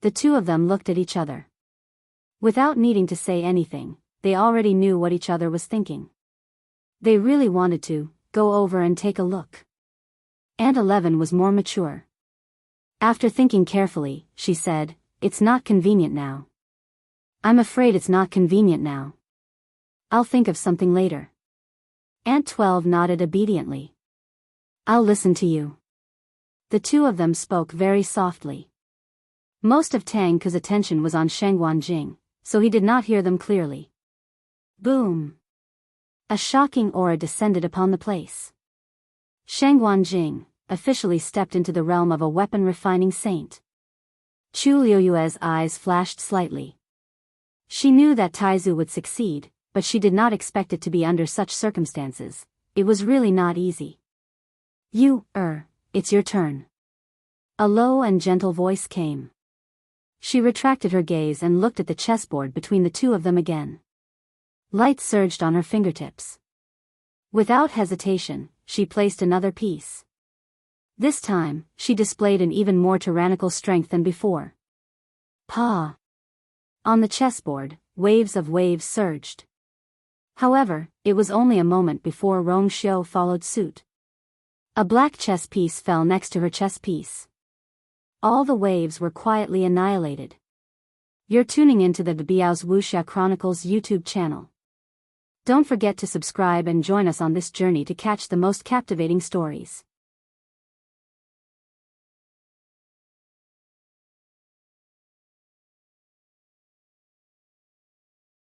The two of them looked at each other. Without needing to say anything, they already knew what each other was thinking. They really wanted to go over and take a look. Aunt 11 was more mature. After thinking carefully, she said, it's not convenient now. I'm afraid it's not convenient now. I'll think of something later. Aunt 12 nodded obediently. I'll listen to you. The two of them spoke very softly. Most of Tang Ku's attention was on Shengguan Jing, so he did not hear them clearly. Boom! A shocking aura descended upon the place. Shengguan Jing officially stepped into the realm of a weapon-refining saint. Chu Liuyue's eyes flashed slightly. She knew that Taizu would succeed, but she did not expect it to be under such circumstances. It was really not easy. It's your turn. A low and gentle voice came. She retracted her gaze and looked at the chessboard between the two of them again. Light surged on her fingertips. Without hesitation, she placed another piece. This time, she displayed an even more tyrannical strength than before. Pa! On the chessboard, waves of waves surged. However, it was only a moment before Rong Xiu followed suit. A black chess piece fell next to her chess piece. All the waves were quietly annihilated. You're tuning into the Biyao's Wuxia Chronicles YouTube channel. Don't forget to subscribe and join us on this journey to catch the most captivating stories.